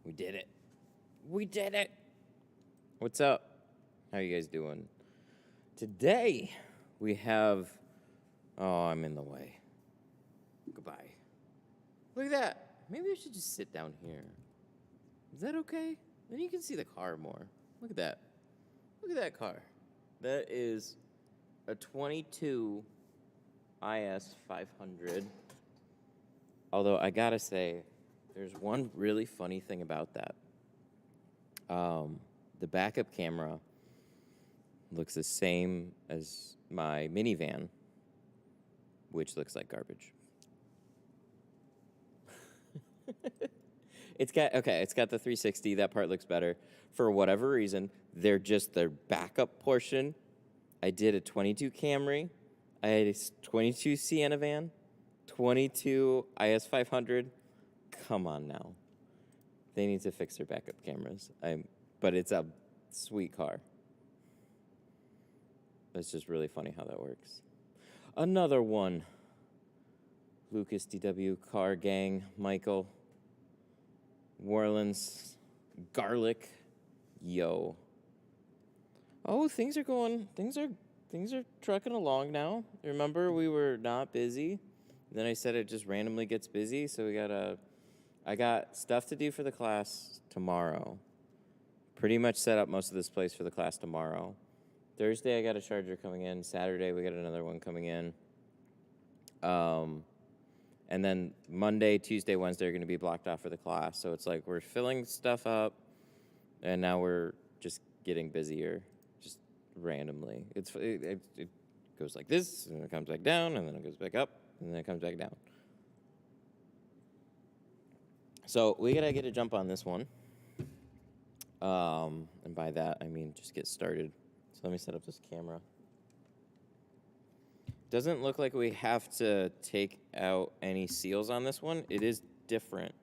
We did it. We did it. What's up? How you guys doing? Today, we have... Oh, I'm in the way. Goodbye. Look at that. Maybe I should just sit down here. Is that okay? Then you can see the car more. Look at that. Look at that car. That is a 22 IS500. Although I gotta say, there's one really funny thing about that. The backup camera looks the same as my minivan, which looks like garbage. It's got the 360. That part looks better. For whatever reason, their backup portion. I did a 22 Camry. I had a 22 Sienna van, 22 IS500. Come on now. They need to fix their backup cameras. But it's a sweet car. It's just really funny how that works. Another one. Lucas DW, Car Gang, Michael, Warlands, Garlic, yo. Oh, things are trucking along now. Remember, we were not busy. Then I said it just randomly gets busy, so I got stuff to do for the class tomorrow. Pretty much set up most of this place for the class tomorrow. Thursday, I got a charger coming in. Saturday, we got another one coming in. And then Monday, Tuesday, Wednesday are going to be blocked off for the class. So it's like we're filling stuff up, and now we're just getting busier, just randomly. It goes like this, and it comes back down, and then it goes back up, and then it comes back down. So we got to get a jump on this one. And by that, I mean just get started. So let me set up this camera. Doesn't look like we have to take out any seals on this one. It is different.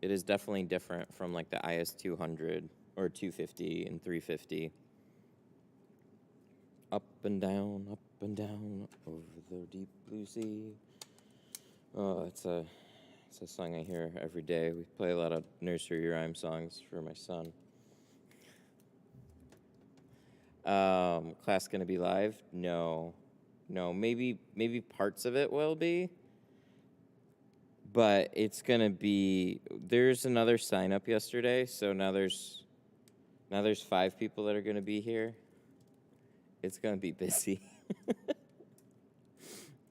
It is definitely different from like the IS200 or 250 and 350. Up and down over the deep blue sea. Oh, it's a song I hear every day. We play a lot of nursery rhyme songs for my son. Class gonna be live? No, maybe parts of it will be, but it's gonna be. There's another sign up yesterday, so now there's 5 people that are gonna be here. It's gonna be busy.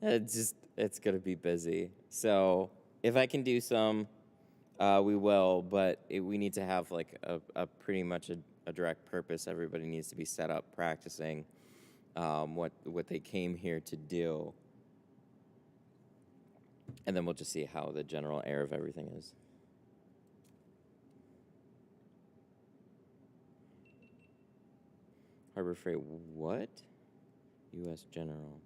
It's gonna be busy. So if I can do some, we will. But we need to have like a pretty much a direct purpose. Everybody needs to be set up practicing what they came here to do. And then we'll just see how the general air of everything is. Harbor Freight, what? U.S. General.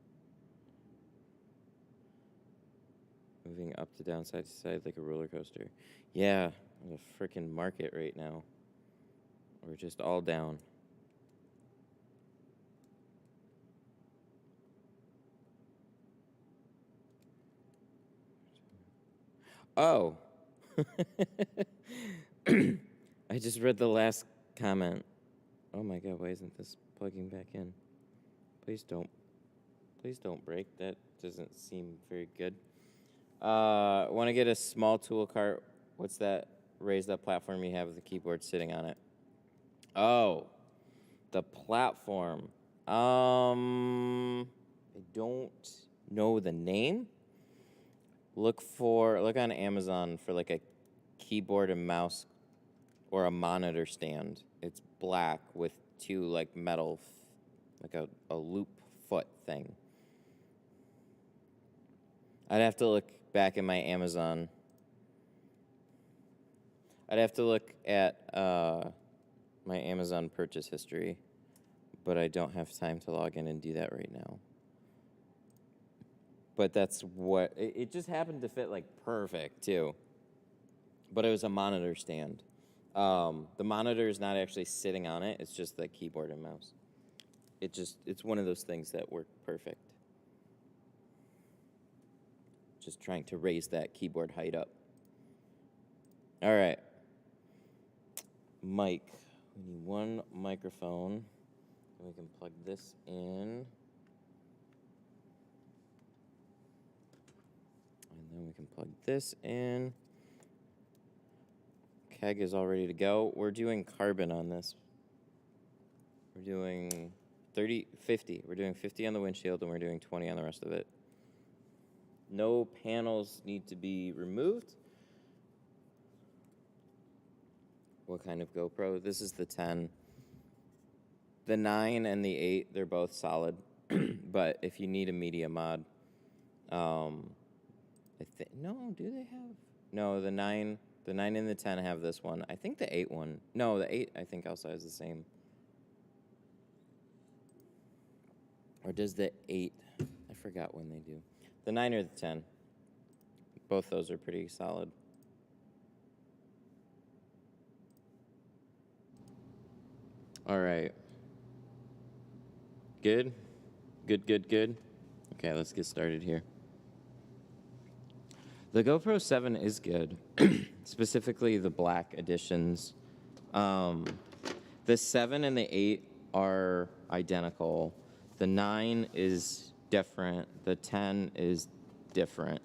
Moving up to down, side to side like a roller coaster. Yeah, the freaking market right now. We're just all down. Oh. I just read the last comment. Oh my God, why isn't this plugging back in? Please don't break. That doesn't seem very good. Want to get a small tool cart. What's that raised up platform you have with the keyboard sitting on it? Oh, the platform. I don't know the name. Look on Amazon for like a keyboard and mouse or a monitor stand. It's black with 2 like metal, like a loop foot thing. I'd have to look back in my Amazon. I'd have to look at my Amazon purchase history, but I don't have time to log in and do that right now. But that's what, it just happened to fit like perfect too. But it was a monitor stand. The monitor is not actually sitting on it, it's just the keyboard and mouse. It's one of those things that work perfect. Just trying to raise that keyboard height up. All right. mic. We need one microphone. And we can plug this in. And then we can plug this in. Keg is all ready to go. We're doing carbon on this. We're doing 50. We're doing 50 on the windshield, and we're doing 20 on the rest of it. No panels need to be removed. What kind of GoPro? This is the 10. The 9 and the 8, they're both solid. But if you need a media mod, no, do they have? No, the 9 and the 10 have this one. I think the 8 one. No, the 8 I think also has the same. Or does the 8? I forgot when they do. The 9 or the 10. Both those are pretty solid. All right. Good? Good. Okay, let's get started here. The GoPro 7 is good, specifically the black editions. The 7 and the 8 are identical. The 9 is different. The 10 is different.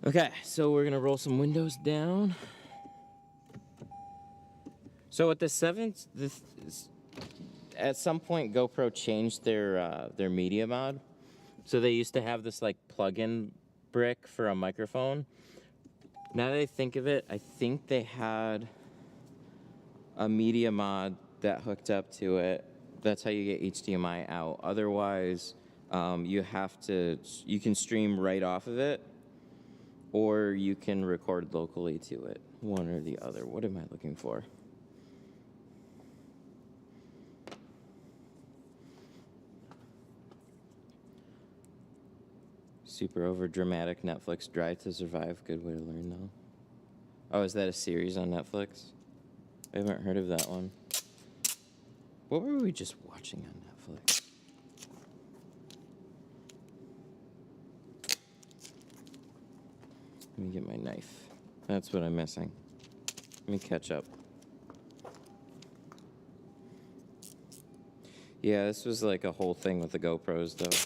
Okay, so we're going to roll some windows down. So with the 7, at some point GoPro changed their media mod. So they used to have this like plug-in brick for a microphone. Now that I think of it, I think they had a media mod that hooked up to it. That's how you get HDMI out. Otherwise, you can stream right off of it, or you can record locally to it. One or the other. What am I looking for? Super over dramatic Netflix Drive to Survive. Good way to learn though. Oh, is that a series on Netflix? I haven't heard of that one. What were we just watching on Netflix? Let me get my knife. That's what I'm missing. Let me catch up. Yeah, this was like a whole thing with the GoPros though.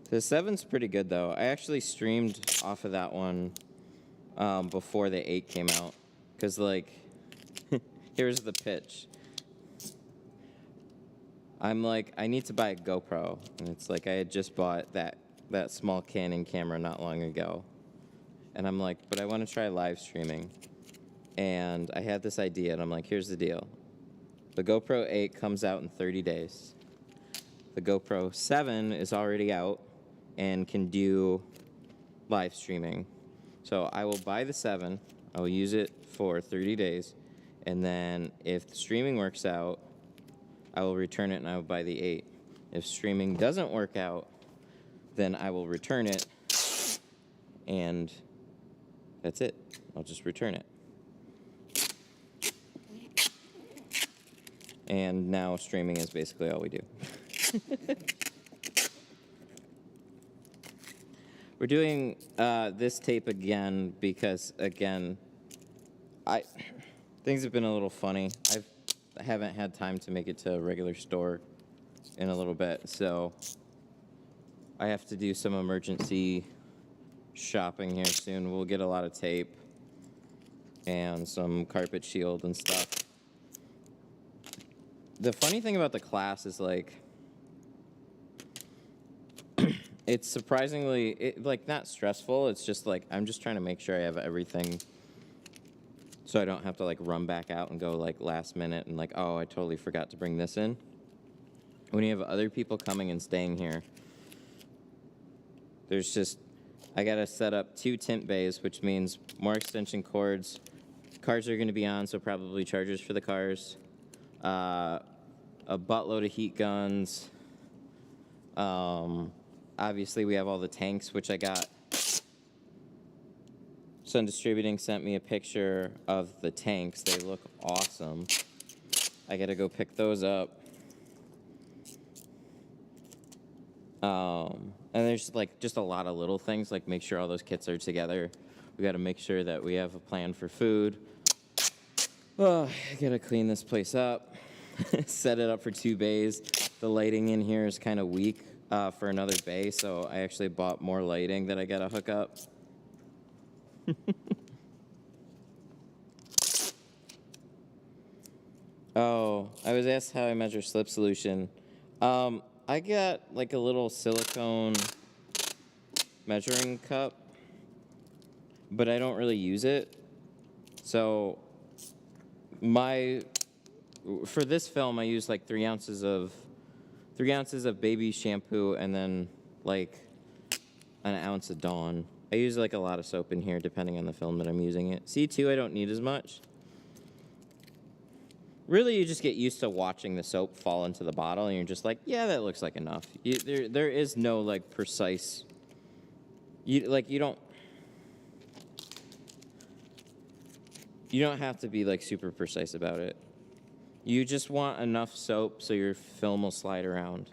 The 7's pretty good though. I actually streamed off of that one before the 8 came out. Cause like, here's the pitch. I'm like, I need to buy a GoPro. And it's like, I had just bought that small Canon camera not long ago. And I'm like, but I want to try live streaming. And I had this idea, and I'm like, here's the deal. The GoPro 8 comes out in 30 days. The GoPro 7 is already out and can do live streaming. So I will buy the 7. I will use it for 30 days. And then if the streaming works out, I will return it and I will buy the 8. If streaming doesn't work out, then I will return it. And that's it. I'll just return it. And now streaming is basically all we do. We're doing this tape again because, again, things have been a little funny. I haven't had time to make it to a regular store in a little bit, so I have to do some emergency shopping here soon. We'll get a lot of tape and some carpet shield and stuff. The funny thing about the class is, like, it's surprisingly, like, not stressful. It's just, like, I'm just trying to make sure I have everything so I don't have to, like, run back out and go, like, last minute and, like, oh, I totally forgot to bring this in. When you have other people coming and staying here, there's just, I got to set up 2 tint bays, which means more extension cords. Cars are going to be on, so probably chargers for the cars. A buttload of heat guns. Obviously, we have all the tanks, which I got. Sun Distributing sent me a picture of the tanks. They look awesome. I got to go pick those up. And there's like just a lot of little things, like make sure all those kits are together. We got to make sure that we have a plan for food. Oh, I got to clean this place up, set it up for 2 bays. The lighting in here is kind of weak for another bay, so I actually bought more lighting that I got to hook up. Oh, I was asked how I measure slip solution. I got like a little silicone measuring cup, but I don't really use it. So for this film, I use like 3 ounces of baby shampoo and then like an ounce of Dawn. I use like a lot of soap in here depending on the film that I'm using it. C2 I don't need as much. Really, you just get used to watching the soap fall into the bottle, and you're just like, yeah, that looks like enough. There is no like precise. You don't have to be like super precise about it. You just want enough soap so your film will slide around.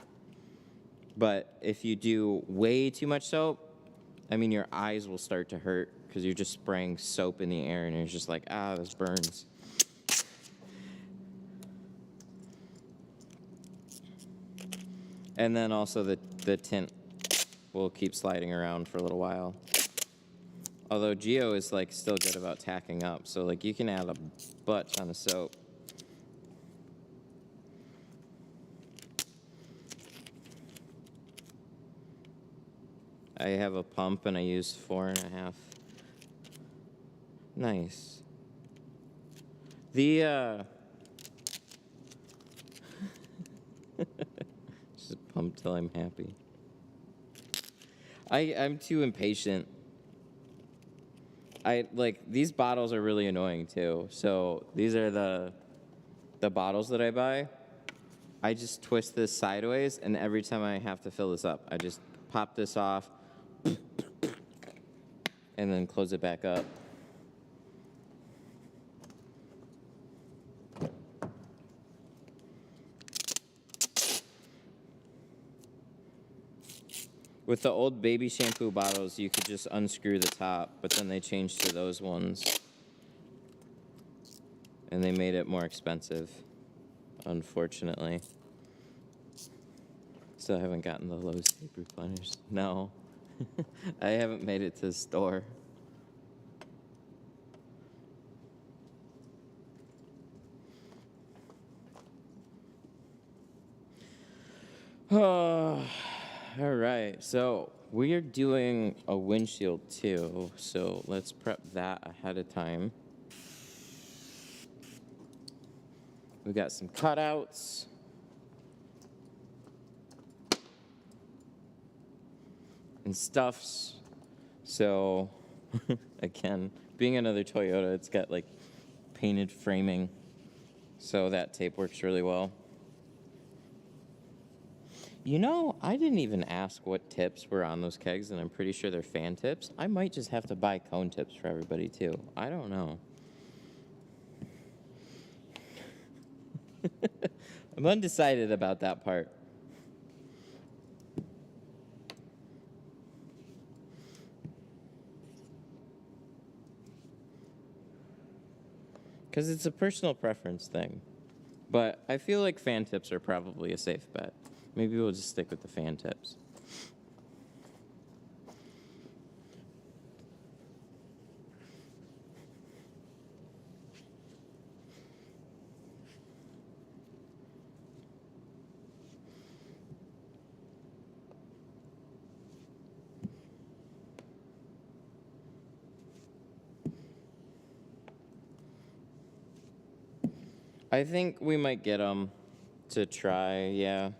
But if you do way too much soap, I mean, your eyes will start to hurt because you're just spraying soap in the air, and you're just like, this burns. And then also the tint will keep sliding around for a little while. Although Geo is like still good about tacking up, so like you can add a butt ton of soap. I have a pump and I use 4.5. Nice. Just pump till I'm happy. I'm too impatient. These bottles are really annoying too. So these are the bottles that I buy. I just twist this sideways, and every time I have to fill this up, I just pop this off and then close it back up. With the old baby shampoo bottles, you could just unscrew the top, but then they changed to those ones. And they made it more expensive, unfortunately. Still haven't gotten the Lowe's tape replenishers. No. I haven't made it to the store. Oh. All right, so we are doing a windshield too, so let's prep that ahead of time. We got some cutouts. And stuffs. So, again, being another Toyota, it's got like painted framing, so that tape works really well. You know, I didn't even ask what tips were on those kegs, and I'm pretty sure they're fan tips. I might just have to buy cone tips for everybody, too. I don't know. I'm undecided about that part. Because it's a personal preference thing. But I feel like fan tips are probably a safe bet. Maybe we'll just stick with the fan tips. I think we might get them to try, yeah.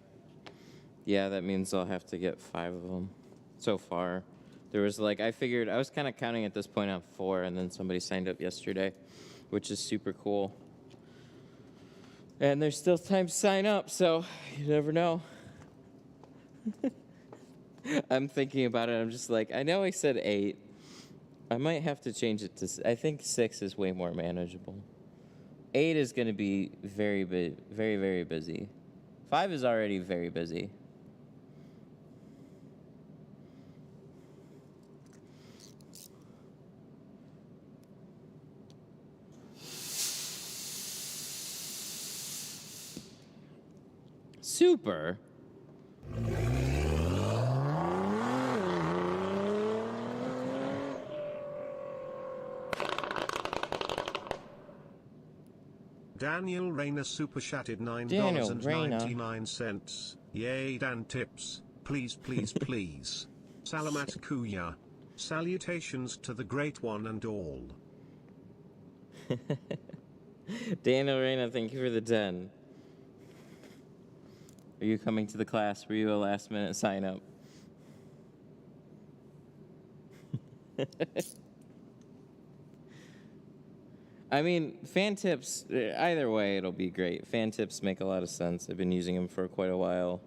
Yeah, that means I'll have to get 5 of them so far. There was like, I figured, I was kind of counting at this point on 4, and then somebody signed up yesterday, which is super cool. And there's still time to sign up, so you never know. I'm thinking about it, I'm just like, I know I said 8. I might have to change it to, I think 6 is way more manageable. 8 is going to be very, very busy. 5 is already very busy. Super. Daniel Rayner super chatted $9.99. Yay, Dan tips. Please, please, please. Salamat Kuya. Salutations to the great one and all. Daniel Reyna, thank you for the 10. Are you coming to the class? Were you a last minute sign up? I mean, fan tips, either way, it'll be great. Fan tips make a lot of sense. I've been using them for quite a while.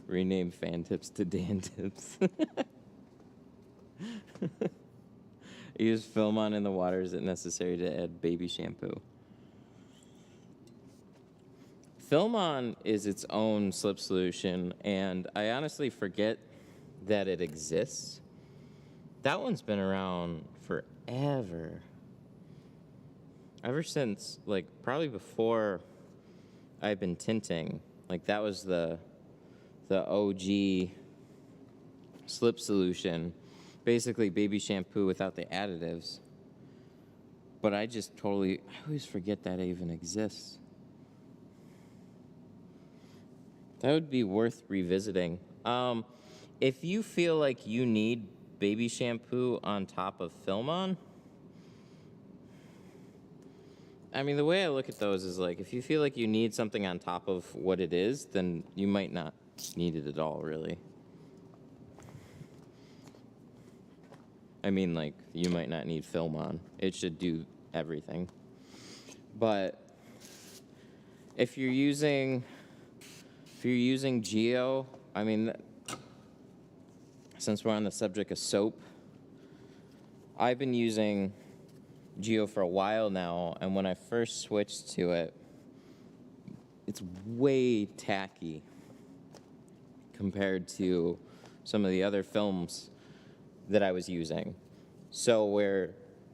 Rename fan tips to Dan tips. Use film on in the water. Is it necessary to add baby shampoo? Film on is its own slip solution, and I honestly forget that it exists. That one's been around forever. Ever since, like, probably before I've been tinting. Like, that was the OG slip solution. Basically baby shampoo without the additives. But I always forget that it even exists. That would be worth revisiting. If you feel like you need baby shampoo on top of Film On, I mean, the way I look at those is like, if you feel like you need something on top of what it is, then you might not need it at all, really. I mean, like, you might not need Film On. It should do everything. But if you're using Geo, I mean, since we're on the subject of soap, I've been using Geo for a while now, and when I first switched to it, it's way tacky compared to some of the other films that I was using. So where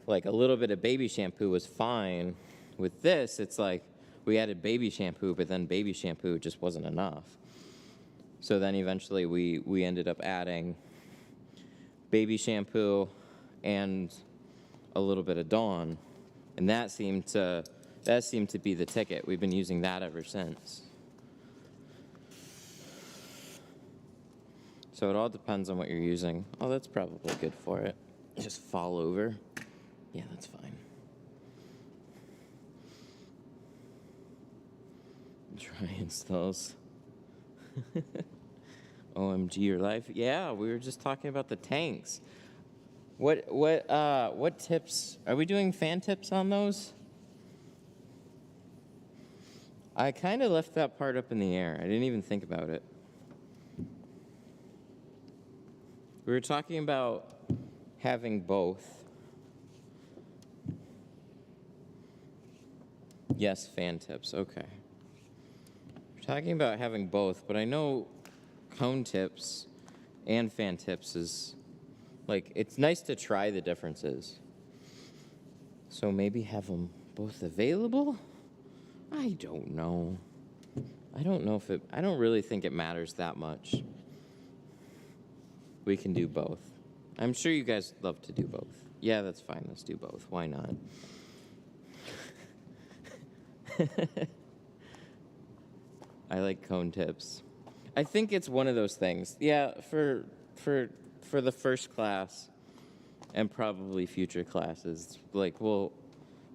like a little bit of baby shampoo was fine, with this, it's like we added baby shampoo, but then baby shampoo just wasn't enough. So then eventually we ended up adding baby shampoo and a little bit of Dawn, and that seemed to be the ticket. We've been using that ever since. So it all depends on what you're using. Oh, that's probably good for it. Just fall over. Yeah, that's fine. Try installs. OMG your life. Yeah, we were just talking about the tanks. What tips? Are we doing fan tips on those? I kind of left that part up in the air. I didn't even think about it. We were talking about having both. Yes, fan tips. Okay. We're talking about having both, but I know cone tips and fan tips is like, it's nice to try the differences. So maybe have them both available? I don't know. I don't really think it matters that much. We can do both. I'm sure you guys love to do both. Yeah, that's fine. Let's do both. Why not? I like cone tips. I think it's one of those things. Yeah, for the first class and probably future classes, like we'll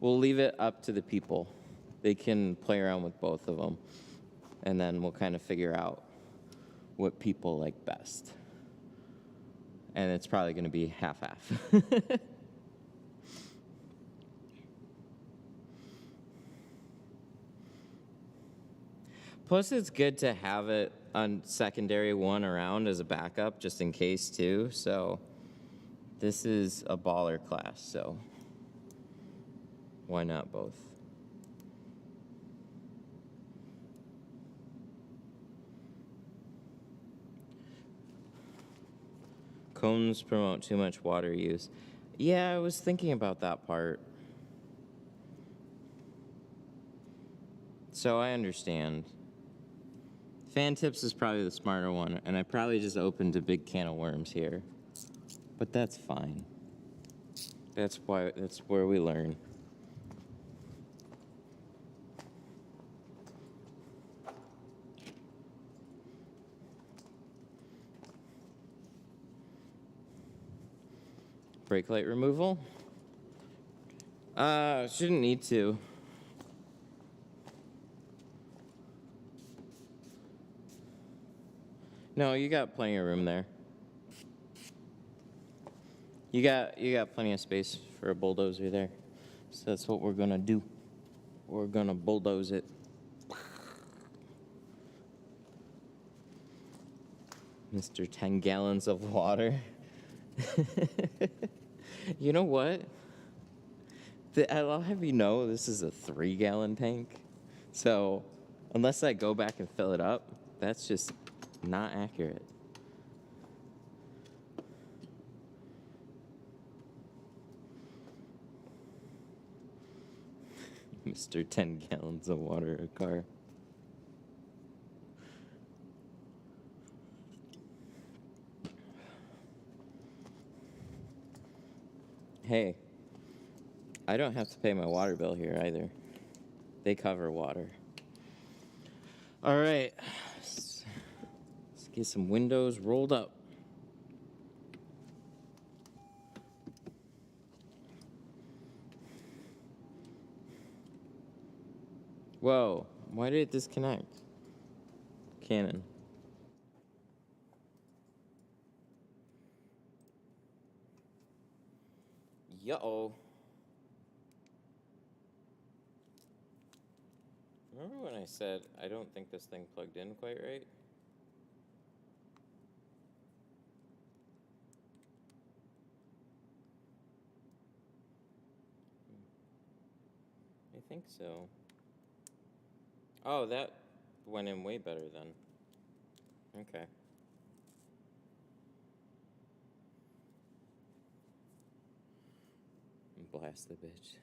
leave it up to the people. They can play around with both of them, and then we'll kind of figure out what people like best. And it's probably going to be half-half. Plus, it's good to have it on secondary one around as a backup, just in case, too. So this is a baller class, so why not both? Cones promote too much water use. Yeah, I was thinking about that part. So I understand. Fan tips is probably the smarter one, and I probably just opened a big can of worms here. But that's fine. That's where we learn. Brake light removal? Shouldn't need to. No, you got plenty of room there. You got plenty of space for a bulldozer there. So that's what we're gonna do. We're gonna bulldoze it. Mr. 10 gallons of water. You know what? I'll have you know this is a 3-gallon tank. So unless I go back and fill it up, that's just not accurate. Mr. 10 gallons of water a car. Hey, I don't have to pay my water bill here either. They cover water. All right, let's get some windows rolled up. Whoa, why did it disconnect? Canon. Yo. Remember when I said I don't think this thing plugged in quite right? I think so. Oh, that went in way better then. Okay. Blast the bitch.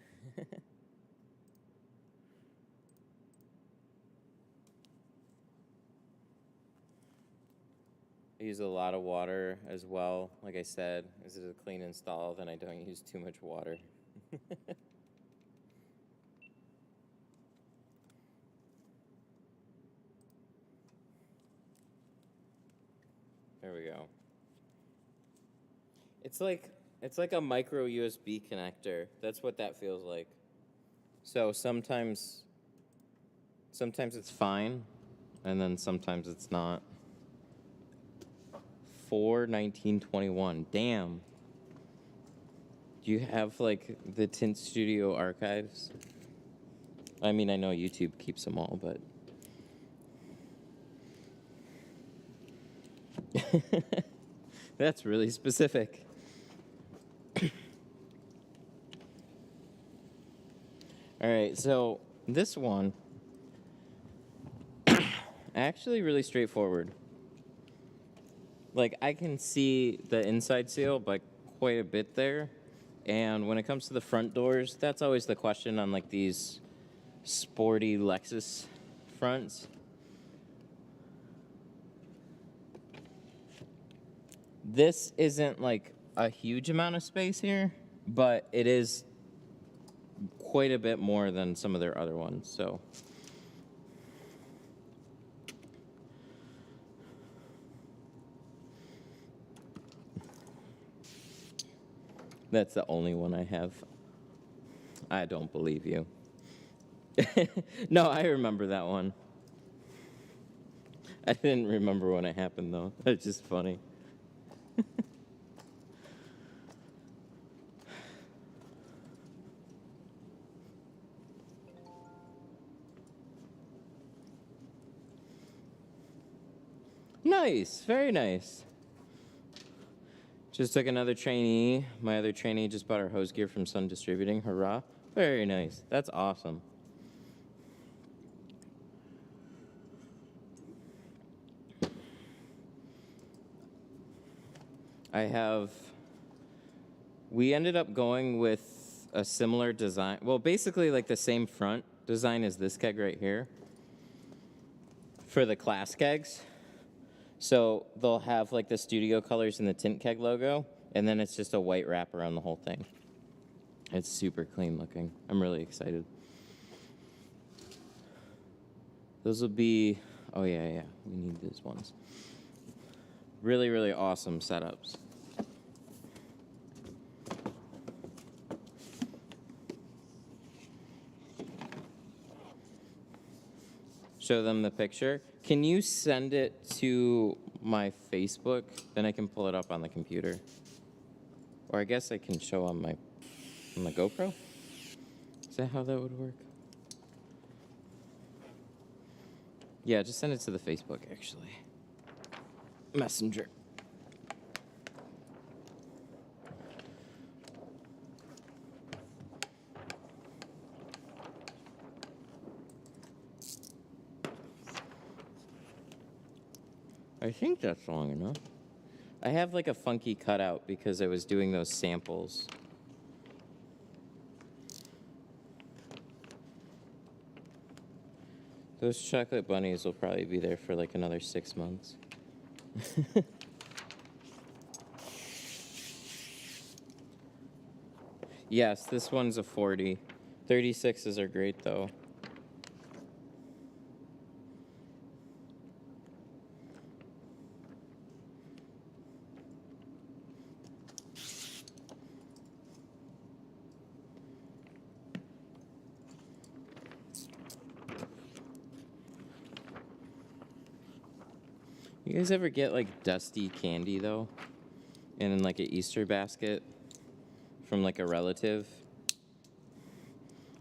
I use a lot of water as well. Like I said, this is a clean install, then I don't use too much water. There we go. It's like a micro USB connector. That's what that feels like. So sometimes it's fine, and then sometimes it's not. 4/19/21. Damn. Do you have like the Tint Studio archives? I mean, I know YouTube keeps them all, but that's really specific. All right, so this one actually really straightforward. Like I can see the inside seal, but quite a bit there. And when it comes to the front doors, that's always the question on like these sporty Lexus fronts. This isn't like a huge amount of space here, but it is quite a bit more than some of their other ones, so. That's the only one I have. I don't believe you. No, I remember that one. I didn't remember when it happened, though. It's just funny. Nice, very nice. Just took another trainee. My other trainee just bought her hose gear from Sun Distributing. Hurrah. Very nice. That's awesome. We ended up going with a similar design. Well, basically like the same front design as this keg right here for the class kegs. So they'll have like the studio colors and the tint keg logo, and then it's just a white wrap around the whole thing. It's super clean looking. I'm really excited. Those will be, oh yeah, we need these ones. Really, really awesome setups. Show them the picture. Can you send it to my Facebook? Then I can pull it up on the computer. Or I guess I can show on the GoPro? Is that how that would work? Yeah, just send it to the Facebook, actually. Messenger. I think that's long enough. I have like a funky cutout because I was doing those samples. Those chocolate bunnies will probably be there for like another 6 months. Yes, this one's a 40. 36s are great though. You guys ever get like dusty candy though? In like an Easter basket from like a relative?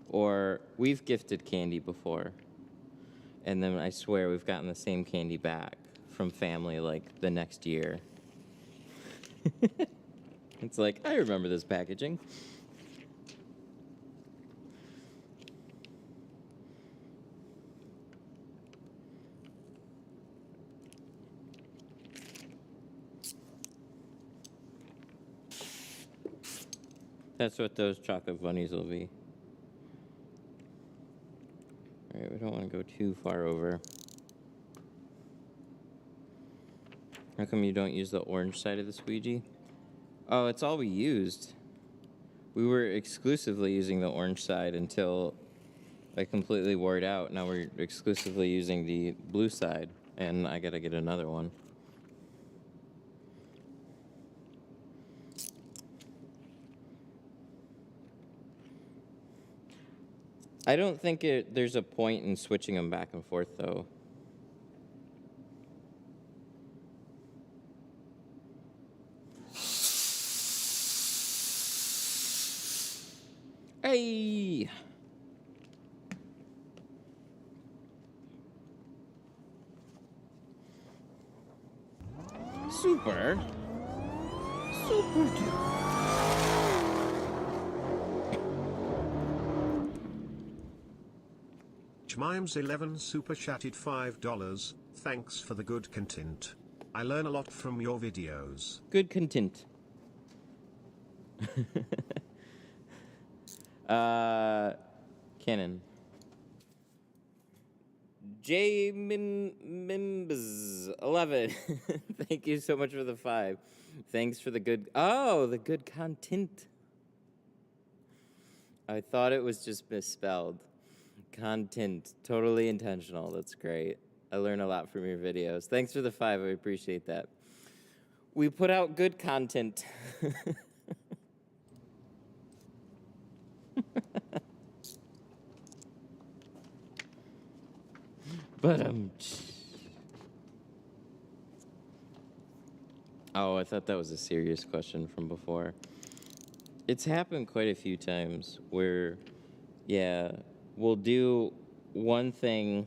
Or we've gifted candy before. And then I swear we've gotten the same candy back from family like the next year. It's like, I remember this packaging. That's what those chocolate bunnies will be. All right, we don't want to go too far over. How come you don't use the orange side of the squeegee? Oh, it's all we used. We were exclusively using the orange side until I completely wore it out. Now we're exclusively using the blue side, and I gotta get another one. I don't think there's a point in switching them back and forth, though. Hey! Super. Super duper. Mimes11 super chatted $5. Thanks for the good content. I learn a lot from your videos. Good content. Canon. Mimbs11. Thank you so much for the 5. Thanks for the good. Oh, the good content. I thought it was just misspelled. Content. Totally intentional. That's great. I learn a lot from your videos. Thanks for the 5. I appreciate that. We put out good content. But oh, I thought that was a serious question from before. It's happened quite a few times where, yeah, we'll do one thing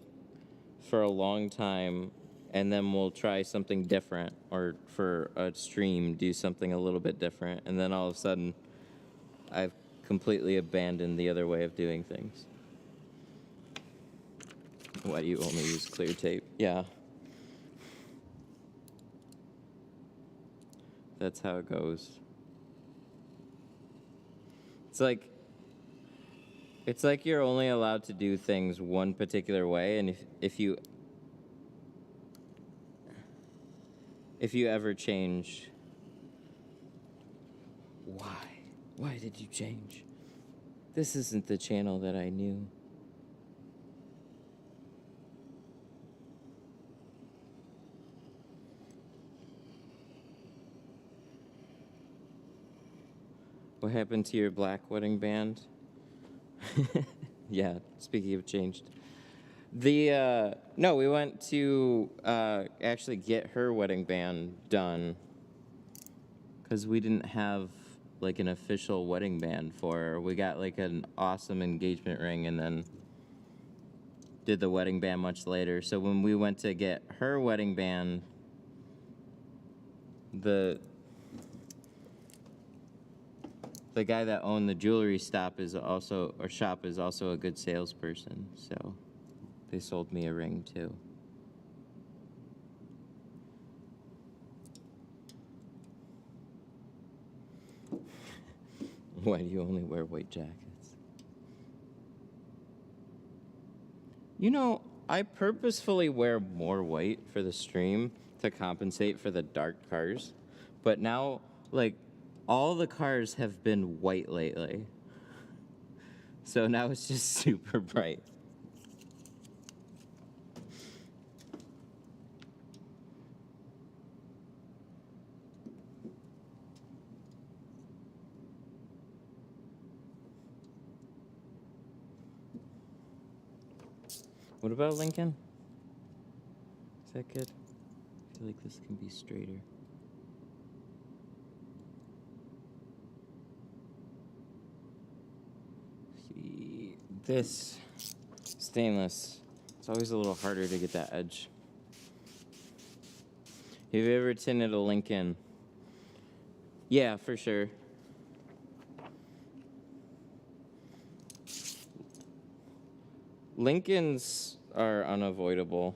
for a long time and then we'll try something different, or for a stream do something a little bit different, and then all of a sudden I've completely abandoned the other way of doing things. Why do you only use clear tape? Yeah. That's how it goes. It's like you're only allowed to do things one particular way, and if you ever change, why did you change? This isn't the channel that I knew. What happened to your black wedding band? Yeah, speaking of changed. No, we went to actually get her wedding band done because we didn't have like an official wedding band for her. We got like an awesome engagement ring and then did the wedding band much later. So when we went to get her wedding band, the guy that owned the jewelry shop is also a good salesperson, so they sold me a ring too. Why do you only wear white jackets? You know, I purposefully wear more white for the stream to compensate for the dark cars, but now, like, all the cars have been white lately. So now it's just super bright. What about Lincoln? Is that good? I feel like this can be straighter. See, this stainless, it's always a little harder to get that edge. Have you ever tinted a Lincoln? Yeah, for sure. Lincolns are unavoidable.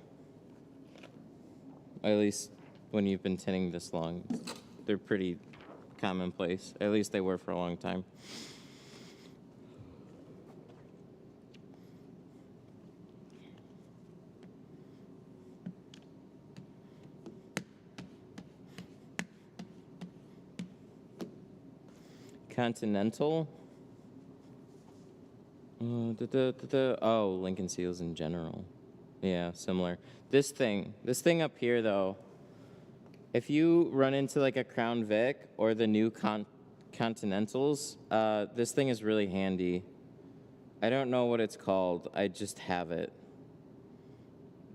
At least when you've been tinting this long. They're pretty commonplace. At least they were for a long time. Continental. Oh, Lincoln Seals in general. Yeah, similar. This thing up here though, if you run into like a Crown Vic or the new Continentals, this thing is really handy. I don't know what it's called. I just have it.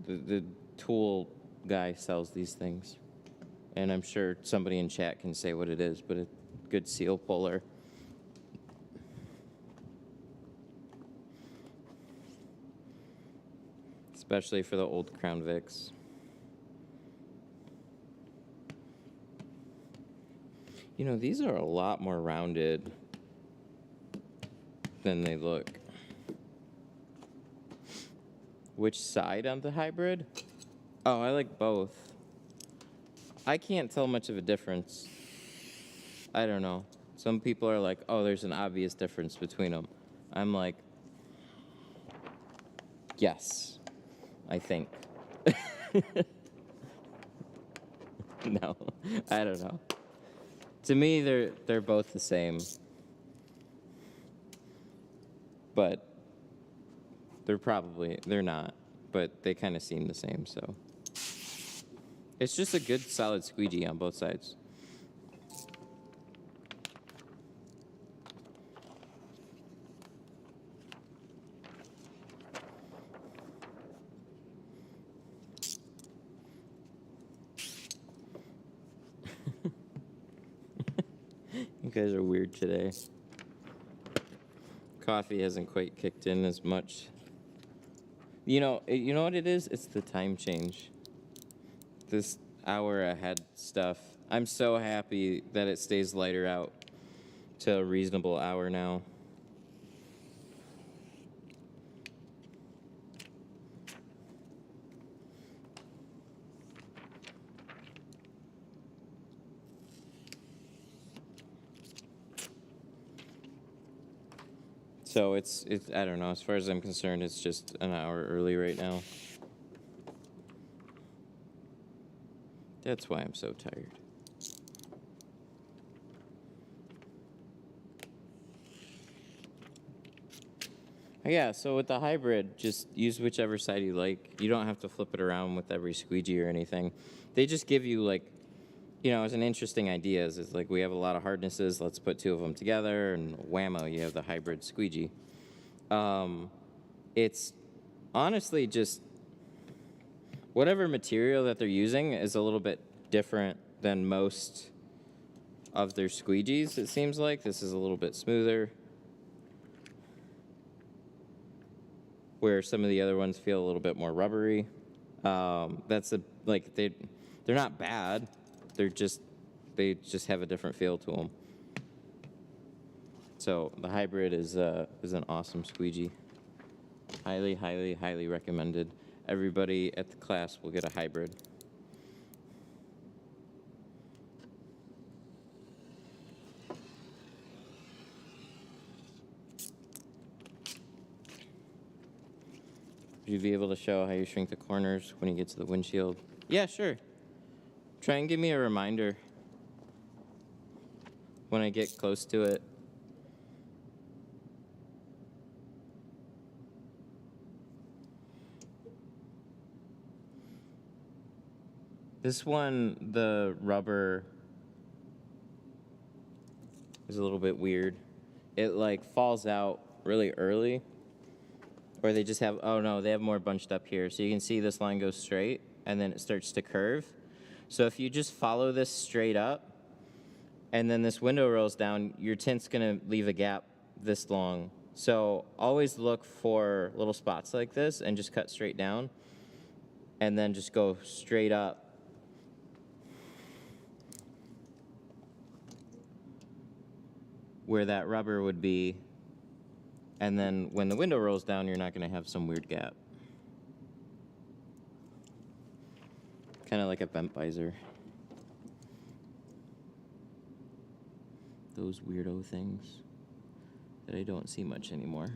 The tool guy sells these things. And I'm sure somebody in chat can say what it is, but a good seal puller. Especially for the old Crown Vics. You know, these are a lot more rounded than they look. Which side on the hybrid? Oh, I like both. I can't tell much of a difference. I don't know. Some people are like, oh, there's an obvious difference between them. I'm like, yes, I think. No, I don't know. To me, they're both the same. But they're not. But they kind of seem the same, so. It's just a good solid squeegee on both sides. You guys are weird today. Coffee hasn't quite kicked in as much. You know what it is? It's the time change. This hour ahead stuff. I'm so happy that it stays lighter out to a reasonable hour now. So it's I don't know. As far as I'm concerned, it's just an hour early right now. That's why I'm so tired. Yeah, so with the hybrid, just use whichever side you like. You don't have to flip it around with every squeegee or anything. They just give you, like, you know, as an interesting idea is like, we have a lot of hardnesses, let's put two of them together, and whammo, you have the hybrid squeegee. It's honestly just whatever material that they're using is a little bit different than most of their squeegees, it seems like. This is a little bit smoother, where some of the other ones feel a little bit more rubbery. That's like they're not bad. They just have a different feel to them. So the hybrid is an awesome squeegee. Highly, highly, highly recommended. Everybody at the class will get a hybrid. Would you be able to show how you shrink the corners when you get to the windshield? Yeah, sure. Try and give me a reminder when I get close to it. This one, the rubber is a little bit weird. It like falls out really early. Or they just have, oh no, they have more bunched up here. So you can see this line goes straight and then it starts to curve. So if you just follow this straight up and then this window rolls down, your tint's gonna leave a gap this long. So always look for little spots like this and just cut straight down and then just go straight up. Where that rubber would be. And then when the window rolls down, you're not going to have some weird gap. Kind of like a bent visor. Those weirdo things that I don't see much anymore.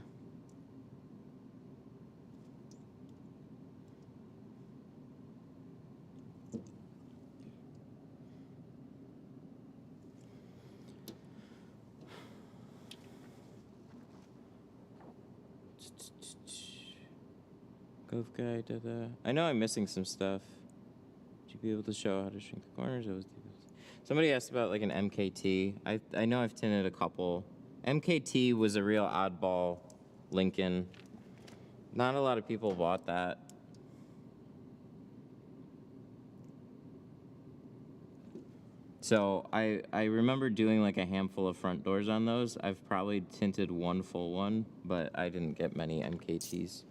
Gov guy, da-da. I know I'm missing some stuff. Would you be able to show how to shrink the corners? Somebody asked about like an MKT. I know I've tinted a couple. MKT was a real oddball Lincoln. Not a lot of people bought that. So I remember doing like a handful of front doors on those. I've probably tinted one full one, but I didn't get many MKTs.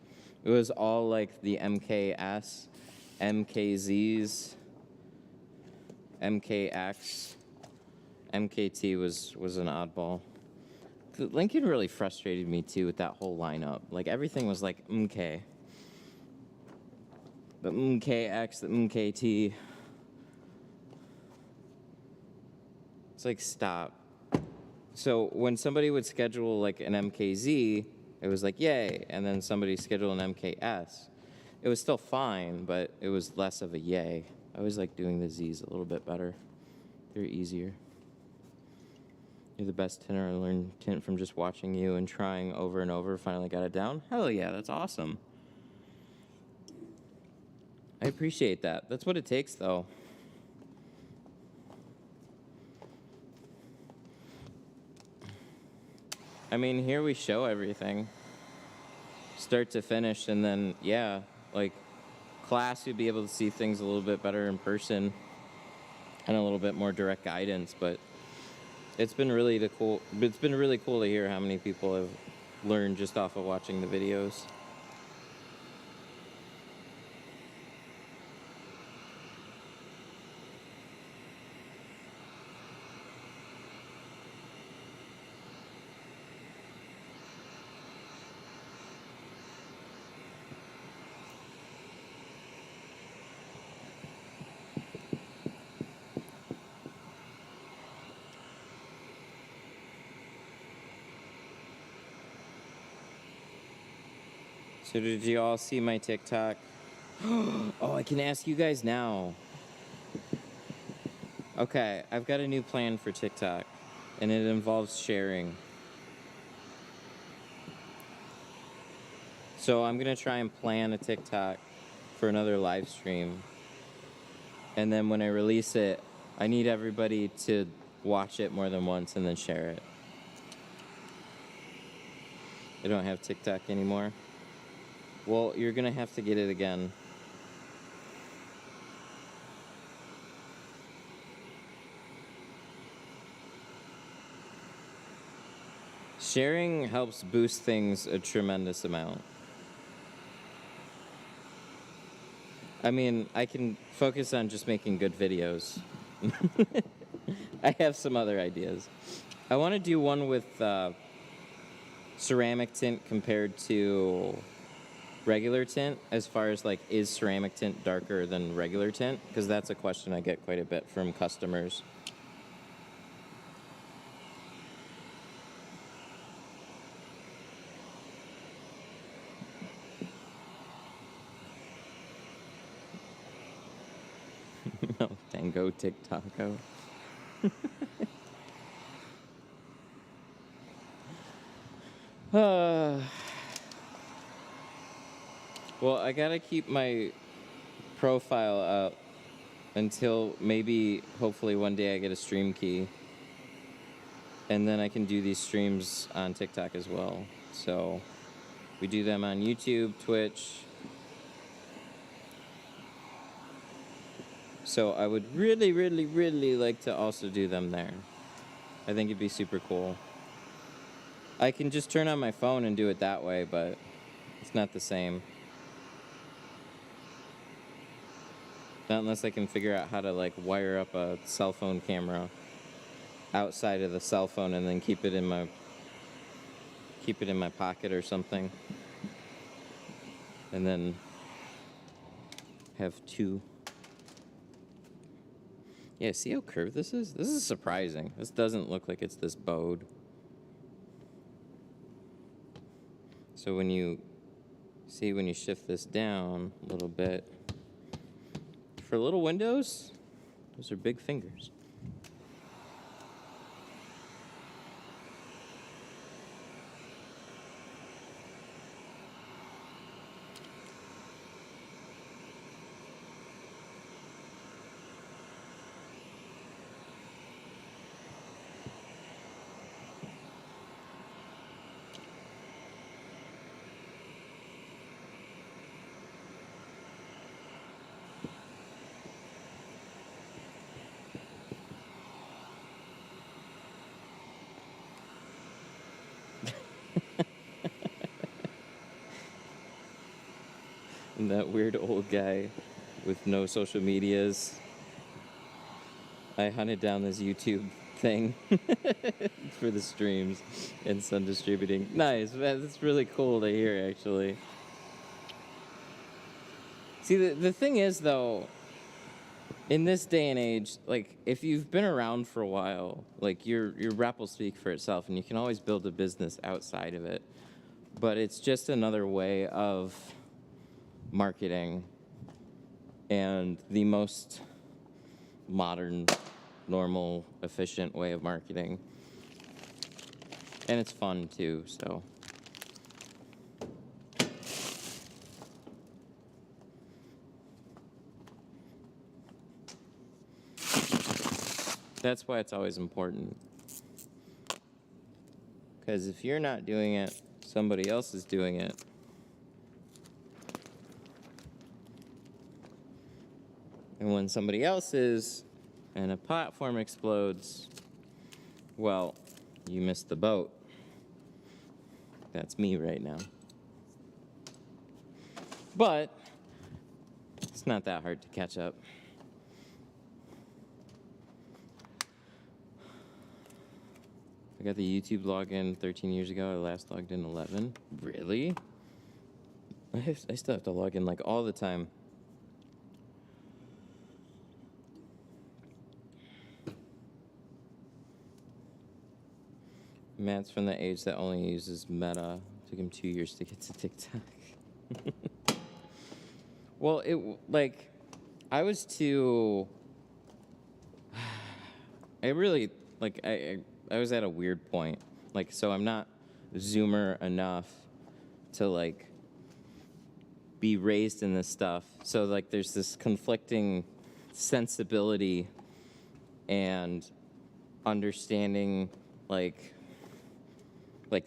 It was all like the MKS, MKZs, MKX. MKT was an oddball. Lincoln really frustrated me too with that whole lineup. Like everything was like MK. The MKX, the MKT. It's like, stop. So when somebody would schedule like an MKZ, it was like, yay. And then somebody scheduled an MKS. It was still fine, but it was less of a yay. I always like doing the Z's a little bit better. They're easier. You're the best tinter. I learned tint from just watching you and trying over and over. Finally got it down. Hell yeah, that's awesome. I appreciate that. That's what it takes, though. I mean, here we show everything, start to finish, and then, yeah, like, class, you'd be able to see things a little bit better in person and a little bit more direct guidance, but it's been really cool to hear how many people have learned just off of watching the videos. So did you all see my TikTok? Oh, I can ask you guys now. Okay, I've got a new plan for TikTok, and it involves sharing. So I'm gonna try and plan a TikTok for another live stream. And then when I release it, I need everybody to watch it more than once and then share it. I don't have TikTok anymore. Well, you're gonna have to get it again. Sharing helps boost things a tremendous amount. I mean, I can focus on just making good videos. I have some other ideas. I want to do one with ceramic tint compared to regular tint, as far as like, is ceramic tint darker than regular tint? Because that's a question I get quite a bit from customers. No, Tango TikToko. Well, I gotta keep my profile up until maybe, hopefully one day I get a stream key. And then I can do these streams on TikTok as well. So we do them on YouTube, Twitch. So I would really, really, really like to also do them there. I think it'd be super cool. I can just turn on my phone and do it that way, but it's not the same. Not unless I can figure out how to like wire up a cell phone camera outside of the cell phone and then keep it in my pocket or something. And then have two. Yeah, see how curved this is? This is surprising. This doesn't look like it's this bowed. So when you shift this down a little bit, for little windows, those are big fingers. And that weird old guy with no social medias. I hunted down this YouTube thing for the streams and Sun Distributing. Nice, man, that's really cool to hear, actually. See, the thing is, though, in this day and age, like, if you've been around for a while, like, your rep will speak for itself, and you can always build a business outside of it. But it's just another way of marketing, and the most modern, normal, efficient way of marketing. And it's fun too, so. That's why it's always important. Because if you're not doing it, somebody else is doing it. And when somebody else is, and a platform explodes, well, you missed the boat. That's me right now. But it's not that hard to catch up. I got the YouTube login 13 years ago. I last logged in 11. Really? I still have to log in like all the time. Matt's from the age that only uses Meta. Took him 2 years to get to TikTok. Well, like, I was too. I really like. I was at a weird point. Like, so I'm not Zoomer enough to like be raised in this stuff. So like, there's this conflicting sensibility and understanding, like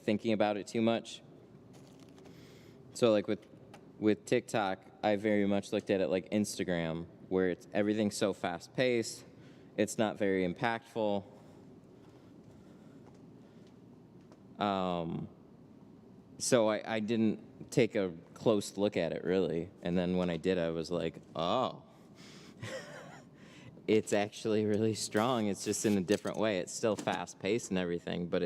thinking about it too much. So like with TikTok, I very much looked at it like Instagram, where it's everything's so fast paced, it's not very impactful. So I didn't take a close look at it really, and then when I did, I was like, oh, it's actually really strong. It's just in a different way. It's still fast paced and everything, but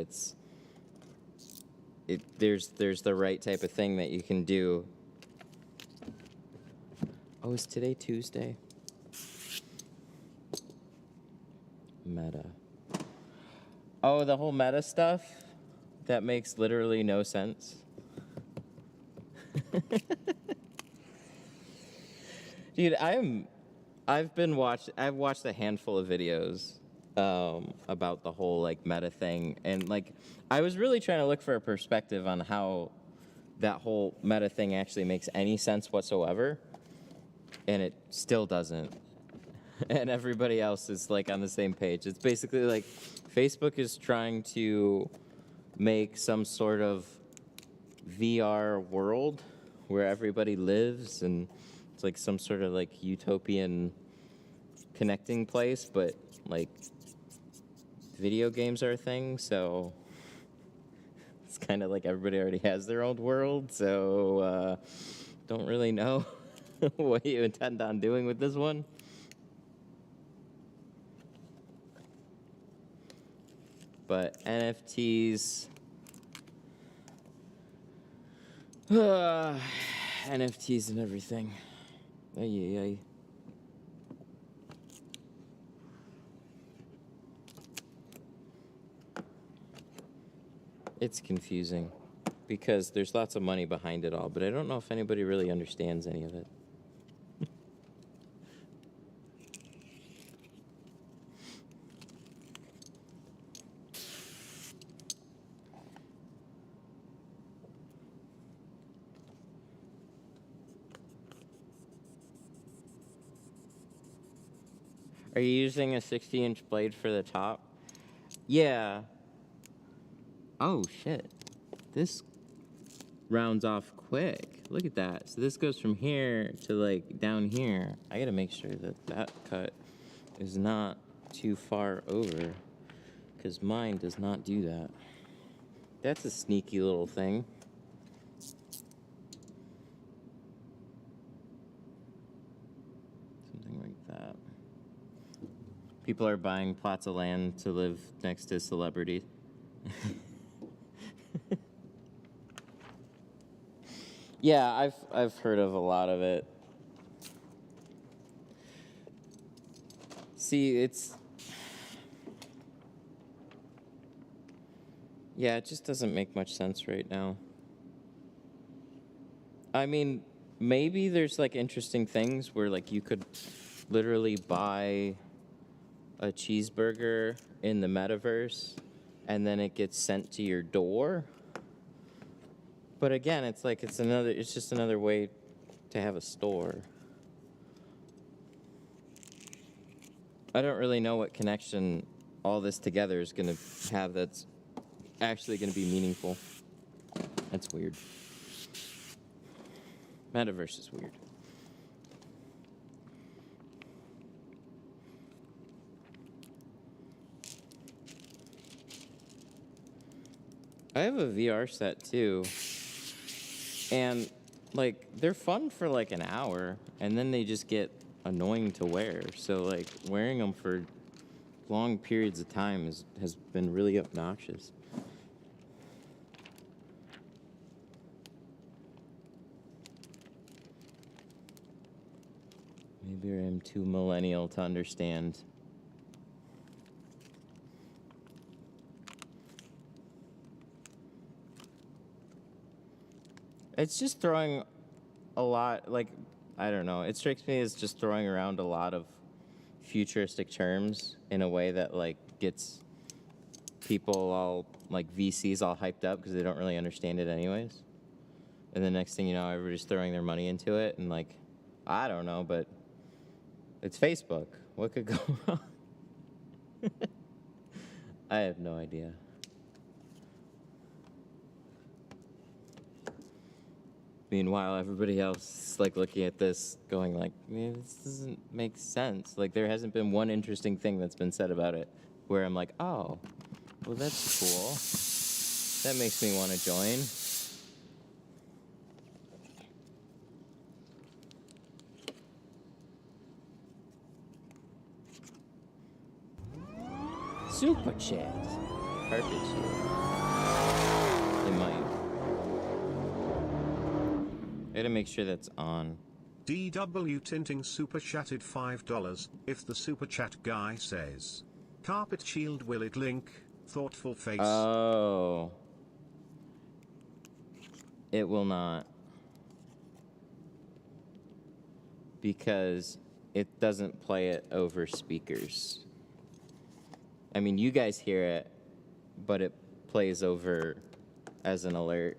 there's the right type of thing that you can do. Oh, is today Tuesday? Meta. Oh, the whole meta stuff? That makes literally no sense. Dude, I've watched a handful of videos about the whole like meta thing, and like I was really trying to look for a perspective on how that whole meta thing actually makes any sense whatsoever, and it still doesn't. And everybody else is like on the same page. It's basically like Facebook is trying to make some sort of VR world where everybody lives, and it's like some sort of like utopian connecting place, but like video games are a thing, so it's kind of like everybody already has their own world, so don't really know what you intend on doing with this one. But NFTs, NFTs and everything. Ay, ay, ay. It's confusing because there's lots of money behind it all, but I don't know if anybody really understands any of it. Are you using a 60-inch blade for the top? Yeah. Oh, shit. This rounds off quick. Look at that. So this goes from here to, like, down here. I gotta make sure that that cut is not too far over, because mine does not do that. That's a sneaky little thing. Something like that. People are buying plots of land to live next to celebrities. Yeah, I've heard of a lot of it. See, yeah, it just doesn't make much sense right now. I mean, maybe there's like interesting things where like you could literally buy a cheeseburger in the Metaverse and then it gets sent to your door. But again, it's like it's just another way to have a store. I don't really know what connection all this together is going to have that's actually going to be meaningful. That's weird. Metaverse is weird. I have a VR set too. And like they're fun for like an hour and then they just get annoying to wear. So like wearing them for long periods of time has been really obnoxious. Maybe I'm too millennial to understand. It's just throwing a lot, like, I don't know. It strikes me as just throwing around a lot of futuristic terms in a way that, like, gets people all, like, VCs all hyped up because they don't really understand it anyways. And the next thing you know, everybody's throwing their money into it, and, like, I don't know, but it's Facebook. What could go wrong? I have no idea. Meanwhile, everybody else is, like, looking at this going like, man, this doesn't make sense. Like, there hasn't been one interesting thing that's been said about it where I'm like, oh, well, that's cool. That makes me want to join. Super chat. Carpet shield. It might. I gotta make sure that's on. DW Tinting super chatted $5 if the super chat guy says carpet shield, will it link? Thoughtful face. Oh. It will not. Because it doesn't play it over speakers. I mean, you guys hear it, but it plays over as an alert.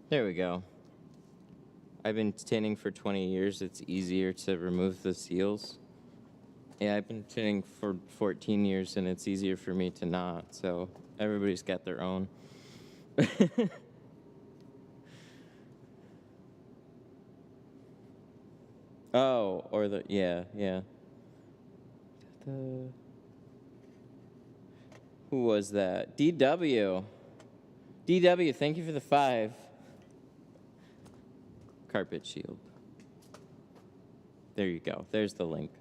There we go. I've been tinting for 20 years. It's easier to remove the seals. Yeah, I've been tinting for 14 years, and it's easier for me to not. So everybody's got their own. Oh, or the, yeah. Who was that? DW. DW, thank you for the 5. Carpet shield. There you go. There's the link.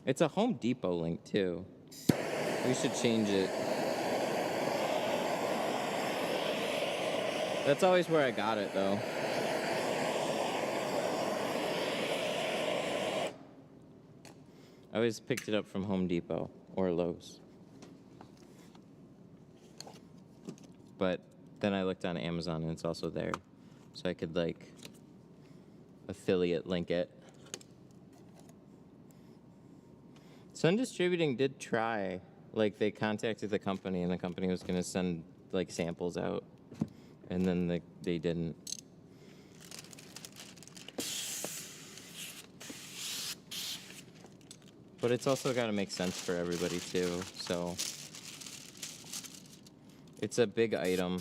It's a Home Depot link, too. We should change it. That's always where I got it, though. I always picked it up from Home Depot or Lowe's. But then I looked on Amazon and it's also there. So I could, like, affiliate link it. Sun Distributing did try. Like, they contacted the company and the company was going to send, like, samples out. And then they didn't. But it's also got to make sense for everybody, too. So it's a big item.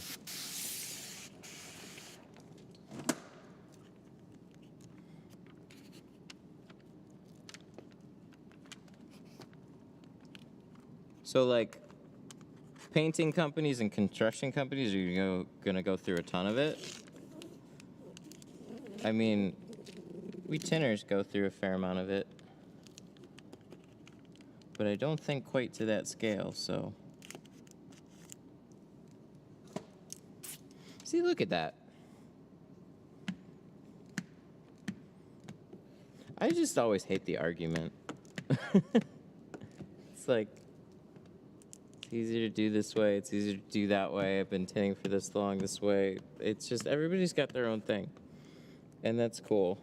So, like, painting companies and construction companies are gonna go through a ton of it. I mean, we tinters go through a fair amount of it. But I don't think quite to that scale, so. See, look at that. I just always hate the argument. It's like, it's easier to do this way, it's easier to do that way, I've been tinting for this long this way. It's just, everybody's got their own thing. And that's cool.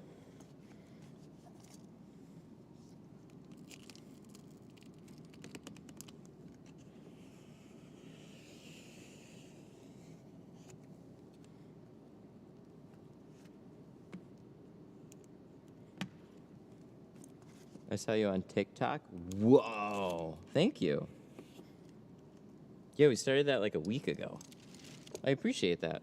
I saw you on TikTok. Whoa, thank you. Yeah, we started that like a week ago. I appreciate that.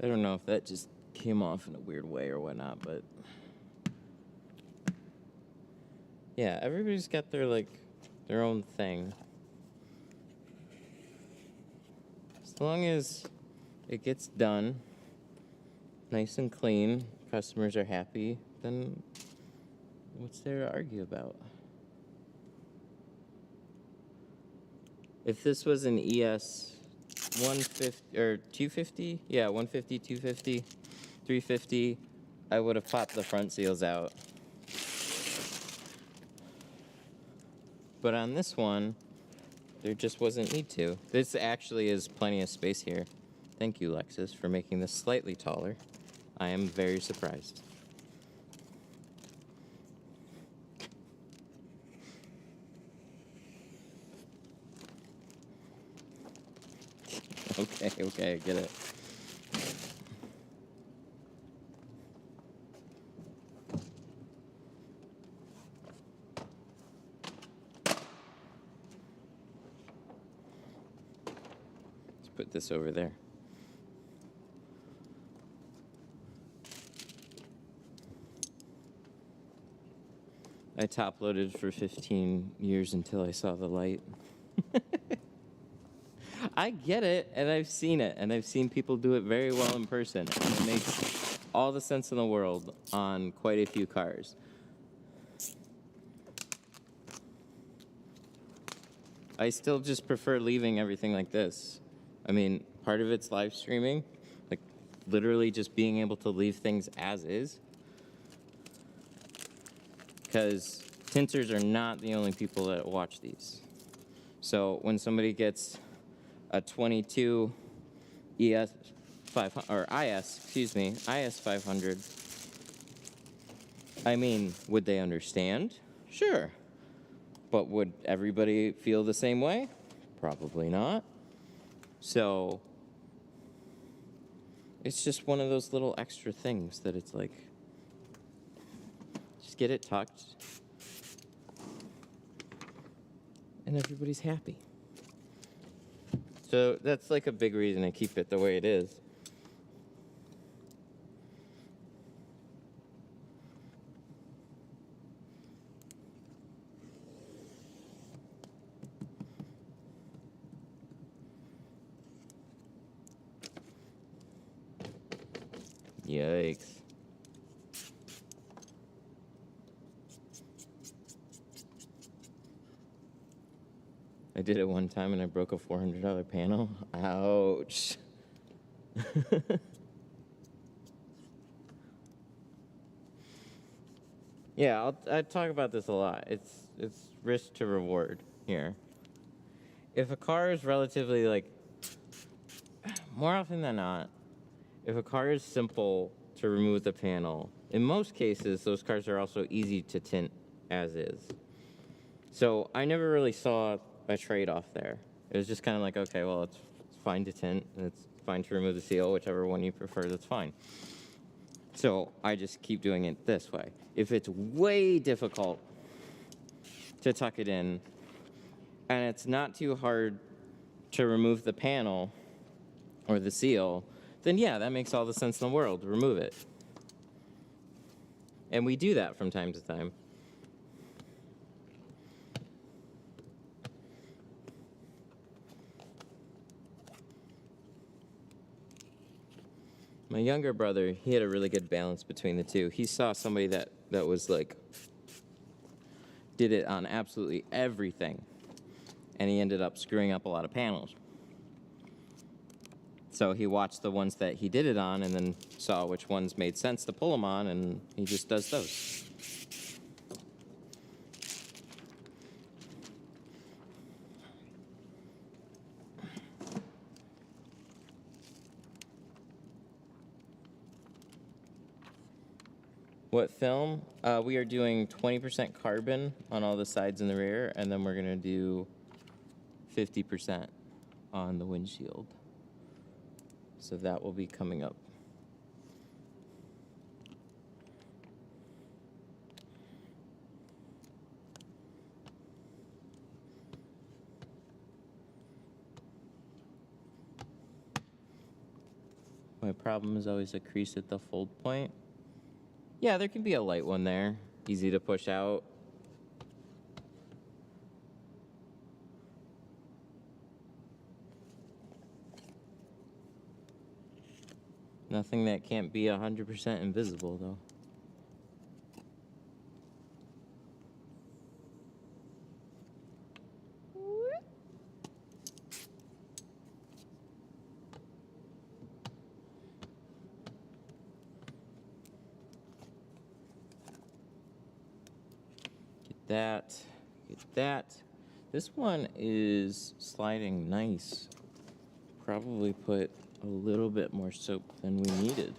I don't know if that just came off in a weird way or whatnot, but yeah, everybody's got their, like, their own thing. As long as it gets done nice and clean, customers are happy, then what's there to argue about? If this was an ES 150 or 250, yeah, 150, 250, 350, I would have popped the front seals out. But on this one, there just wasn't need to. This actually is plenty of space here. Thank you, Lexus, for making this slightly taller. I am very surprised. Okay, I get it. Let's put this over there. I top loaded for 15 years until I saw the light. I get it, and I've seen it, and I've seen people do it very well in person, and it makes all the sense in the world on quite a few cars. I still just prefer leaving everything like this. I mean, part of it's live streaming, like literally just being able to leave things as is. Because tinters are not the only people that watch these. So when somebody gets a 22 IS500, I mean, would they understand? Sure. But would everybody feel the same way? Probably not. So it's just one of those little extra things that it's like, just get it tucked, and everybody's happy. So that's like a big reason I keep it the way it is. Yikes. I did it one time and I broke a $400 panel. Ouch. Yeah, I talk about this a lot. It's risk to reward here. If a car is relatively, like, more often than not, if a car is simple to remove the panel, in most cases, those cars are also easy to tint as is. So I never really saw a trade-off there. It was just kind of like, okay, well, it's fine to tint, and it's fine to remove the seal, whichever one you prefer, that's fine. So I just keep doing it this way. If it's way difficult to tuck it in, and it's not too hard to remove the panel or the seal, then yeah, that makes all the sense in the world to remove it. And we do that from time to time. My younger brother, he had a really good balance between the two. He saw somebody that was like, did it on absolutely everything. And he ended up screwing up a lot of panels. So he watched the ones that he did it on and then saw which ones made sense to pull them on, and he just does those. What film? We are doing 20% carbon on all the sides and the rear, and then we're going to do 50% on the windshield. So that will be coming up. My problem is always a crease at the fold point. Yeah, there can be a light one there, easy to push out. Nothing that can't be 100% invisible, though. Get that. Get that. This one is sliding nice. Probably put a little bit more soap than we needed.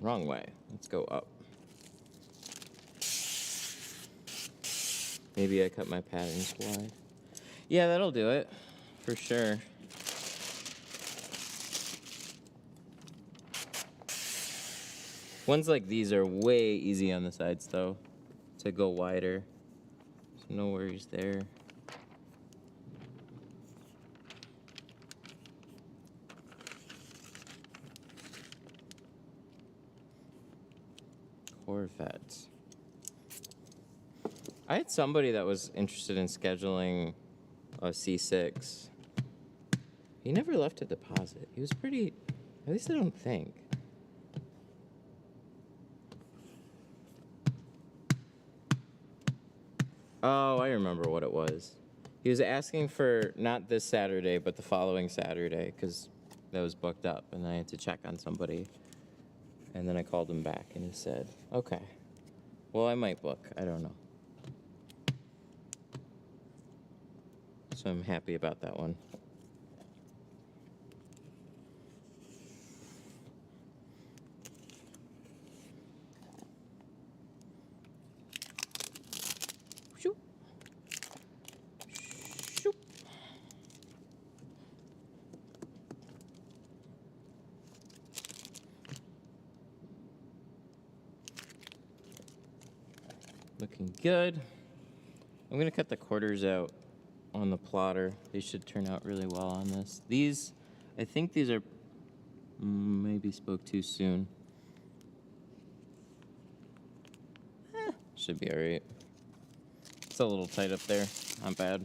Wrong way. Let's go up. Maybe I cut my patterns wide. Yeah, that'll do it. For sure. Ones like these are way easy on the sides, though, to go wider. So no worries there. Corvette. I had somebody that was interested in scheduling a C6. He never left a deposit. He was pretty, at least I don't think. Oh, I remember what it was. He was asking for not this Saturday, but the following Saturday, because that was booked up, and I had to check on somebody. And then I called him back, and he said, okay. Well, I might book. I don't know. So I'm happy about that one. Shoop. Shoop. Looking good. I'm gonna cut the quarters out on the plotter. They should turn out really well on this. These, I think these are, maybe spoke too soon. Should be all right. It's a little tight up there, not bad.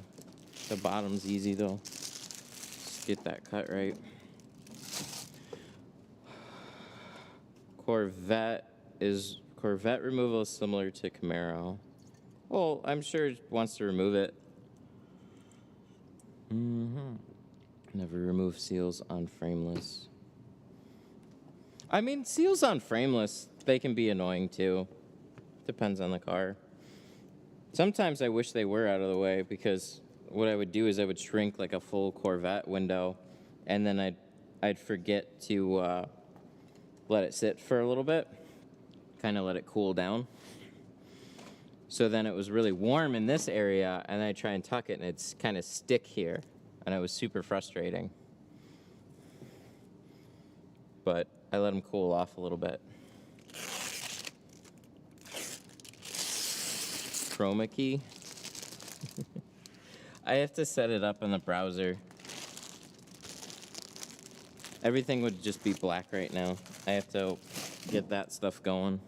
The bottom's easy though. Just get that cut right. Corvette removal is similar to Camaro. Well, I'm sure it wants to remove it. Never remove seals on frameless. I mean, seals on frameless, they can be annoying too. Depends on the car. Sometimes I wish they were out of the way, because what I would do is I would shrink like a full Corvette window, and then I'd forget to let it sit for a little bit, kind of let it cool down. So then it was really warm in this area, and I try and tuck it, and it's kind of stick here, and it was super frustrating. But I let them cool off a little bit. Chroma key. I have to set it up in the browser. Everything would just be black right now. I have to get that stuff going.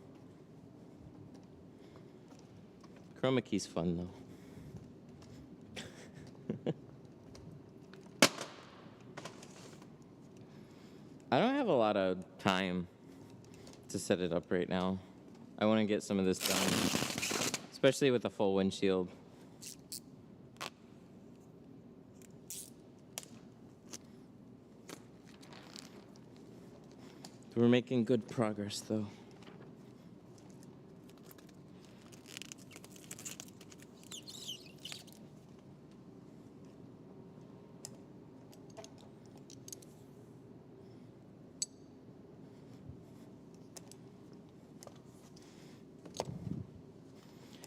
Chroma key's fun though. I don't have a lot of time to set it up right now. I want to get some of this done, especially with the full windshield. We're making good progress though.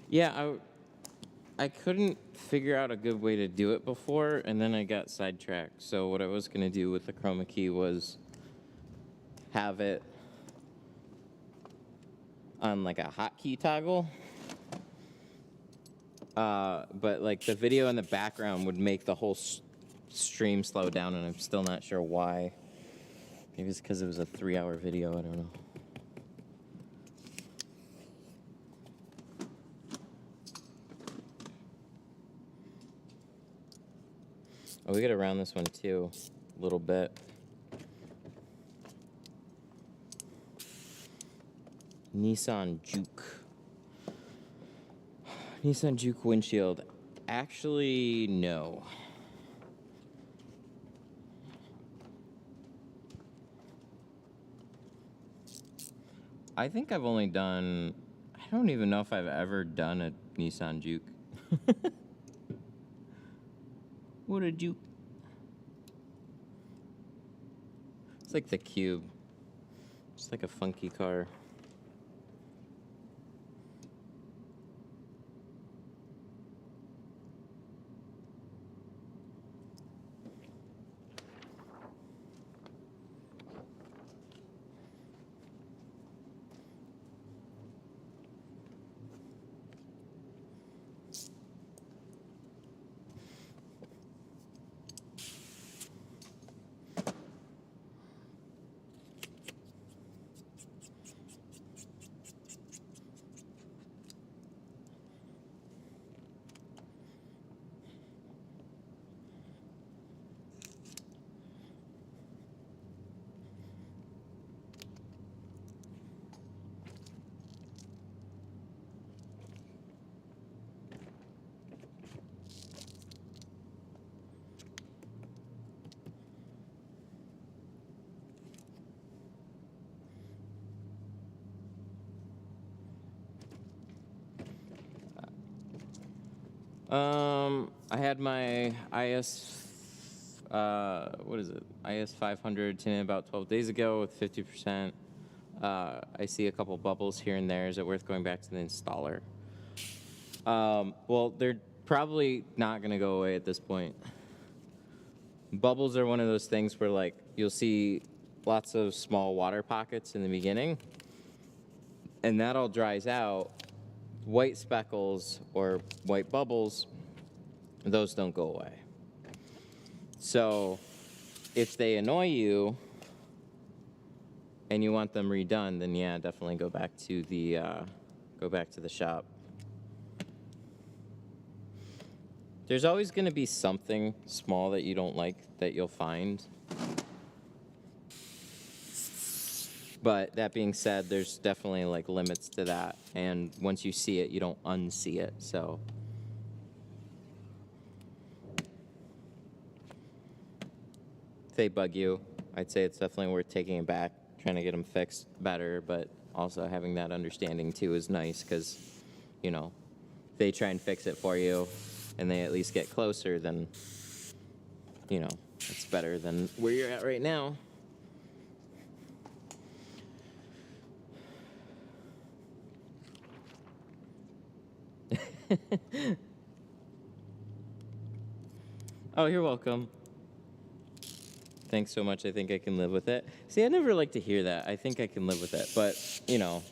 Yeah, I couldn't figure out a good way to do it before, and then I got sidetracked. So what I was going to do with the chroma key was have it on like a hotkey toggle, but like the video in the background would make the whole stream slow down, and I'm still not sure why. Maybe it's because it was a 3-hour video, I don't know. Oh, we gotta round this one too, a little bit. Nissan Juke. Nissan Juke windshield. Actually, no. I think I've only done, I don't even know if I've ever done a Nissan Juke. What a Juke. It's like the Cube. It's like a funky car. I had my IS500 tinted about 12 days ago with 50%. I see a couple bubbles here and there. Is it worth going back to the installer? Well, they're probably not going to go away at this point. Bubbles are one of those things where, like, you'll see lots of small water pockets in the beginning, and that all dries out. White speckles or white bubbles, those don't go away. So if they annoy you and you want them redone, then yeah, definitely go back to the shop. There's always going to be something small that you don't like that you'll find. But that being said, there's definitely like limits to that. And once you see it, you don't unsee it. So if they bug you, I'd say it's definitely worth taking it back, trying to get them fixed better. But also having that understanding too is nice because, you know, if they try and fix it for you and they at least get closer, then, you know, it's better than where you're at right now. Oh, you're welcome. Thanks so much. I think I can live with it. See, I never like to hear that. I think I can live with it. But, you know,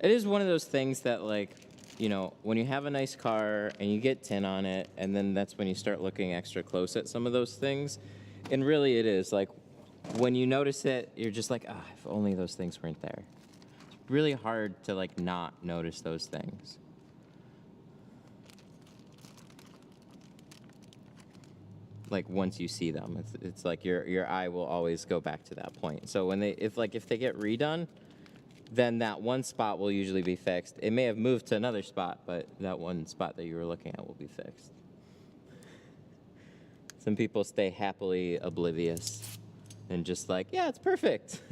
it is one of those things that, like, you know, when you have a nice car and you get tint on it, and then that's when you start looking extra close at some of those things. And really it is. Like, when you notice it, you're just like, ah, if only those things weren't there. It's really hard to, like, not notice those things. Like once you see them, it's like your eye will always go back to that point. So when if they get redone, then that one spot will usually be fixed. It may have moved to another spot, but that one spot that you were looking at will be fixed. Some people stay happily oblivious and just like, yeah, it's perfect.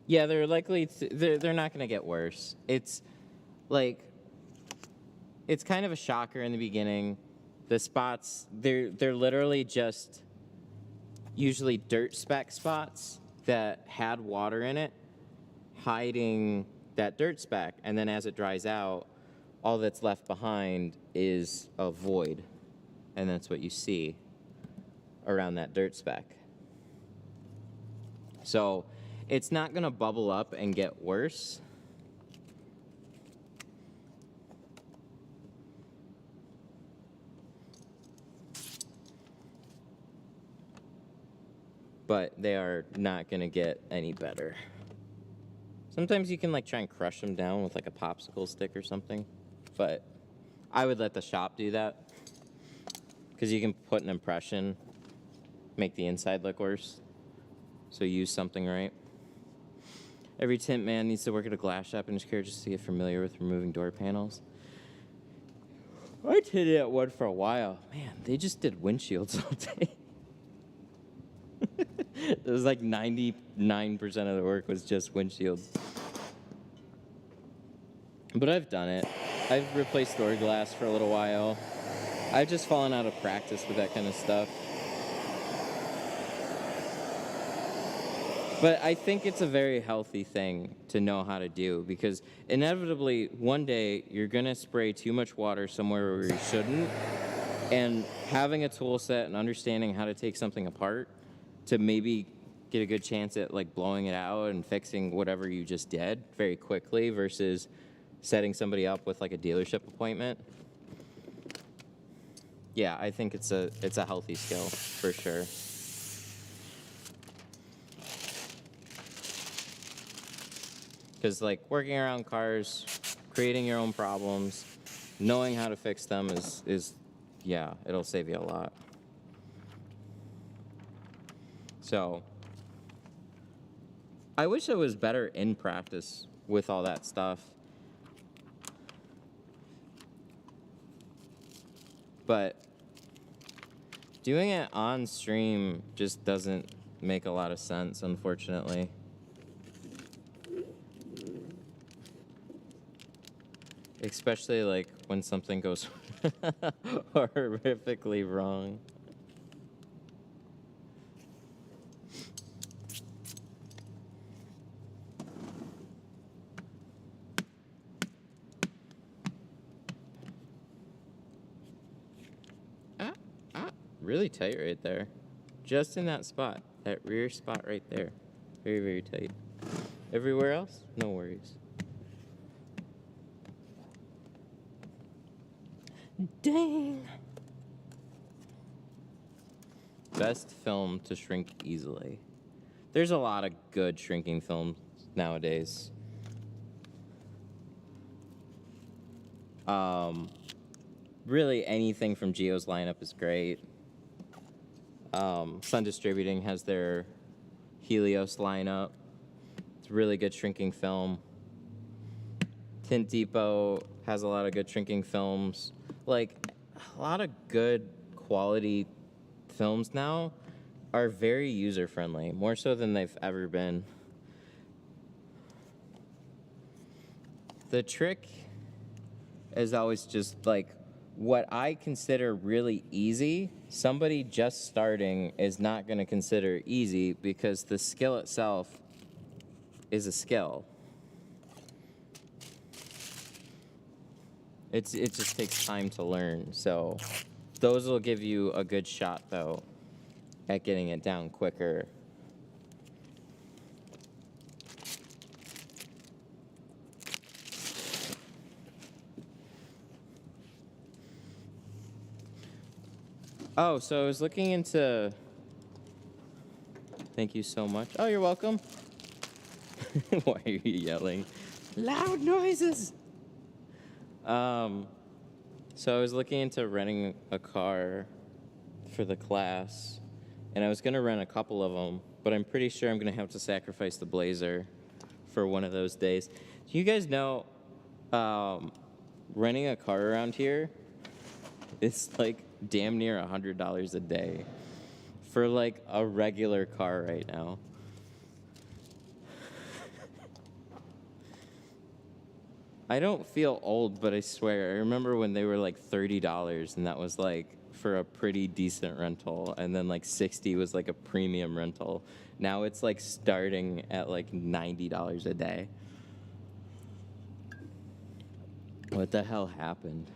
Yeah, they're likely they're not going to get worse. It's like it's kind of a shocker in the beginning. The spots they're literally just usually dirt speck spots that had water in it, hiding that dirt speck. And then as it dries out, all that's left behind is a void. And that's what you see around that dirt speck. So it's not going to bubble up and get worse. But they are not going to get any better. Sometimes you can like try and crush them down with like a popsicle stick or something. But I would let the shop do that. Because you can put an impression, make the inside look worse. So use something right. Every tint man needs to work at a glass shop in his career just to get familiar with removing door panels. I tinted at one for a while. Man, they just did windshields all day. It was like 99% of the work was just windshields. But I've done it. I've replaced door glass for a little while. I've just fallen out of practice with that kind of stuff. But I think it's a very healthy thing to know how to do, because inevitably one day you're going to spray too much water somewhere where you shouldn't. And having a tool set and understanding how to take something apart to maybe get a good chance at like blowing it out and fixing whatever you just did very quickly versus setting somebody up with like a dealership appointment. Yeah, I think it's a healthy skill for sure. Because like working around cars, creating your own problems, knowing how to fix them is yeah, it'll save you a lot. So I wish I was better in practice with all that stuff. But doing it on stream just doesn't make a lot of sense, unfortunately. Especially like when something goes horrifically wrong. Really tight right there. Just in that spot. That rear spot right there. Very, very tight. Everywhere else, no worries. Dang. Best film to shrink easily. There's a lot of good shrinking films nowadays. Really anything from Geo's lineup is great. Sun Distributing has their Helios lineup. It's really good shrinking film. Tint Depot has a lot of good shrinking films. Like, a lot of good quality films now are very user-friendly, more so than they've ever been. The trick is always just like, what I consider really easy, somebody just starting is not going to consider easy, because the skill itself is a skill. It just takes time to learn. So those will give you a good shot, though, at getting it down quicker. Oh, so I was looking into... Thank you so much. Oh, you're welcome. Why are you yelling? Loud noises! So I was looking into renting a car for the class, and I was going to rent a couple of them, but I'm pretty sure I'm going to have to sacrifice the Blazer for one of those days. Do you guys know, renting a car around here is like damn near $100 a day for like a regular car right now. I don't feel old, but I swear, I remember when they were like $30, and that was like for a pretty decent rental, and then like $60 was like a premium rental. Now it's like starting at like $90 a day. What the hell happened?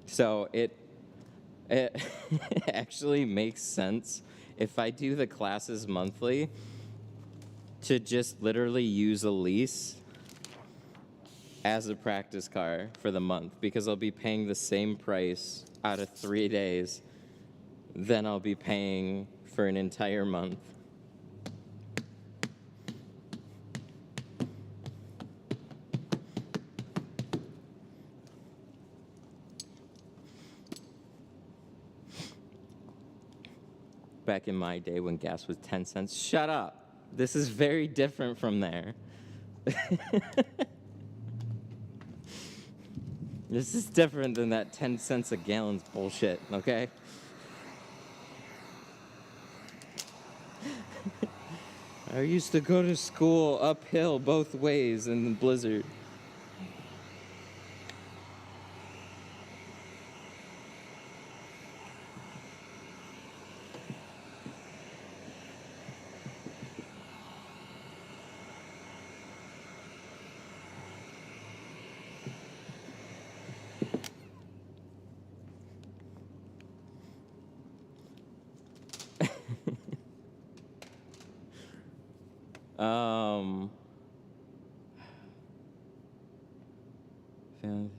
So it actually makes sense if I do the classes monthly to just literally use a lease as a practice car for the month, because I'll be paying the same price out of 3 days than I'll be paying for an entire month. Back in my day when gas was 10 cents. Shut up. This is very different from there. This is different than that 10 cents a gallon's bullshit, okay? I used to go to school uphill both ways in the blizzard.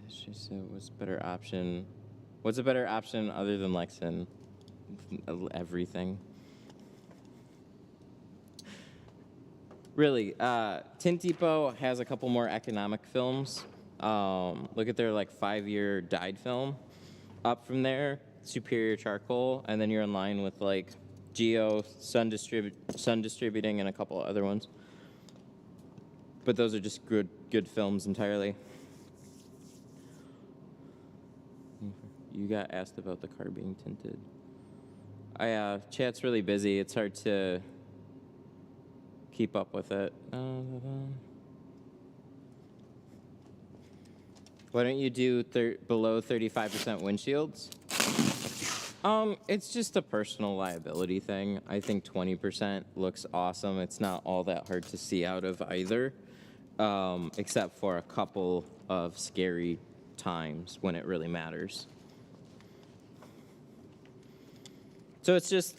She said, what's a better option? What's a better option other than Lexus? Everything. Really, Tint Depot has a couple more economic films. Look at their like 5-year dyed film. Up from there, Superior Charcoal, and then you're in line with like Geo, Sun Distributing, and a couple other ones. But those are just good films entirely. You got asked about the car being tinted. Chat's really busy. It's hard to keep up with it. Why don't you do below 35% windshields? It's just a personal liability thing. I think 20% looks awesome. It's not all that hard to see out of either, except for a couple of scary times when it really matters. So it's just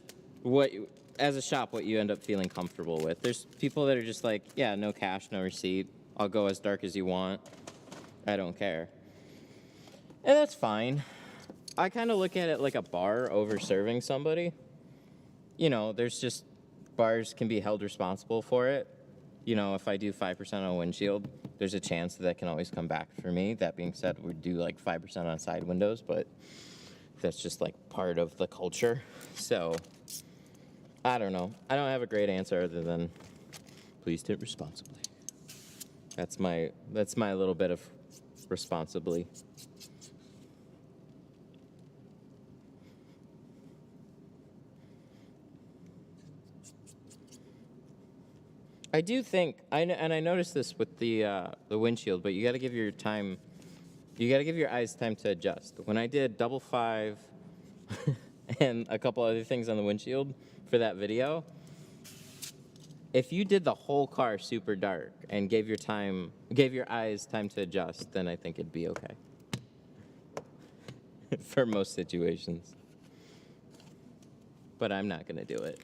as a shop, what you end up feeling comfortable with. There's people that are just like, yeah, no cash, no receipt. I'll go as dark as you want. I don't care. And that's fine. I kind of look at it like a bar over serving somebody. You know, there's just bars can be held responsible for it. You know, if I do 5% on a windshield, there's a chance that can always come back for me. That being said, we do like 5% on side windows, but that's just like part of the culture. So I don't know. I don't have a great answer other than please tint responsibly. That's my little bit of responsibly. I do think, and I noticed this with the windshield, but you got to give your time. You got to give your eyes time to adjust. When I did 5 and a couple other things on the windshield for that video, if you did the whole car super dark and gave your eyes time to adjust, then I think it'd be okay for most situations. But I'm not gonna do it.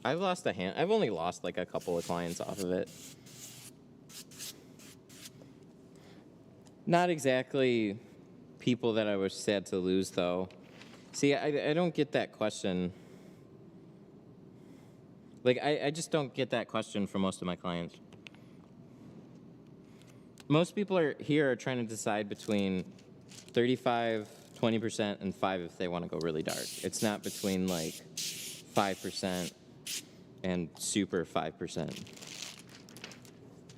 I've only lost like a couple of clients off of it. Not exactly people that I was sad to lose, though. See, I don't get that question. Like, I just don't get that question from most of my clients. Most people are trying to decide between 35, 20%, and 5 if they want to go really dark. It's not between, like, 5% and super 5%.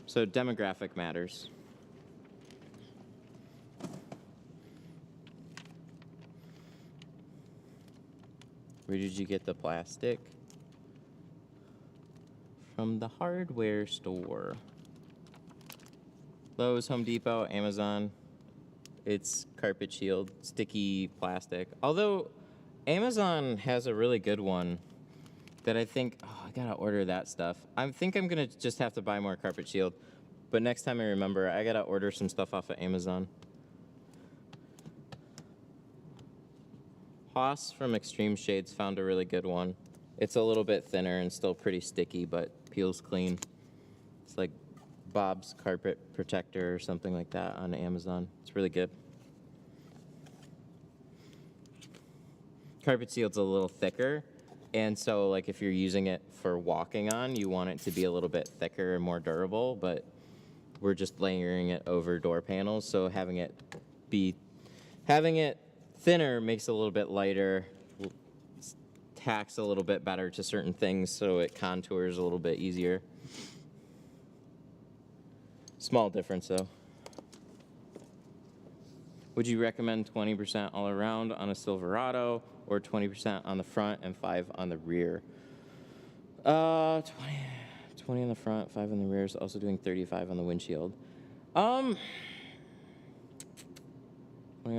So demographic matters. Where did you get the plastic? From the hardware store. Lowe's, Home Depot, Amazon. It's carpet shield, sticky plastic. Although Amazon has a really good one that I think, oh, I gotta order that stuff. I think I'm gonna just have to buy more carpet shield. But next time I remember, I gotta order some stuff off of Amazon. Haas from Extreme Shades found a really good one. It's a little bit thinner and still pretty sticky, but peels clean. It's like Bob's Carpet Protector or something like that on Amazon. It's really good. Carpet Shield's a little thicker, and so like if you're using it for walking on, you want it to be a little bit thicker and more durable, but we're just layering it over door panels, so having it thinner makes it a little bit lighter, tacks a little bit better to certain things, so it contours a little bit easier. Small difference though. Would you recommend 20% all around on a Silverado or 20% on the front and 5 on the rear? 20 on the front, 5 on the rear, is also doing 35 on the windshield. 20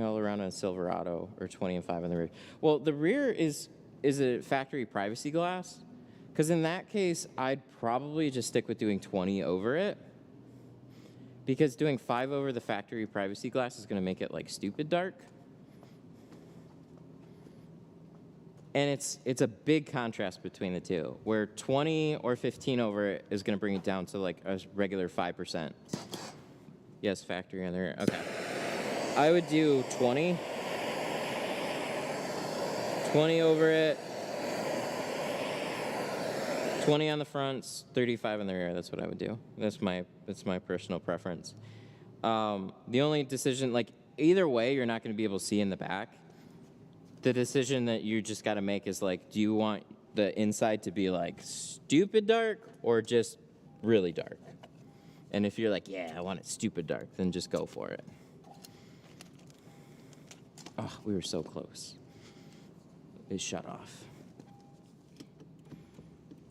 all around on a Silverado or 20 and 5 on the rear. Well, the rear is a factory privacy glass, because in that case, I'd probably just stick with doing 20 over it, because doing 5 over the factory privacy glass is going to make it like stupid dark. And it's a big contrast between the two, where 20 or 15 over it is going to bring it down to like a regular 5%. Yes, factory on the rear. Okay. I would do 20. 20 over it. 20 on the fronts, 35 on the rear. That's what I would do. That's my personal preference. The only decision, like either way, you're not going to be able to see in the back. The decision that you just got to make is like, do you want the inside to be like stupid dark or just really dark? And if you're like, yeah, I want it stupid dark, then just go for it. Oh, we were so close. It shut off.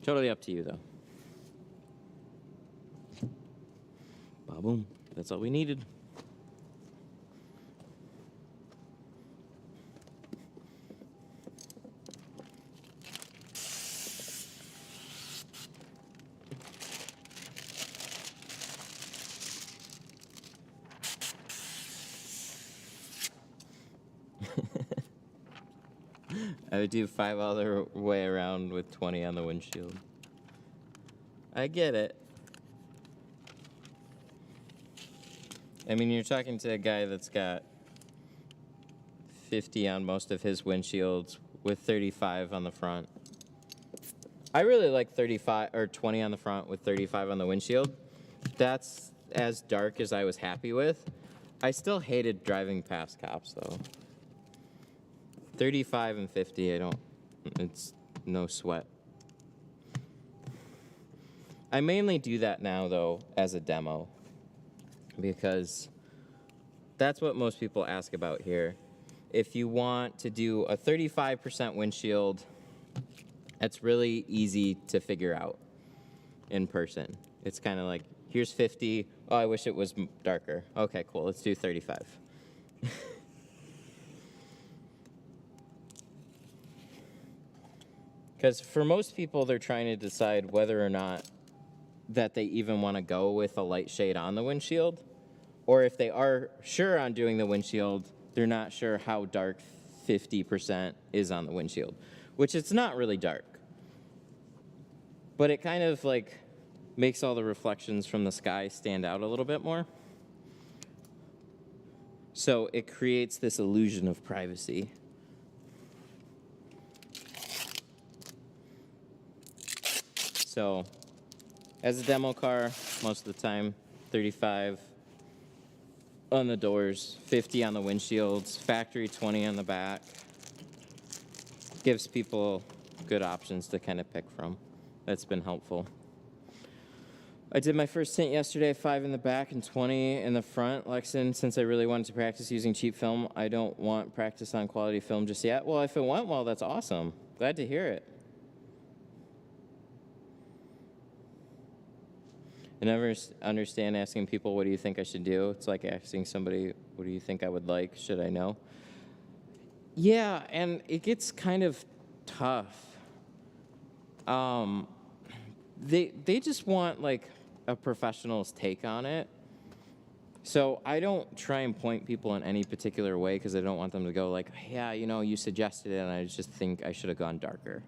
Totally up to you, though. Ba-boom. That's all we needed. I would do 5 all the way around with 20 on the windshield. I get it. I mean, you're talking to a guy that's got 50 on most of his windshields with 35 on the front. I really like 35 or 20 on the front with 35 on the windshield. That's as dark as I was happy with. I still hated driving past cops though. 35 and 50, it's no sweat. I mainly do that now though as a demo, because that's what most people ask about here. If you want to do a 35% windshield, it's really easy to figure out in person. It's kind of like, here's 50. Oh, I wish it was darker. Okay, cool. Let's do 35. Because for most people, they're trying to decide whether or not that they even want to go with a light shade on the windshield, or if they are sure on doing the windshield, they're not sure how dark 50% is on the windshield, which it's not really dark. But it kind of like makes all the reflections from the sky stand out a little bit more. So it creates this illusion of privacy. So as a demo car, most of the time, 35 on the doors, 50 on the windshields, factory 20 on the back. Gives people good options to kind of pick from. That's been helpful. I did my first tint yesterday, 5 in the back and 20 in the front. Lexon, since I really wanted to practice using cheap film, I don't want practice on quality film just yet. Well, if it went well, that's awesome. Glad to hear it. I never understand asking people, what do you think I should do? It's like asking somebody, What do you think I would like? Should I know? Yeah, and it gets kind of tough. They just want like a professional's take on it. So I don't try and point people in any particular way because I don't want them to go like, yeah, you know, you suggested it and I just think I should have gone darker.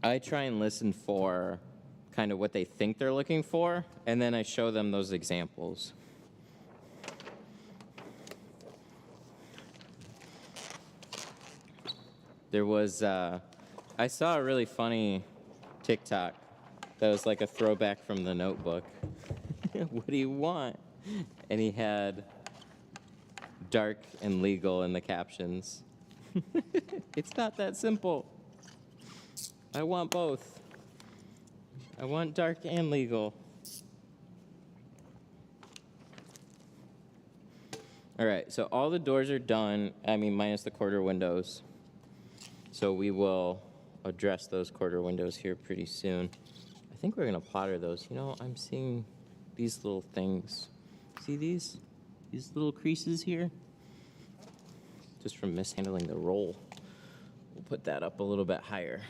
I try and listen for kind of what they think they're looking for, and then I show them those examples. There was, I saw a really funny TikTok that was like a throwback from The Notebook. What do you want? And he had dark and legal in the captions. It's not that simple. I want both. I want dark and legal. All right, so all the doors are done. I mean, minus the quarter windows. So we will address those quarter windows here pretty soon. I think we're gonna plotter those. You know, I'm seeing these little things. See these? These little creases here? Just from mishandling the roll. We'll put that up a little bit higher.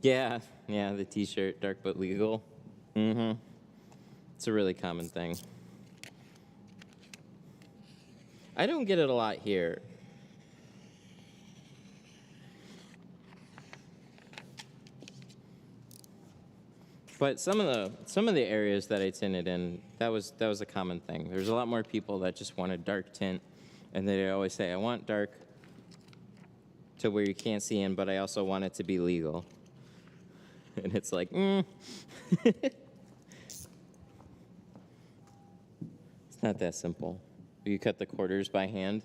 Yeah, the t-shirt, dark but legal. It's a really common thing. I don't get it a lot here. But some of the areas that I tinted in, that was a common thing. There's a lot more people that just wanted dark tint, and they always say, I want dark to where you can't see in, but I also want it to be legal. And it's like, It's not that simple. You cut the quarters by hand.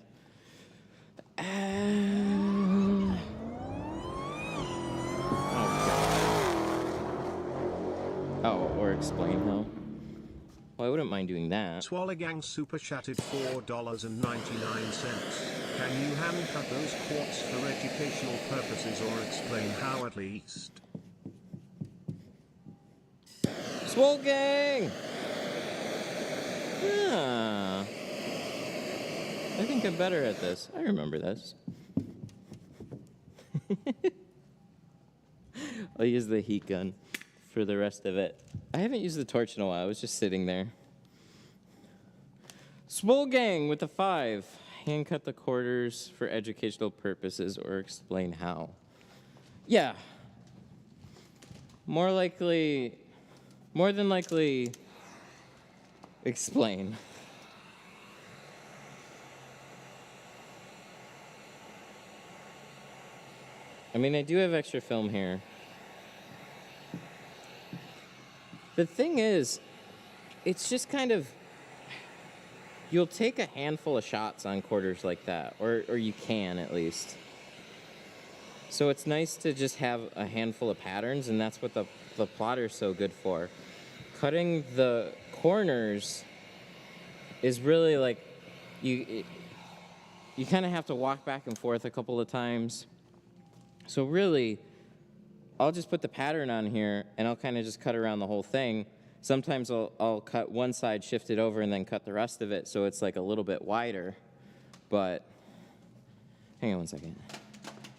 Oh, or explain how. Well, I wouldn't mind doing that. Swallogang super chatted $4.99. Can you hand cut those quartz for educational purposes or explain how at least? Swole gang! Yeah. I think I'm better at this. I remember this. I'll use the heat gun for the rest of it. I haven't used the torch in a while. I was just sitting there. Swole gang with a 5. Hand cut the quarters for educational purposes or explain how. Yeah. More than likely, explain. I mean, I do have extra film here. The thing is, it's just kind of, you'll take a handful of shots on quarters like that, or you can at least. So it's nice to just have a handful of patterns, and that's what the plotter's so good for. Cutting the corners is really like, you kind of have to walk back and forth a couple of times. So really, I'll just put the pattern on here, and I'll kind of just cut around the whole thing. Sometimes I'll cut one side, shift it over, and then cut the rest of it so it's like a little bit wider. But, hang on one second.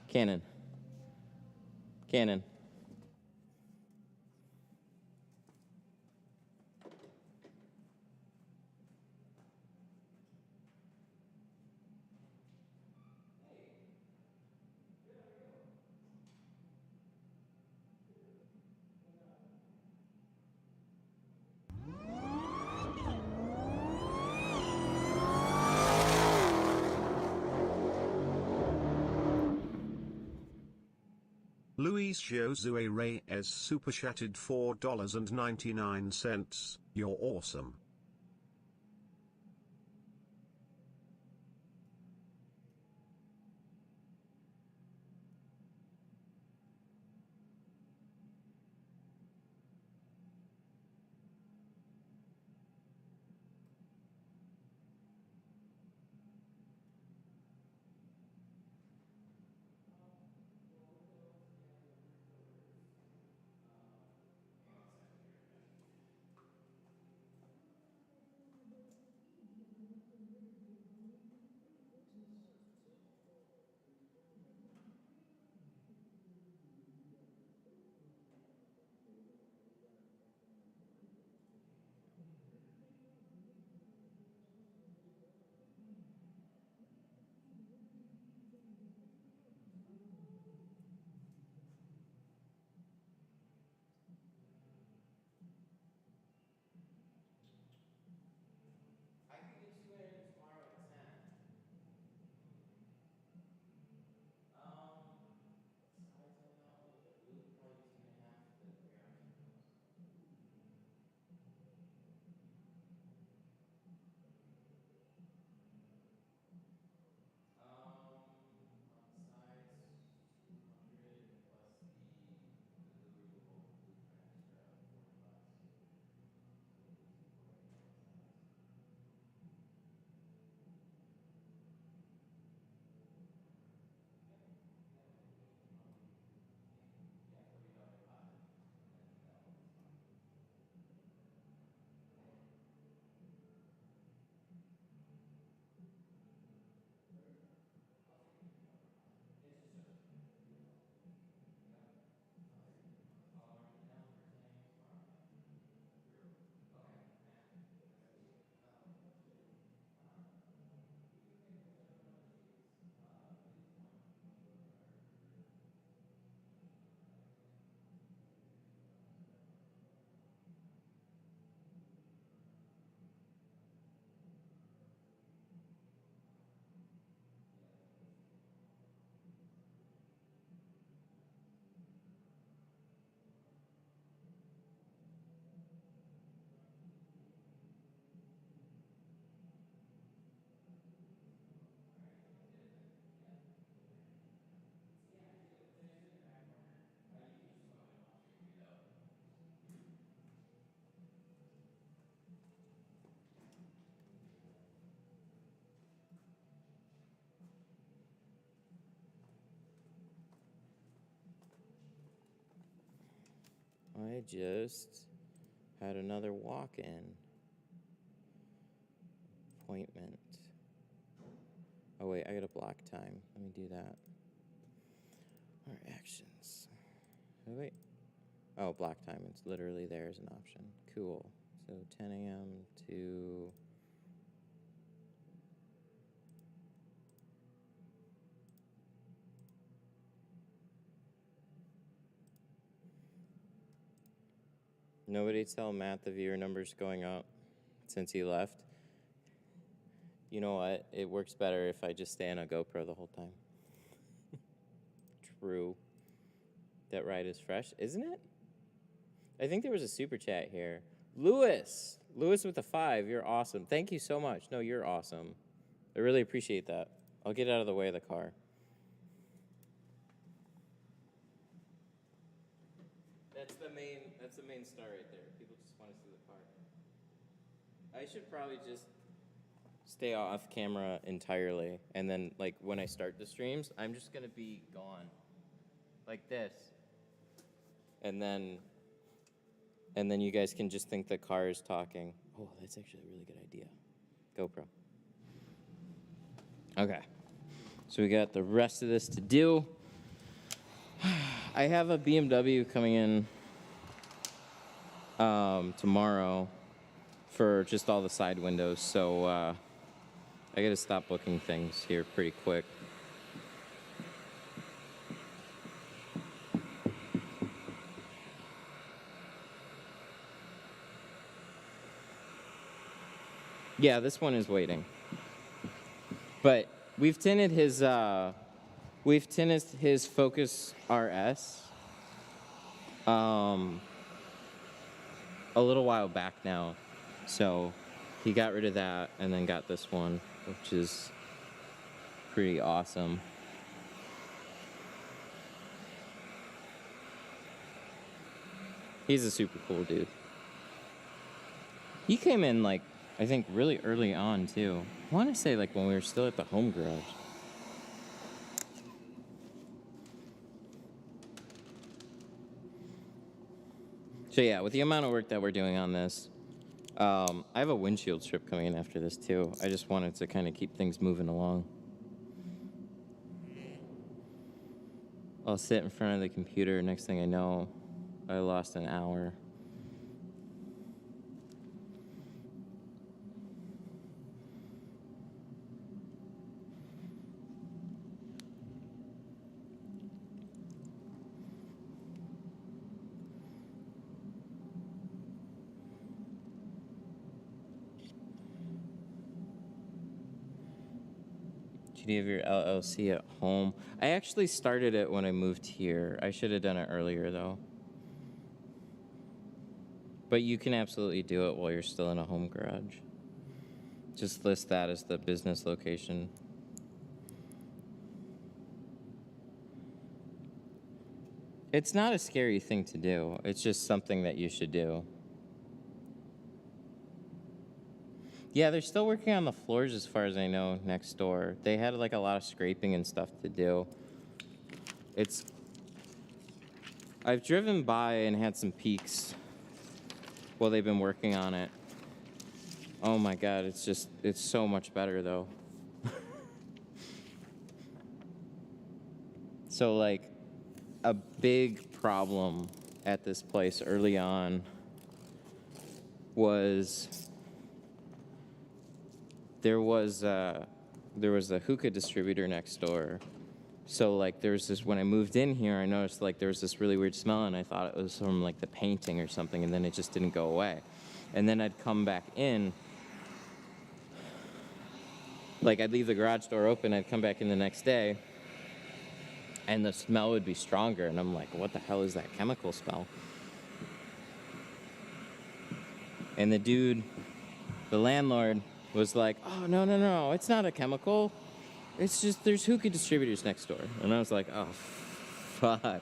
Canon. Luis Josue Reyes super chatted $4.99. You're awesome. I just had another walk-in appointment. Oh wait, I gotta block time. Let me do that. Our actions. Oh wait. Oh, block time. It's literally there as an option. Cool. So 10 a.m. to... Nobody tell Matt the viewer number's going up since he left. You know what? It works better if I just stay on a GoPro the whole time. True. That ride is fresh, isn't it? I think there was a super chat here. Lewis with a 5. You're awesome. Thank you so much. No, you're awesome. I really appreciate that. I'll get out of the way of the car. That's the main star right there. People just want to see the car. I should probably just stay off camera entirely, and then like when I start the streams, I'm just gonna be gone. Like this. And then you guys can just think the car is talking. Oh, that's actually a really good idea. GoPro. Okay. So we got the rest of this to do. I have a BMW coming in tomorrow for just all the side windows, so I gotta stop booking things here pretty quick. Yeah, this one is waiting. But we've tinted his Focus RS a little while back now. So he got rid of that and then got this one, which is pretty awesome. He's a super cool dude. He came in like, I think really early on too. I want to say like when we were still at the home garage. So yeah, with the amount of work that we're doing on this, I have a windshield strip coming in after this too. I just wanted to kind of keep things moving along. I'll sit in front of the computer. Next thing I know, I lost an hour. Do you have your LLC at home? I actually started it when I moved here. I should have done it earlier though. But you can absolutely do it while you're still in a home garage. Just list that as the business location. It's not a scary thing to do. It's just something that you should do. Yeah, they're still working on the floors as far as I know next door. They had like a lot of scraping and stuff to do. I've driven by and had some peeks while they've been working on it. Oh my God, it's so much better though. So like a big problem at this place early on was there was a hookah distributor next door. So like there was this, when I moved in here, I noticed like there was this really weird smell and I thought it was from like the painting or something, and then it just didn't go away. And then I'd come back in, like I'd leave the garage door open, I'd come back in the next day and the smell would be stronger, and I'm like, what the hell is that chemical smell? And the dude, the landlord, was like, oh, no, it's not a chemical. It's just there's hookah distributors next door. And I was like, oh, fuck.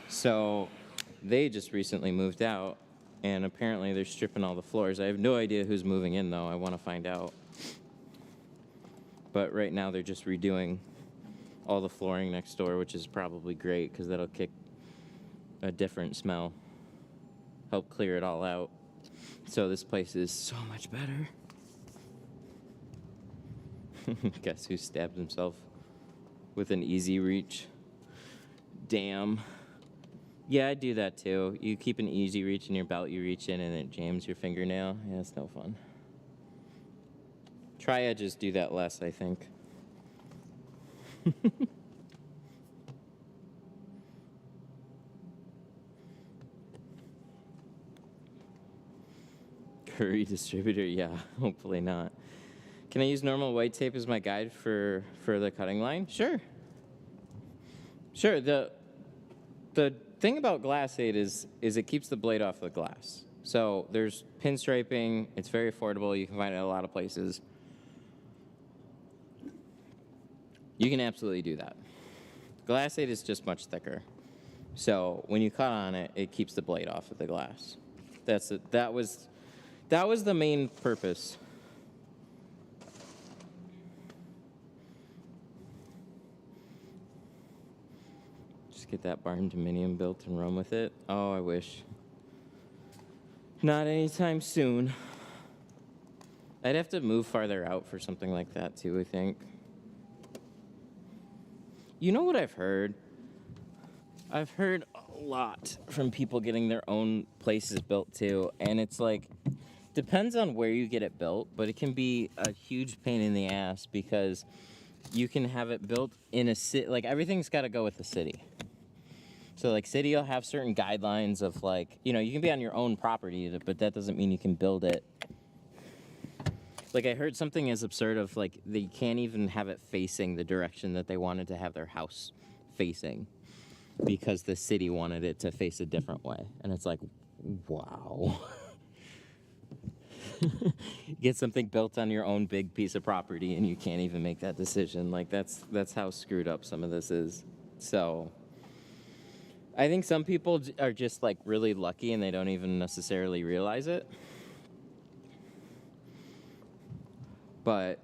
So they just recently moved out, and apparently they're stripping all the floors. I have no idea who's moving in, though. I want to find out. But right now they're just redoing all the flooring next door, which is probably great because that'll kick a different smell, help clear it all out. So this place is so much better. Guess who stabbed himself with an easy reach? Damn. Yeah, I do that too. You keep an easy reach in your belt, you reach in and it jams your fingernail. Yeah, it's no fun. Tri-edges do that less, I think. Curry distributor, yeah, hopefully not. Can I use normal white tape as my guide for the cutting line? Sure. Sure, the thing about Glass 8 is it keeps the blade off the glass. So there's pinstriping, it's very affordable, you can find it at a lot of places. You can absolutely do that. Glass 8 is just much thicker. So when you cut on it, it keeps the blade off of the glass. That's it. That was the main purpose. Just get that barn dominium built and run with it. Oh, I wish. Not anytime soon. I'd have to move farther out for something like that too, I think. You know what I've heard? I've heard a lot from people getting their own places built too, and it's like, depends on where you get it built, but it can be a huge pain in the ass because you can have it built in a city, like everything's got to go with the city. So like city will have certain guidelines of like, you know, you can be on your own property, but that doesn't mean you can build it. Like I heard something as absurd of like they can't even have it facing the direction that they wanted to have their house facing because the city wanted it to face a different way. And it's like, wow. Get something built on your own big piece of property and you can't even make that decision. Like that's how screwed up some of this is. So I think some people are just like really lucky and they don't even necessarily realize it. But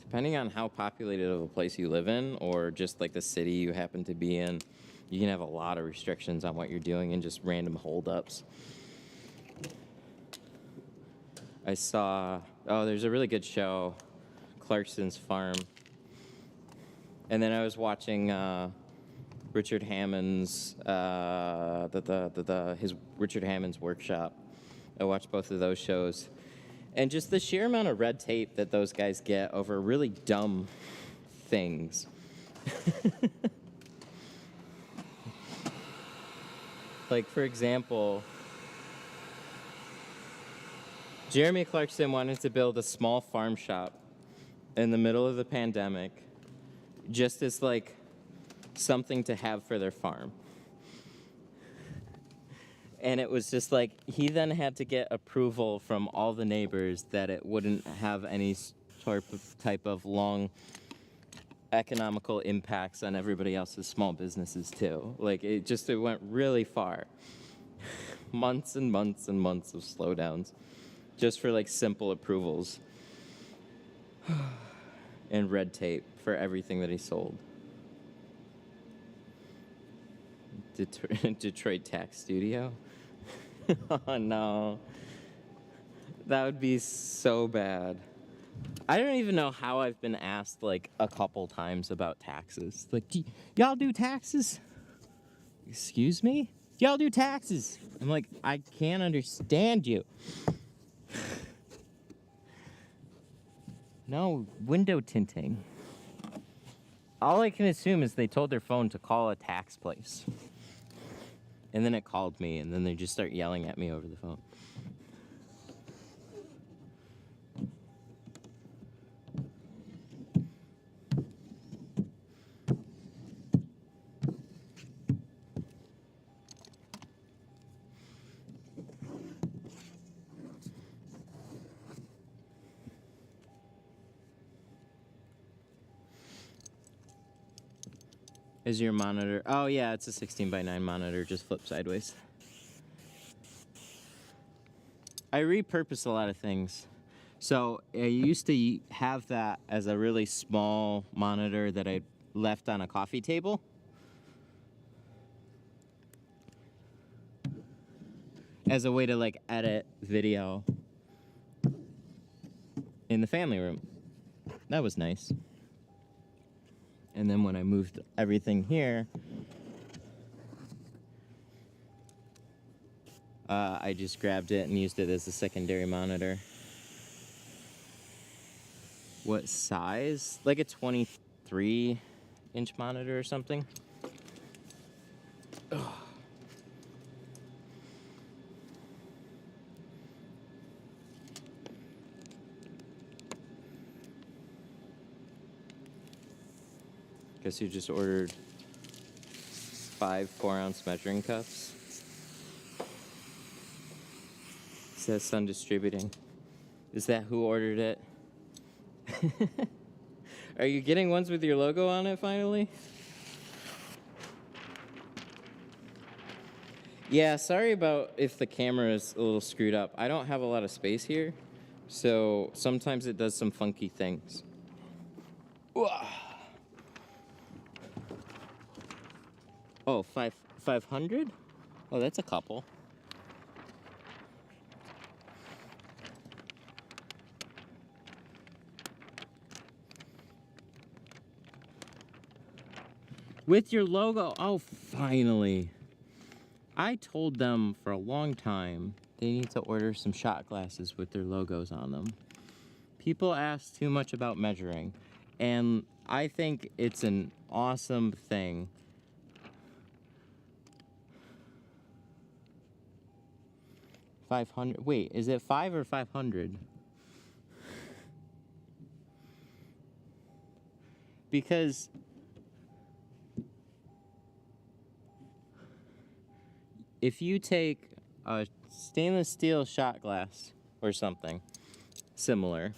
depending on how populated of a place you live in or just like the city you happen to be in, you can have a lot of restrictions on what you're doing and just random holdups. I saw, there's a really good show, Clarkson's Farm. And then I was watching Richard Hammond's, his Richard Hammond's Workshop. I watched both of those shows. And just the sheer amount of red tape that those guys get over really dumb things. Like, for example, Jeremy Clarkson wanted to build a small farm shop in the middle of the pandemic just as, like, something to have for their farm. And it was just like, he then had to get approval from all the neighbors that it wouldn't have any type of long economical impacts on everybody else's small businesses too. Like it went really far. Months and months and months of slowdowns just for like simple approvals and red tape for everything that he sold. Detroit Tax Studio. Oh no. That would be so bad. I don't even know how I've been asked like a couple times about taxes. Like, y'all do taxes? Excuse me? Y'all do taxes? I'm like, I can't understand you. No, window tinting. All I can assume is they told their phone to call a tax place. And then it called me, and then they just start yelling at me over the phone. Is your monitor? Oh yeah, it's a 16:9 monitor, just flip sideways. I repurpose a lot of things. So I used to have that as a really small monitor that I left on a coffee table. As a way to like edit video in the family room. That was nice. And then when I moved everything here, I just grabbed it and used it as a secondary monitor. What size? Like a 23-inch monitor or something. Ugh. Guess you just ordered 5 4-ounce measuring cups. It says Sun Distributing. Is that who ordered it? Are you getting ones with your logo on it finally? Yeah, sorry about if the camera is a little screwed up. I don't have a lot of space here, so sometimes it does some funky things. Oh, 500? Oh, that's a couple. With your logo. Oh, finally. I told them for a long time they need to order some shot glasses with their logos on them. People ask too much about measuring, and I think it's an awesome thing. $500. Wait, is it 5 or 500? Because if you take a stainless steel shot glass or something similar,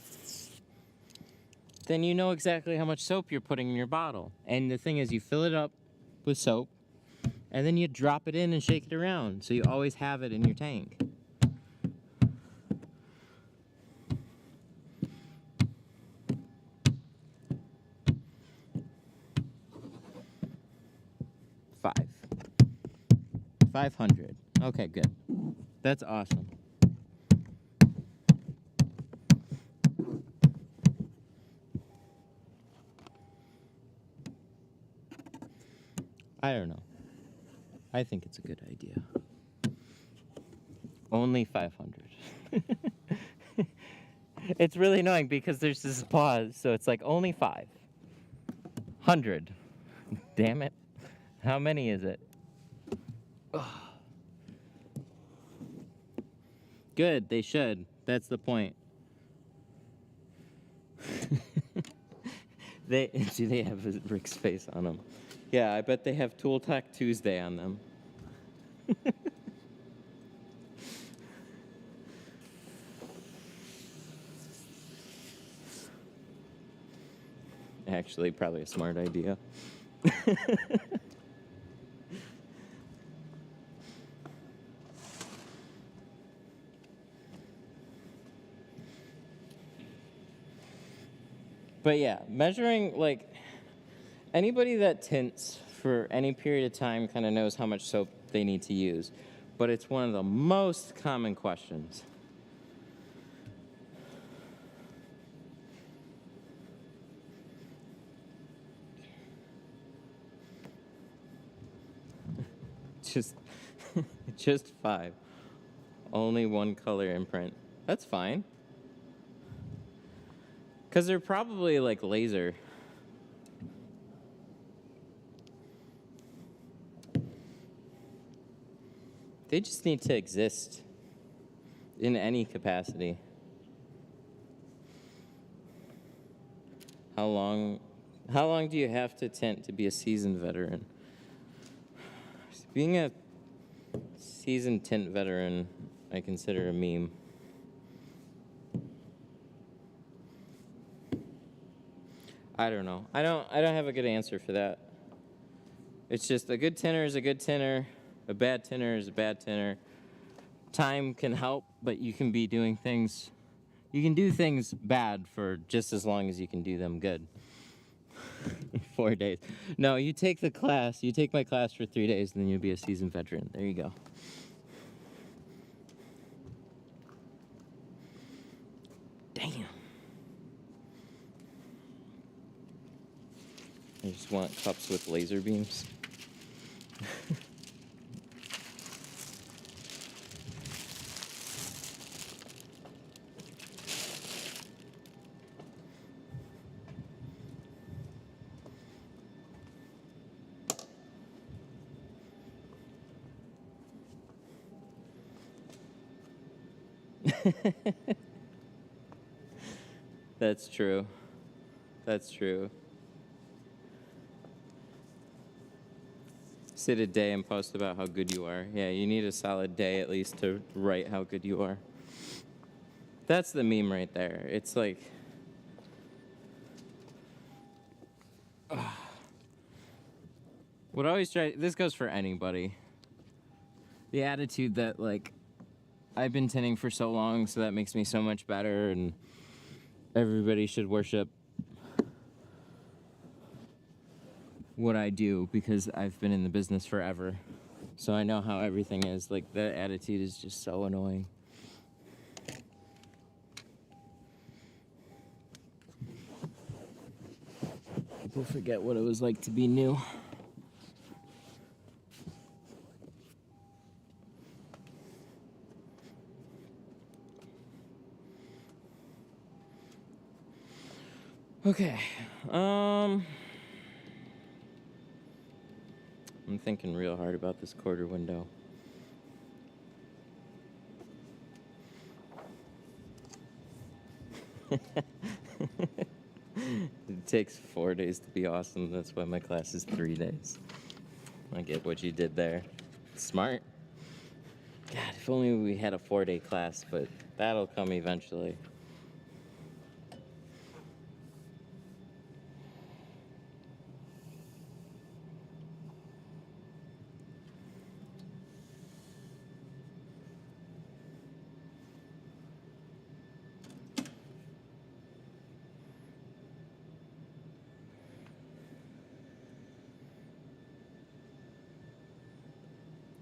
then you know exactly how much soap you're putting in your bottle. And the thing is, you fill it up with soap, and then you drop it in and shake it around, so you always have it in your tank. Five. 500. Okay, good. That's awesome. I don't know. I think it's a good idea. Only 500. It's really annoying because there's this pause, so it's like only 500. Damn it. How many is it? Ugh. Good, they should. That's the point. Do they have Rick's face on them? Yeah, I bet they have Tool Talk Tuesday on them. Actually, probably a smart idea. But yeah, measuring, like, anybody that tints for any period of time kind of knows how much soap they need to use. But it's one of the most common questions. Just 5. Only one color imprint. That's fine. Because they're probably like laser. They just need to exist in any capacity. How long do you have to tint to be a seasoned veteran? Being a seasoned tint veteran, I consider a meme. I don't know. I don't have a good answer for that. It's just a good tinter is a good tinter. A bad tinter is a bad tinter. Time can help, but you can be doing things You can do things bad for just as long as you can do them good. 4 days. No, you take the class. You take my class for 3 days, and then you'll be a seasoned veteran. There you go. Damn. I just want cups with laser beams. That's true. That's true. Sit a day and post about how good you are. Yeah, you need a solid day at least to write how good you are. That's the meme right there. It's like... What I always try... This goes for anybody. The attitude that, like, I've been tinting for so long, so that makes me so much better, and everybody should worship what I do because I've been in the business forever. So I know how everything is. Like, that attitude is just so annoying. People forget what it was like to be new. Okay, I'm thinking real hard about this quarter window. It takes 4 days to be awesome. That's why my class is 3 days. I get what you did there. Smart. God, if only we had a 4-day class, but that'll come eventually.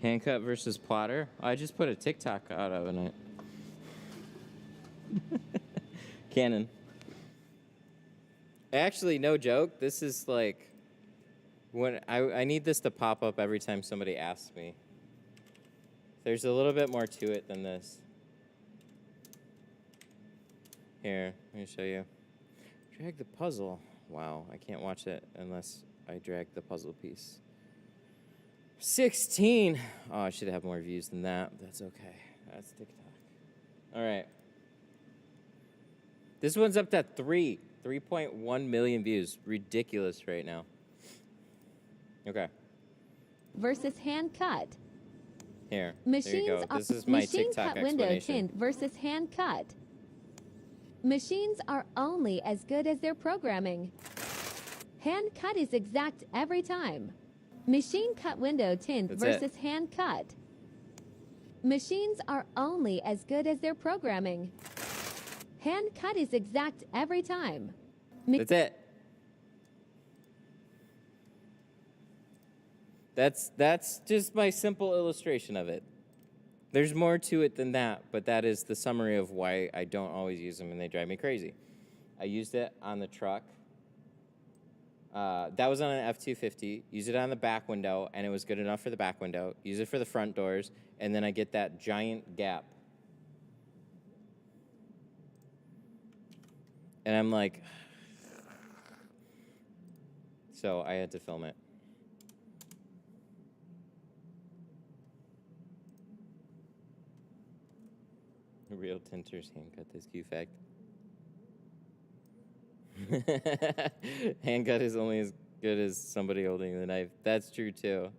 Handcut versus plotter. I just put a TikTok out of it. Canon. Actually, no joke. This is like when I need this to pop up every time somebody asks me. There's a little bit more to it than this. Here, let me show you. Drag the puzzle. Wow, I can't watch it unless I drag the puzzle piece. 16. Oh, I should have more views than that. That's okay. That's TikTok. All right. This one's up to 3.1 million views. Ridiculous right now. Okay. Versus hand cut. Here. Machines there you go. This is my machine TikTok cut window explanation. tint versus hand cut. Machines are only as good as their programming. Hand cut is exact every time. Machine cut window tint That's versus it. hand cut. Machines are only as good as their programming. Hand cut is exact every time. That's it. That's just my simple illustration of it. There's more to it than that, but that is the summary of why I don't always use them and they drive me crazy. I used it on the truck. That was on an F-250. Use it on the back window, and it was good enough for the back window. Use it for the front doors, and then I get that giant gap. And I'm like, so I had to film it. Real tinters hand cut this Q fact. Handcut is only as good as somebody holding the knife. That's true too.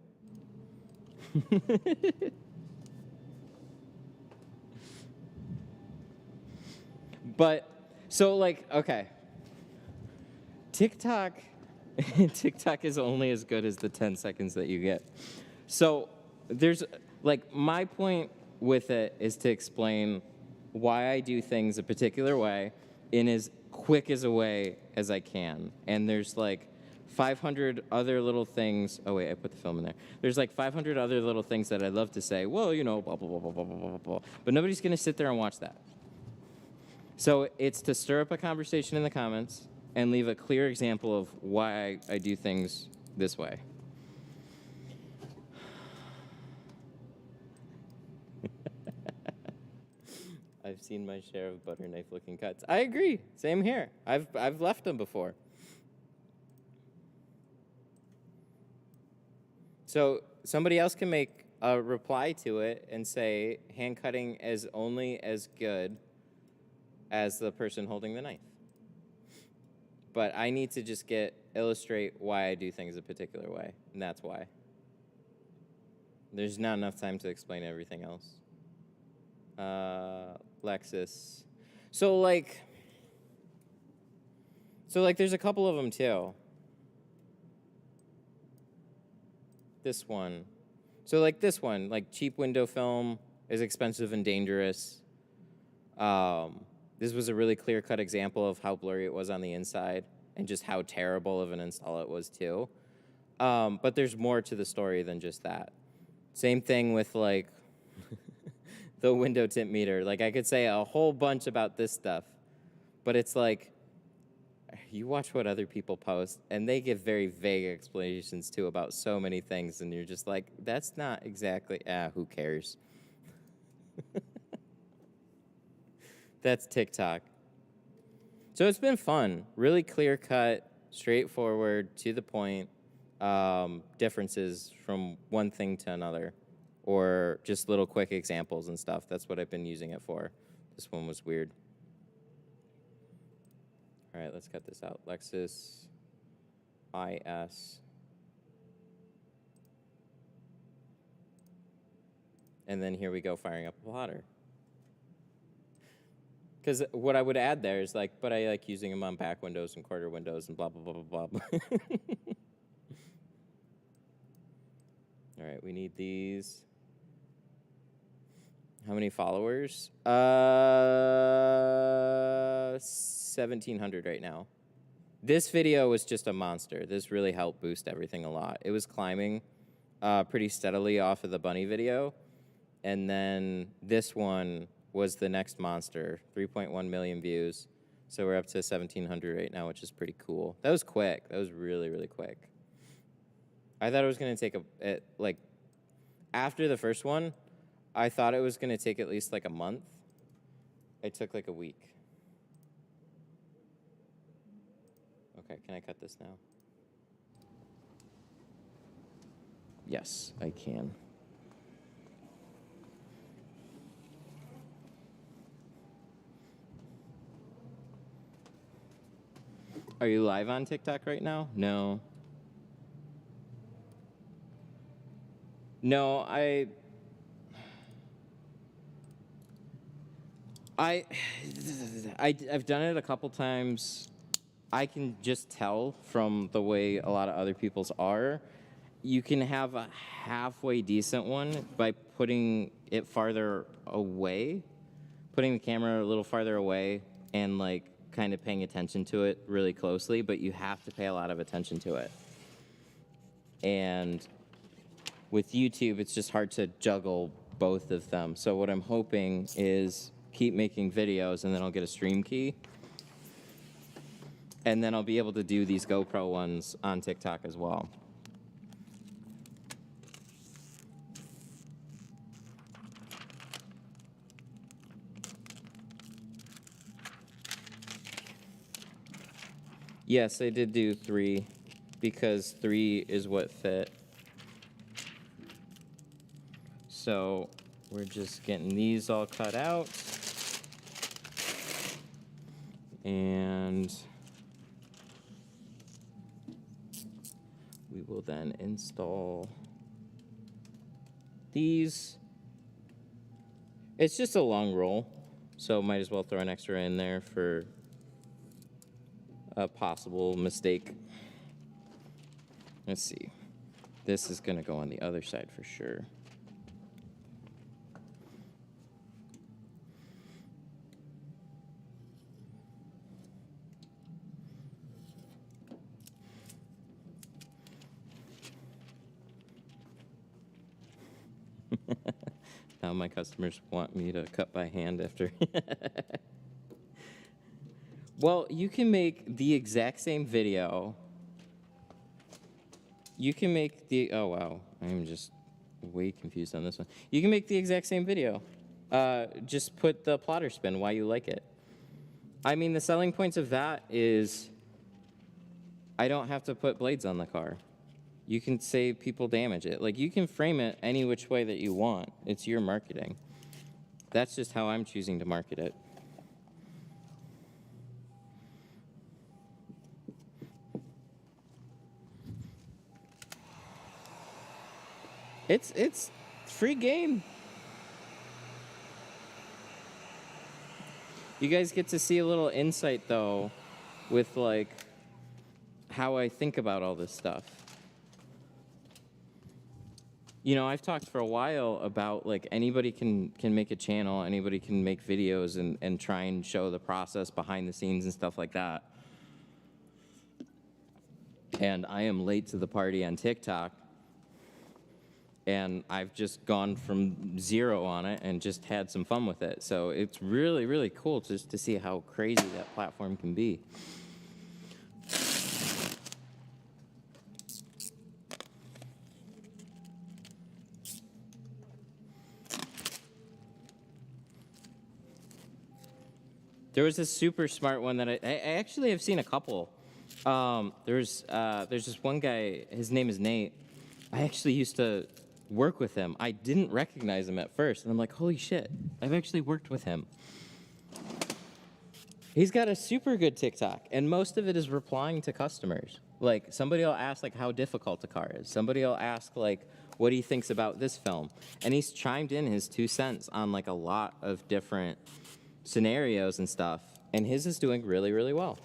But so like, okay. TikTok is only as good as the 10 seconds that you get. So there's like my point with it is to explain why I do things a particular way in as quick as a way as I can. And there's like 500 other little things. Oh, wait, I put the film in there. There's like 500 other little things that I'd love to say. Well, you know, blah, blah, blah, blah, blah, blah, blah, blah. But nobody's going to sit there and watch that. So it's to stir up a conversation in the comments and leave a clear example of why I do things this way. I've seen my share of butter knife looking cuts. I agree. Same here. I've left them before. So somebody else can make a reply to it and say hand cutting is only as good as the person holding the knife. But I need to just illustrate why I do things a particular way, and that's why. There's not enough time to explain everything else. Lexus. So there's a couple of them too. This one. So like this one, like cheap window film is expensive and dangerous. This was a really clear-cut example of how blurry it was on the inside and just how terrible of an install it was too. But there's more to the story than just that. Same thing with like the window tint meter. Like I could say a whole bunch about this stuff, but it's like you watch what other people post and they give very vague explanations too about so many things, and you're just like, that's not exactly, who cares? That's TikTok. So it's been fun, really clear cut, straightforward, to the point, differences from one thing to another, or just little quick examples and stuff. That's what I've been using it for. This one was weird. All right, let's cut this out. Lexus IS. And then here we go, firing up a plotter. Because what I would add there is like, but I like using them on back windows and quarter windows and blah, blah, blah, blah, blah. All right, we need these. How many followers? 1,700 right now. This video was just a monster. This really helped boost everything a lot. It was climbing pretty steadily off of the bunny video. And then this one was the next monster, 3.1 million views. So we're up to 1,700 right now, which is pretty cool. That was quick. That was really, really quick. I thought it was going to take after the first one, I thought it was going to take at least like a month. It took like a week. Okay, can I cut this now? Yes, I can. Are you live on TikTok right now? No. No, I've done it a couple times. I can just tell from the way a lot of other people's are. You can have a halfway decent one by putting it farther away, putting the camera a little farther away and like kind of paying attention to it really closely, but you have to pay a lot of attention to it. And with YouTube, it's just hard to juggle both of them. So what I'm hoping is keep making videos, and then I'll get a stream key. And then I'll be able to do these GoPro ones on TikTok as well. Yes, I did do 3 because 3 is what fit. So we're just getting these all cut out. And we will then install these. It's just a long roll, so might as well throw an extra in there for a possible mistake. Let's see. This is going to go on the other side for sure. Now my customers want me to cut by hand after. Well, you can make the exact same video. You can make the, oh wow, I'm just way confused on this one. You can make the exact same video. Just put the plotter spin, why you like it. I mean, the selling points of that is I don't have to put blades on the car. You can say people damage it. Like, you can frame it any which way that you want. It's your marketing. That's just how I'm choosing to market it. It's free game. You guys get to see a little insight, though, with, like, how I think about all this stuff. You know, I've talked for a while about, like, anybody can make a channel, anybody can make videos and try and show the process behind the scenes and stuff like that. And I am late to the party on TikTok. And I've just gone from 0 on it and just had some fun with it. So it's really, really cool just to see how crazy that platform can be. There was this super smart one that I actually have seen a couple. There's this one guy, his name is Nate. I actually used to work with him. I didn't recognize him at first, and I'm like, holy shit, I've actually worked with him. He's got a super good TikTok, and most of it is replying to customers. Like, somebody will ask, like, how difficult the car is. Somebody will ask, like, what he thinks about this film. And he's chimed in his 2 cents on, like, a lot of different scenarios and stuff, and his is doing really, really well.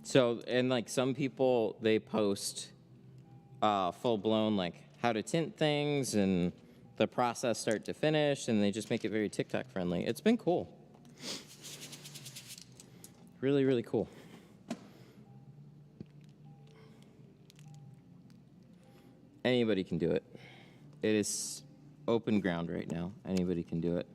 So, and like some people, they post full-blown, like, how to tint things and the process start to finish, and they just make it very TikTok friendly. It's been cool. Really, really cool. Anybody can do it. It is open ground right now. Anybody can do it.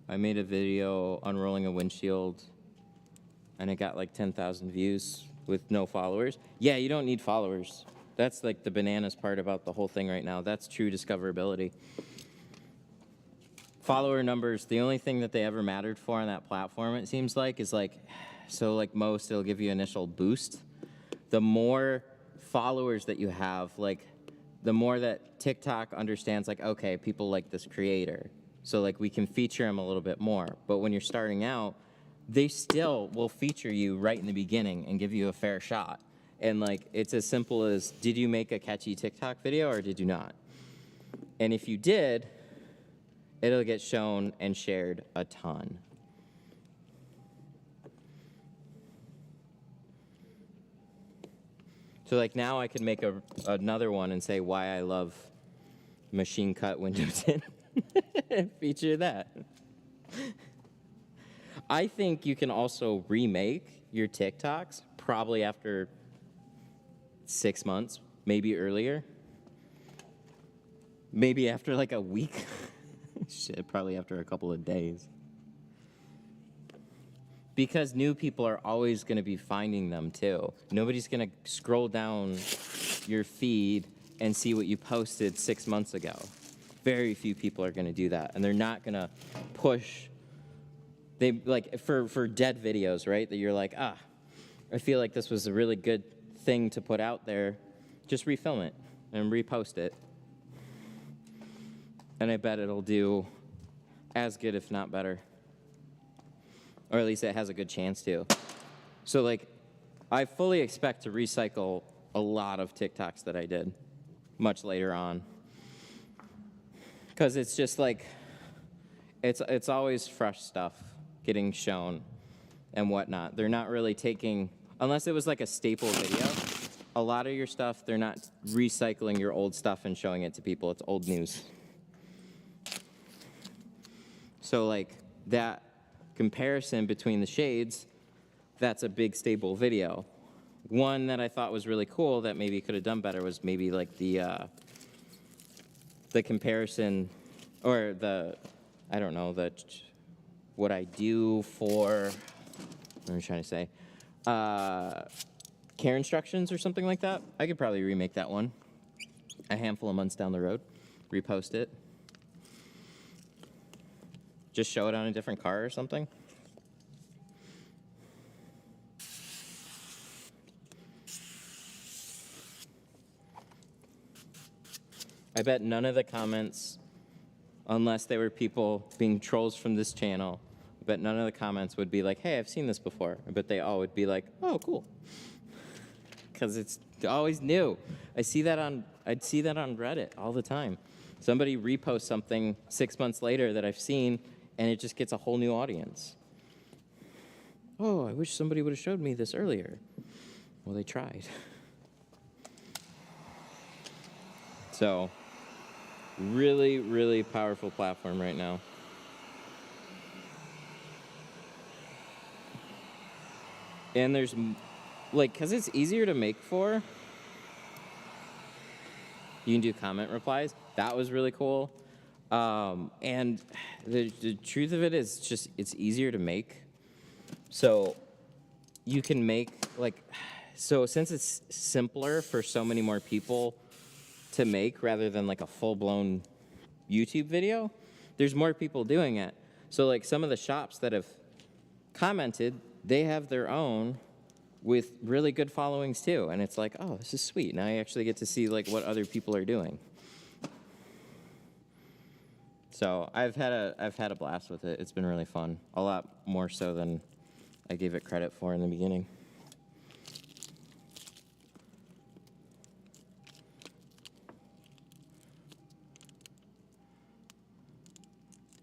I made a video unrolling a windshield, and it got like 10,000 views with no followers. Yeah, you don't need followers. That's like the bananas part about the whole thing right now. That's true discoverability. Follower numbers, the only thing that they ever mattered for on that platform, it seems like, is like, so like most, it'll give you initial boost. The more followers that you have, like, the more that TikTok understands, like, okay, people like this creator. So, like, we can feature them a little bit more. But when you're starting out, they still will feature you right in the beginning and give you a fair shot. And, like, it's as simple as, did you make a catchy TikTok video or did you not? And if you did, it'll get shown and shared a ton. So, like, now I can make another one and say why I love machine cut window tint. Feature that. I think you can also remake your TikToks probably after 6 months, maybe earlier. Maybe after like a week. Shit, probably after a couple of days. Because new people are always going to be finding them too. Nobody's going to scroll down your feed and see what you posted 6 months ago. Very few people are going to do that, and they're not going to push. They like for dead videos, right? That you're like, I feel like this was a really good thing to put out there. Just refilm it and repost it, and I bet it'll do as good, if not better, or at least it has a good chance to. So, like, I fully expect to recycle a lot of TikToks that I did much later on. Because it's just like, it's always fresh stuff getting shown and whatnot. They're not really taking, unless it was like a staple video, a lot of your stuff, they're not recycling your old stuff and showing it to people. It's old news. So like that comparison between the shades, that's a big stable video. One that I thought was really cool that maybe could have done better was maybe like the comparison, or I don't know, what I do for, what am I trying to say? Care instructions or something like that. I could probably remake that one a handful of months down the road, repost it. Just show it on a different car or something. I bet none of the comments, unless they were people being trolls from this channel, I bet none of the comments would be like, hey, I've seen this before. I bet they all would be like, oh, cool. Because it's always new. I'd see that on Reddit all the time. Somebody reposts something 6 months later that I've seen, and it just gets a whole new audience. Oh, I wish somebody would have showed me this earlier. Well, they tried. So, really, really powerful platform right now. And there's, like, because it's easier to make for, you can do comment replies. That was really cool. And the truth of it is just, it's easier to make. So you can make, like, so since it's simpler for so many more people to make rather than like a full-blown YouTube video, there's more people doing it. So like some of the shops that have commented, they have their own with really good followings too. And it's like, oh, this is sweet. Now I actually get to see like what other people are doing. So I've had a blast with it. It's been really fun. A lot more so than I gave it credit for in the beginning.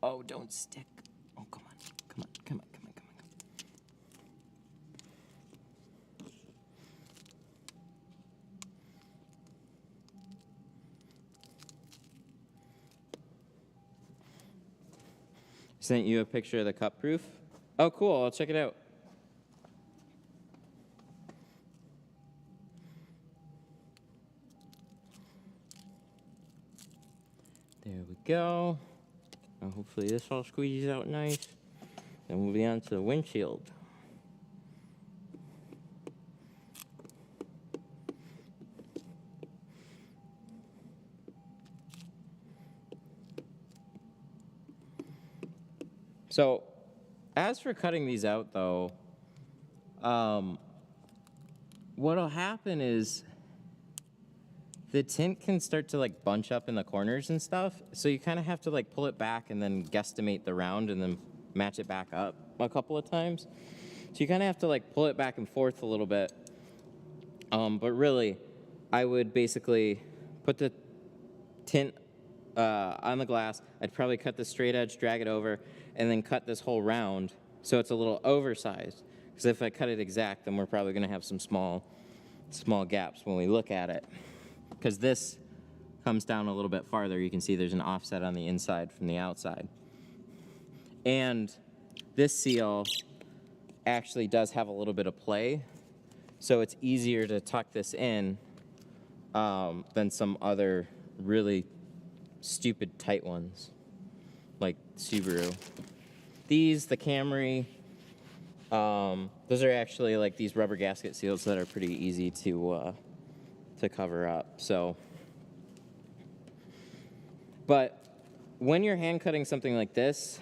Oh, don't stick. Oh, come on. Come on, come on, come on, come on, come on. Sent you a picture of the cup proof. Oh, cool. I'll check it out. There we go. Now hopefully this all squeezes out nice. Then we'll be on to the windshield. So, as for cutting these out, though, what'll happen is the tint can start to like bunch up in the corners and stuff. So you kind of have to like pull it back and then guesstimate the round and then match it back up a couple of times. So you kind of have to like pull it back and forth a little bit. But really, I would basically put the tint on the glass. I'd probably cut the straight edge, drag it over, and then cut this whole round so it's a little oversized. Because if I cut it exact, then we're probably going to have some small gaps when we look at it. Because this comes down a little bit farther. You can see there's an offset on the inside from the outside. And this seal actually does have a little bit of play, so it's easier to tuck this in than some other really stupid tight ones, like Subaru. These, the Camry, those are actually like these rubber gasket seals that are pretty easy to cover up. So, but when you're hand cutting something like this,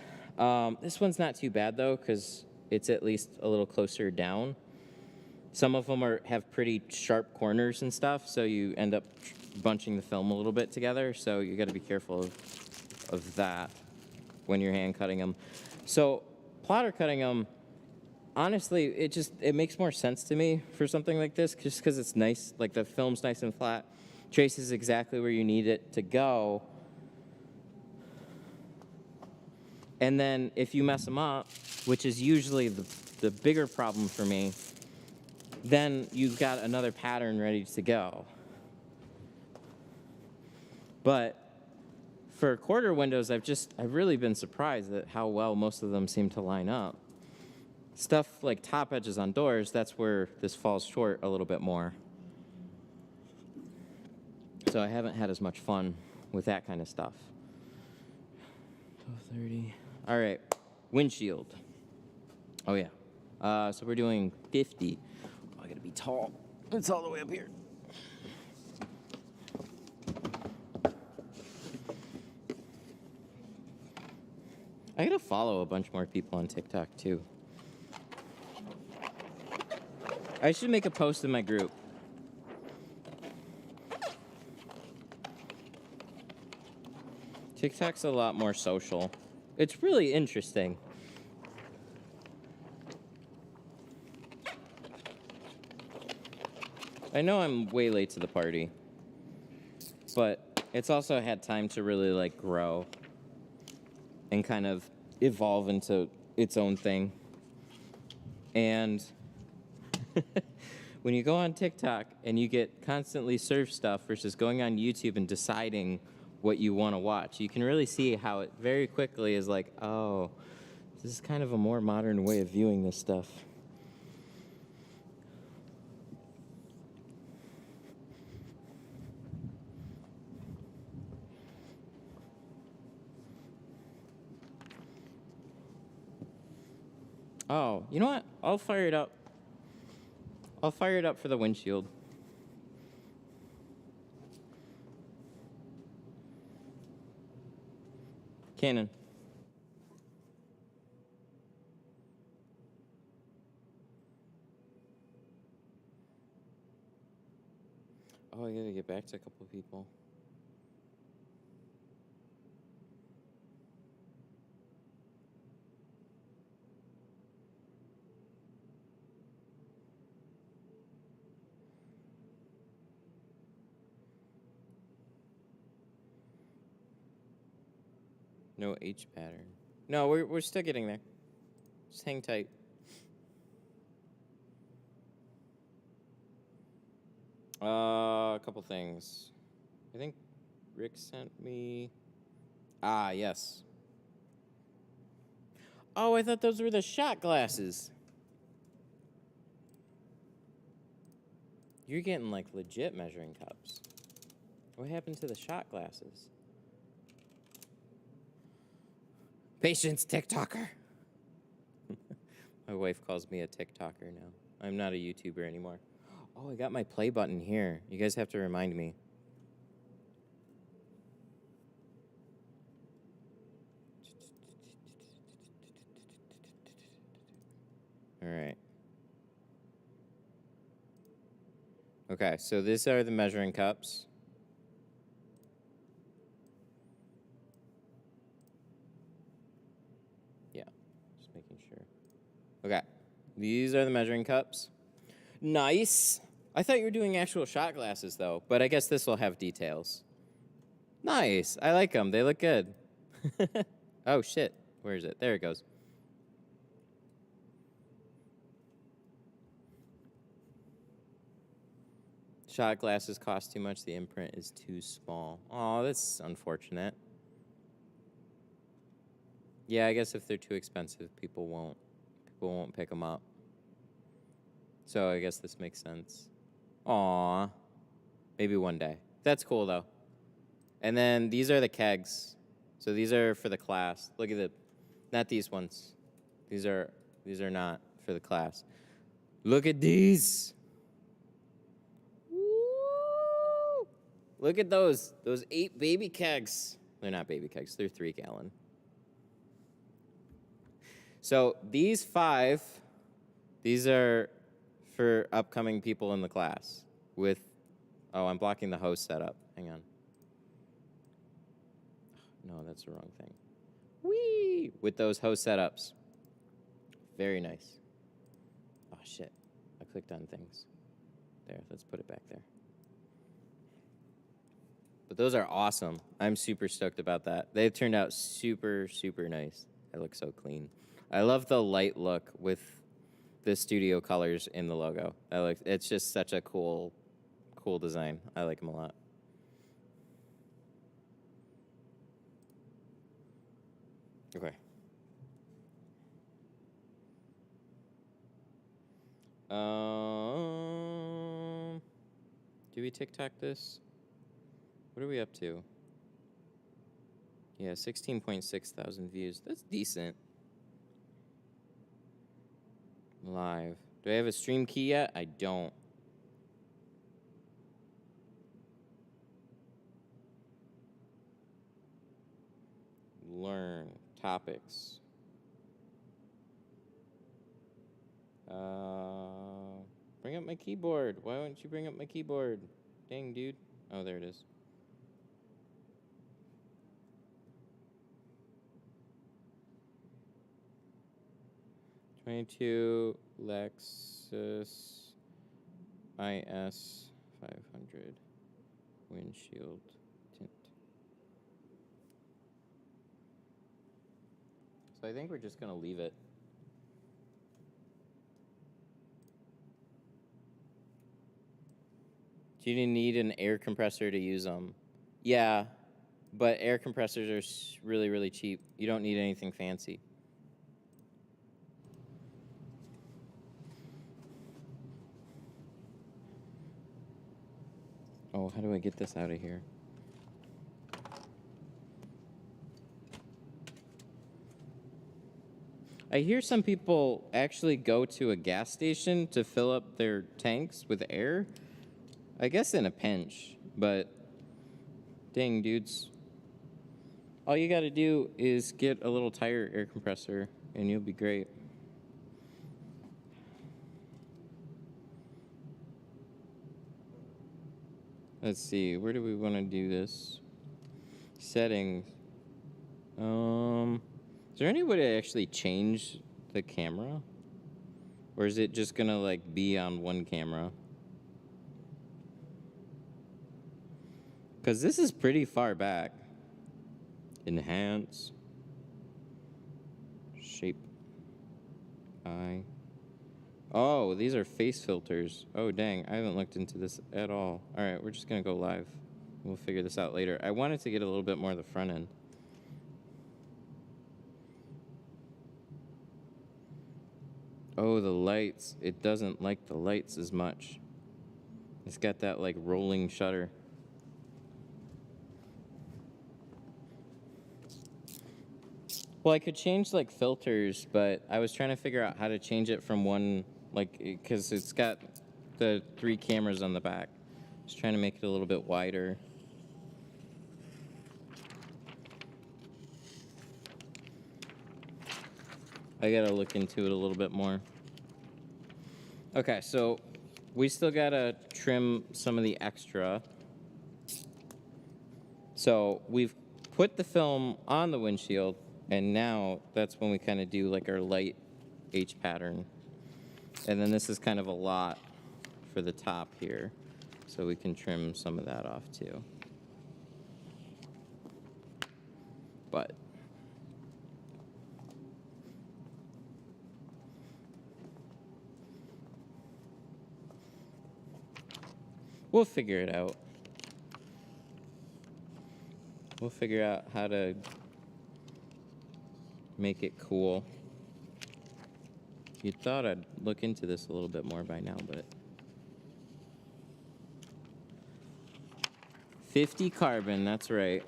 this one's not too bad though, because it's at least a little closer down. Some of them have pretty sharp corners and stuff, so you end up bunching the film a little bit together. So you got to be careful of that when you're hand cutting them. So plotter cutting them, honestly, it makes more sense to me for something like this, just because it's nice, like the film's nice and flat, traces exactly where you need it to go. And then if you mess them up, which is usually the bigger problem for me, then you've got another pattern ready to go. But for quarter windows, I've really been surprised at how well most of them seem to line up. Stuff like top edges on doors, that's where this falls short a little bit more. So I haven't had as much fun with that kind of stuff. 1230. All right, windshield. Oh yeah. So we're doing 50. Oh, I gotta be tall. It's all the way up here. I gotta follow a bunch more people on TikTok too. I should make a post in my group. TikTok's a lot more social. It's really interesting. I know I'm way late to the party, but it's also had time to really like grow and kind of evolve into its own thing. And when you go on TikTok and you get constantly served stuff versus going on YouTube and deciding what you want to watch, you can really see how it very quickly is like, oh, this is kind of a more modern way of viewing this stuff. Oh, you know what? I'll fire it up. I'll fire it up for the windshield. Canon. Oh, I gotta get back to a couple of people. No H pattern. No, we're still getting there. Just hang tight. A couple things. I think Rick sent me. Ah, yes. Oh, I thought those were the shot glasses. You're getting like legit measuring cups. What happened to the shot glasses? Patience, TikToker. My wife calls me a TikToker now. I'm not a YouTuber anymore. Oh, I got my play button here. You guys have to remind me. All right. Okay, so these are the measuring cups. Yeah, just making sure. Okay, these are the measuring cups. Nice. I thought you were doing actual shot glasses, though, but I guess this will have details. Nice. I like them. They look good. Oh, shit. Where is it? There it goes. Shot glasses cost too much. The imprint is too small. Oh, that's unfortunate. Yeah, I guess if they're too expensive, people won't pick them up. So I guess this makes sense. Aw. Maybe one day. That's cool, though. And then these are the kegs. So these are for the class. Look at not these ones. These are not for the class. Look at these. Woo! Look at those 8 baby kegs. They're not baby kegs. They're 3-gallon. So these 5, these are for upcoming people in the class with, oh, I'm blocking the host setup. Hang on. No, that's the wrong thing. Whee! With those host setups. Very nice. Oh, shit. I clicked on things. There, let's put it back there. But those are awesome. I'm super stoked about that. They've turned out super, super nice. They look so clean. I love the light look with the studio colors in the logo. It's just such a cool design. I like them a lot. Okay. Do we TikTok this? What are we up to? Yeah, 16.6 thousand views. That's decent. Live. Do I have a stream key yet? I don't. Learn topics. Bring up my keyboard. Why wouldn't you bring up my keyboard? Dang, dude. Oh, there it is. '22 Lexus IS500 Windshield Tint. So I think we're just gonna leave it. Do you need an air compressor to use them? Yeah, but air compressors are really, really cheap. You don't need anything fancy. Oh, how do I get this out of here? I hear some people actually go to a gas station to fill up their tanks with air. I guess in a pinch, but dang, dudes. All you gotta do is get a little tire air compressor and you'll be great. Let's see, where do we want to do this? Settings. Is there any way to actually change the camera? Or is it just gonna like be on one camera? Because this is pretty far back. Enhance. Shape. Eye. Oh, these are face filters. Oh, dang. I haven't looked into this at all. All right, we're just going to go live. We'll figure this out later. I wanted to get a little bit more of the front end. Oh, the lights. It doesn't like the lights as much. It's got that, like, rolling shutter. Well, I could change, like, filters, but I was trying to figure out how to change it from one, like, because it's got the 3 cameras on the back. Just trying to make it a little bit wider. I gotta look into it a little bit more. Okay, so we still gotta trim some of the extra. So we've put the film on the windshield, and now that's when we kind of do like our light H pattern. And then this is kind of a lot for the top here, so we can trim some of that off too. But we'll figure it out. We'll figure out how to make it cool. You thought I'd look into this a little bit more by now, but 50 carbon, that's right.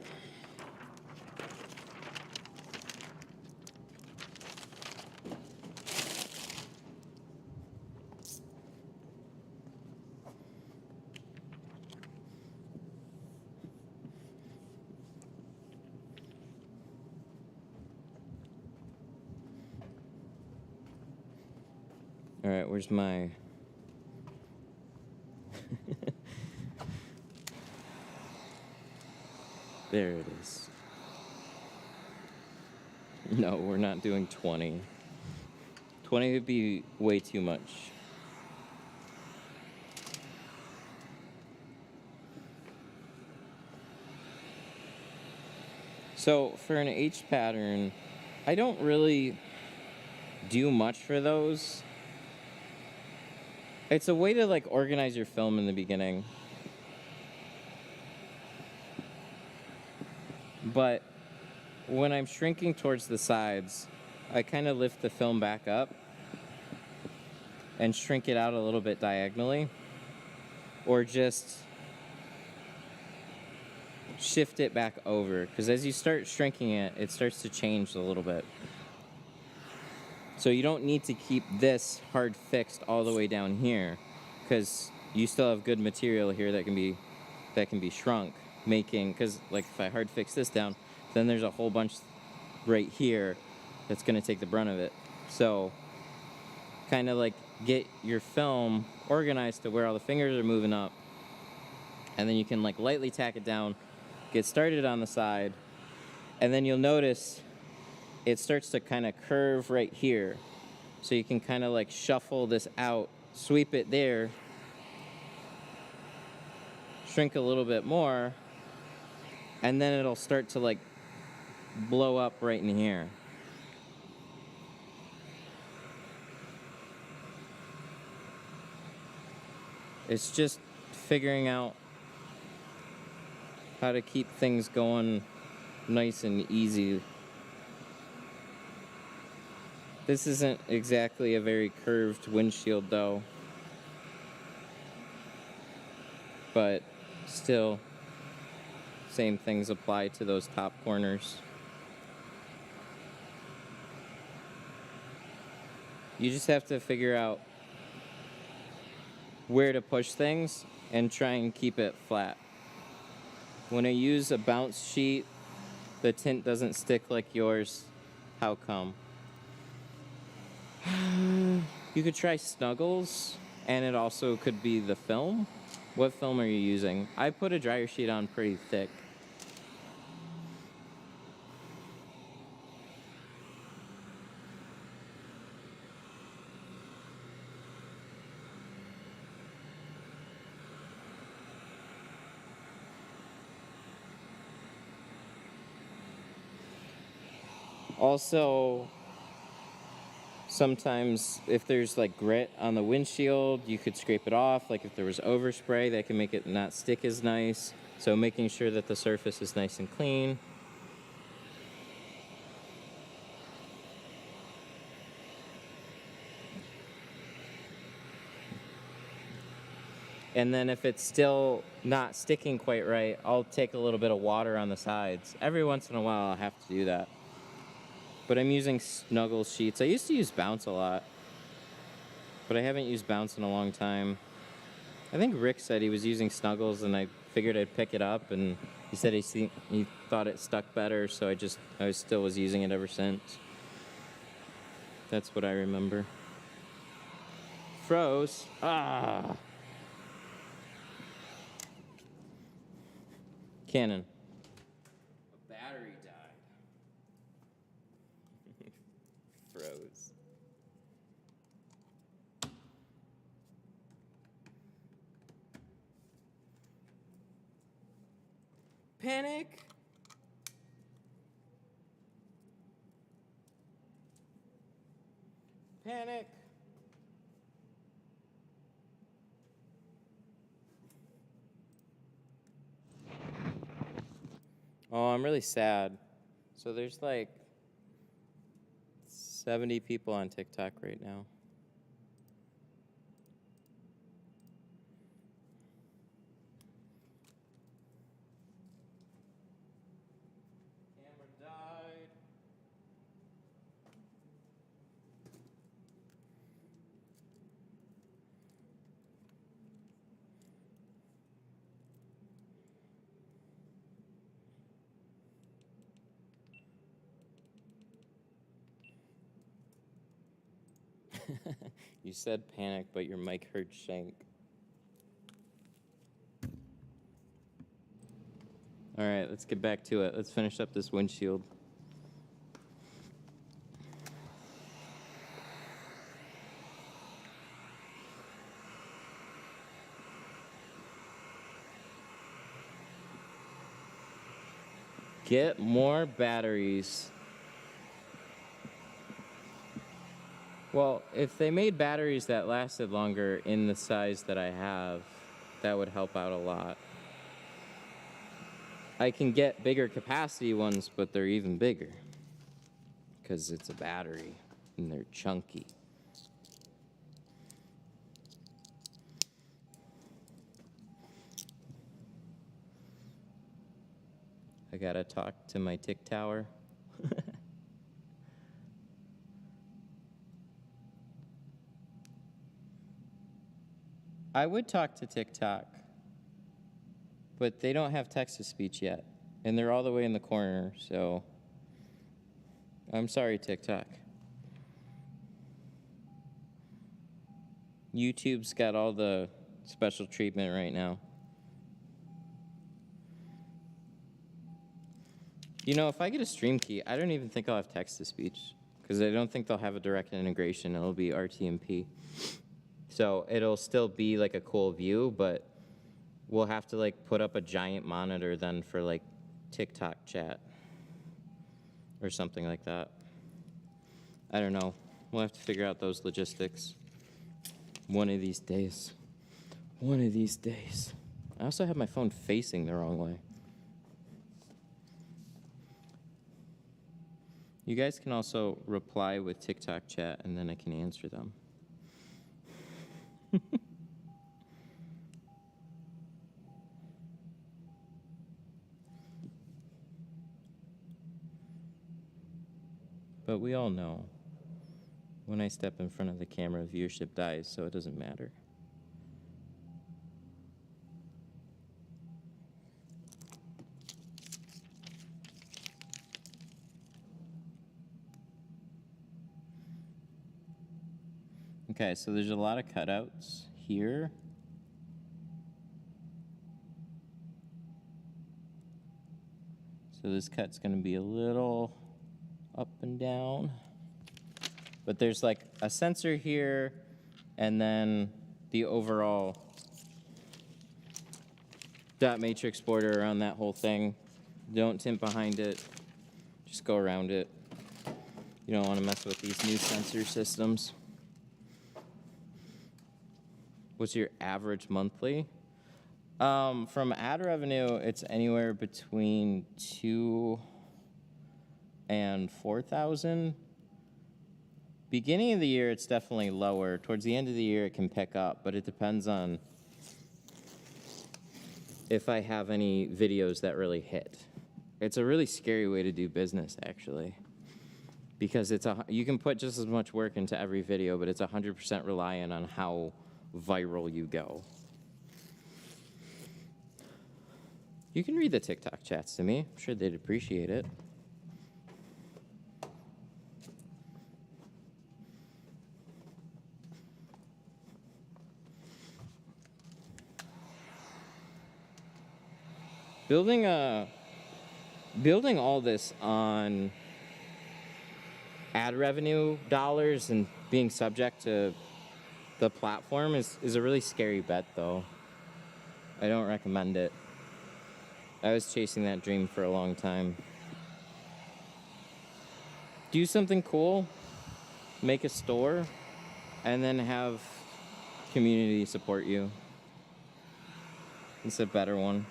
All right, where's my... There it is. No, we're not doing 20. 20 would be way too much. So for an H pattern, I don't really do much for those. It's a way to like organize your film in the beginning. But when I'm shrinking towards the sides, I kind of lift the film back up and shrink it out a little bit diagonally, or just shift it back over, because as you start shrinking it, it starts to change a little bit. So you don't need to keep this hard fixed all the way down here, because you still have good material here that can be shrunk, making, because like if I hard fix this down, then there's a whole bunch right here that's going to take the brunt of it. So kind of like get your film organized to where all the fingers are moving up, and then you can like lightly tack it down, get started on the side, and then you'll notice it starts to kind of curve right here. So you can kind of like shuffle this out, sweep it there, shrink a little bit more, and then it'll start to like blow up right in here. It's just figuring out how to keep things going nice and easy. This isn't exactly a very curved windshield though, but still, same things apply to those top corners. You just have to figure out where to push things and try and keep it flat. When I use a bounce sheet, the tint doesn't stick like yours. How come? You could try Snuggles, and it also could be the film. What film are you using? I put a dryer sheet on pretty thick. Also, sometimes if there's like grit on the windshield, you could scrape it off. Like if there was overspray, that can make it not stick as nice. So making sure that the surface is nice and clean. And then if it's still not sticking quite right, I'll take a little bit of water on the sides. Every once in a while I'll have to do that. But I'm using Snuggles sheets. I used to use Bounce a lot, but I haven't used Bounce in a long time. I think Rick said he was using Snuggles, and I figured I'd pick it up, and he said he thought it stuck better, so I still was using it ever since. That's what I remember. Froze. Ah. Canon. A battery died. Froze. Panic. Panic. Oh, I'm really sad. So there's like 70 people on TikTok right now. Camera died. You said panic, but your mic heard shank. All right, let's get back to it. Let's finish up this windshield. Get more batteries. Well, if they made batteries that lasted longer in the size that I have, that would help out a lot. I can get bigger capacity ones, but they're even bigger because it's a battery and they're chunky. I gotta talk to my tick tower. I would talk to TikTok, but they don't have text-to-speech yet, and they're all the way in the corner, so I'm sorry, TikTok. YouTube's got all the special treatment right now. You know, if I get a stream key, I don't even think I'll have text-to-speech, because I don't think they'll have a direct integration. It'll be RTMP. So it'll still be like a cool view, but we'll have to like put up a giant monitor then for like TikTok chat or something like that. I don't know. We'll have to figure out those logistics one of these days. One of these days. I also have my phone facing the wrong way. You guys can also reply with TikTok chat and then I can answer them. But we all know when I step in front of the camera, viewership dies, so it doesn't matter. Okay, so there's a lot of cutouts here. So this cut's gonna be a little up and down. But there's like a sensor here, and then the overall dot matrix border around that whole thing. Don't tint behind it, just go around it. You don't wanna mess with these new sensor systems. What's your average monthly? From ad revenue, it's anywhere between 2 and 4,000. Beginning of the year, it's definitely lower. Towards the end of the year, it can pick up, but it depends on if I have any videos that really hit. It's a really scary way to do business, actually, because you can put just as much work into every video, but it's 100% reliant on how viral you go. You can read the TikTok chats to me. I'm sure they'd appreciate it. Building all this on ad revenue dollars and being subject to the platform is a really scary bet, though. I don't recommend it. I was chasing that dream for a long time. Do something cool, make a store, and then have community support you. It's a better one.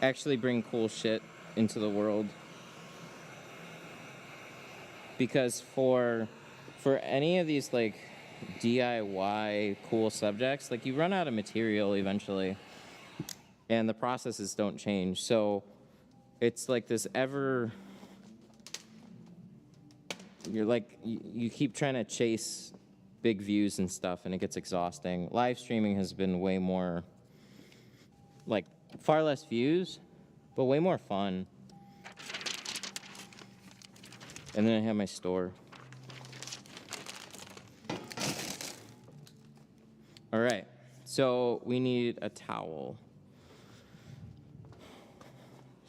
Actually bring cool shit into the world. Because for any of these like DIY cool subjects, like you run out of material eventually. And the processes don't change. So it's like this you keep trying to chase big views and stuff, and it gets exhausting. Live streaming has been way more, like, far less views, but way more fun. And then I have my store. All right, so we need a towel.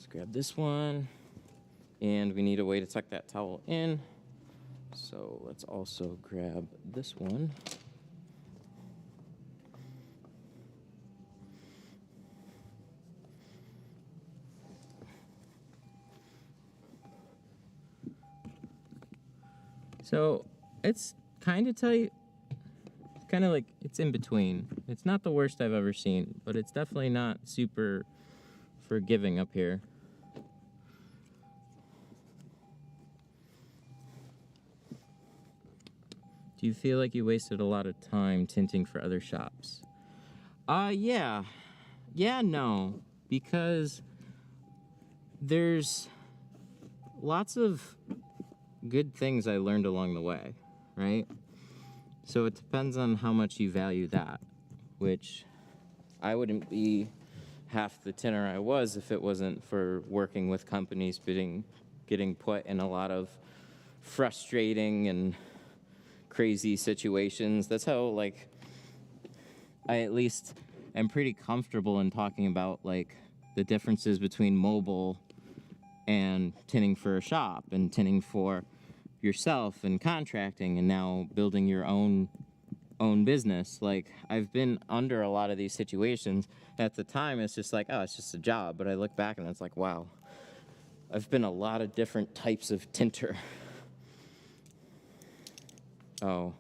Grab this one, and we need a way to tuck that towel in. So let's also grab this one. So it's kind of tight. It's kind of like, it's in between. It's not the worst I've ever seen, but it's definitely not super forgiving up here. Do you feel like you wasted a lot of time tinting for other shops? Yeah. Yeah, no. Because there's lots of good things I learned along the way, right? So it depends on how much you value that, which I wouldn't be half the tinter I was if it wasn't for working with companies getting put in a lot of frustrating and crazy situations. That's how, like, I at least am pretty comfortable in talking about, like, the differences between mobile and tinting for a shop and tinting for yourself and contracting and now building your own business. Like, I've been under a lot of these situations. At the time, it's just like, oh, it's just a job. But I look back and it's like, wow, I've been a lot of different types of tinter. Oh,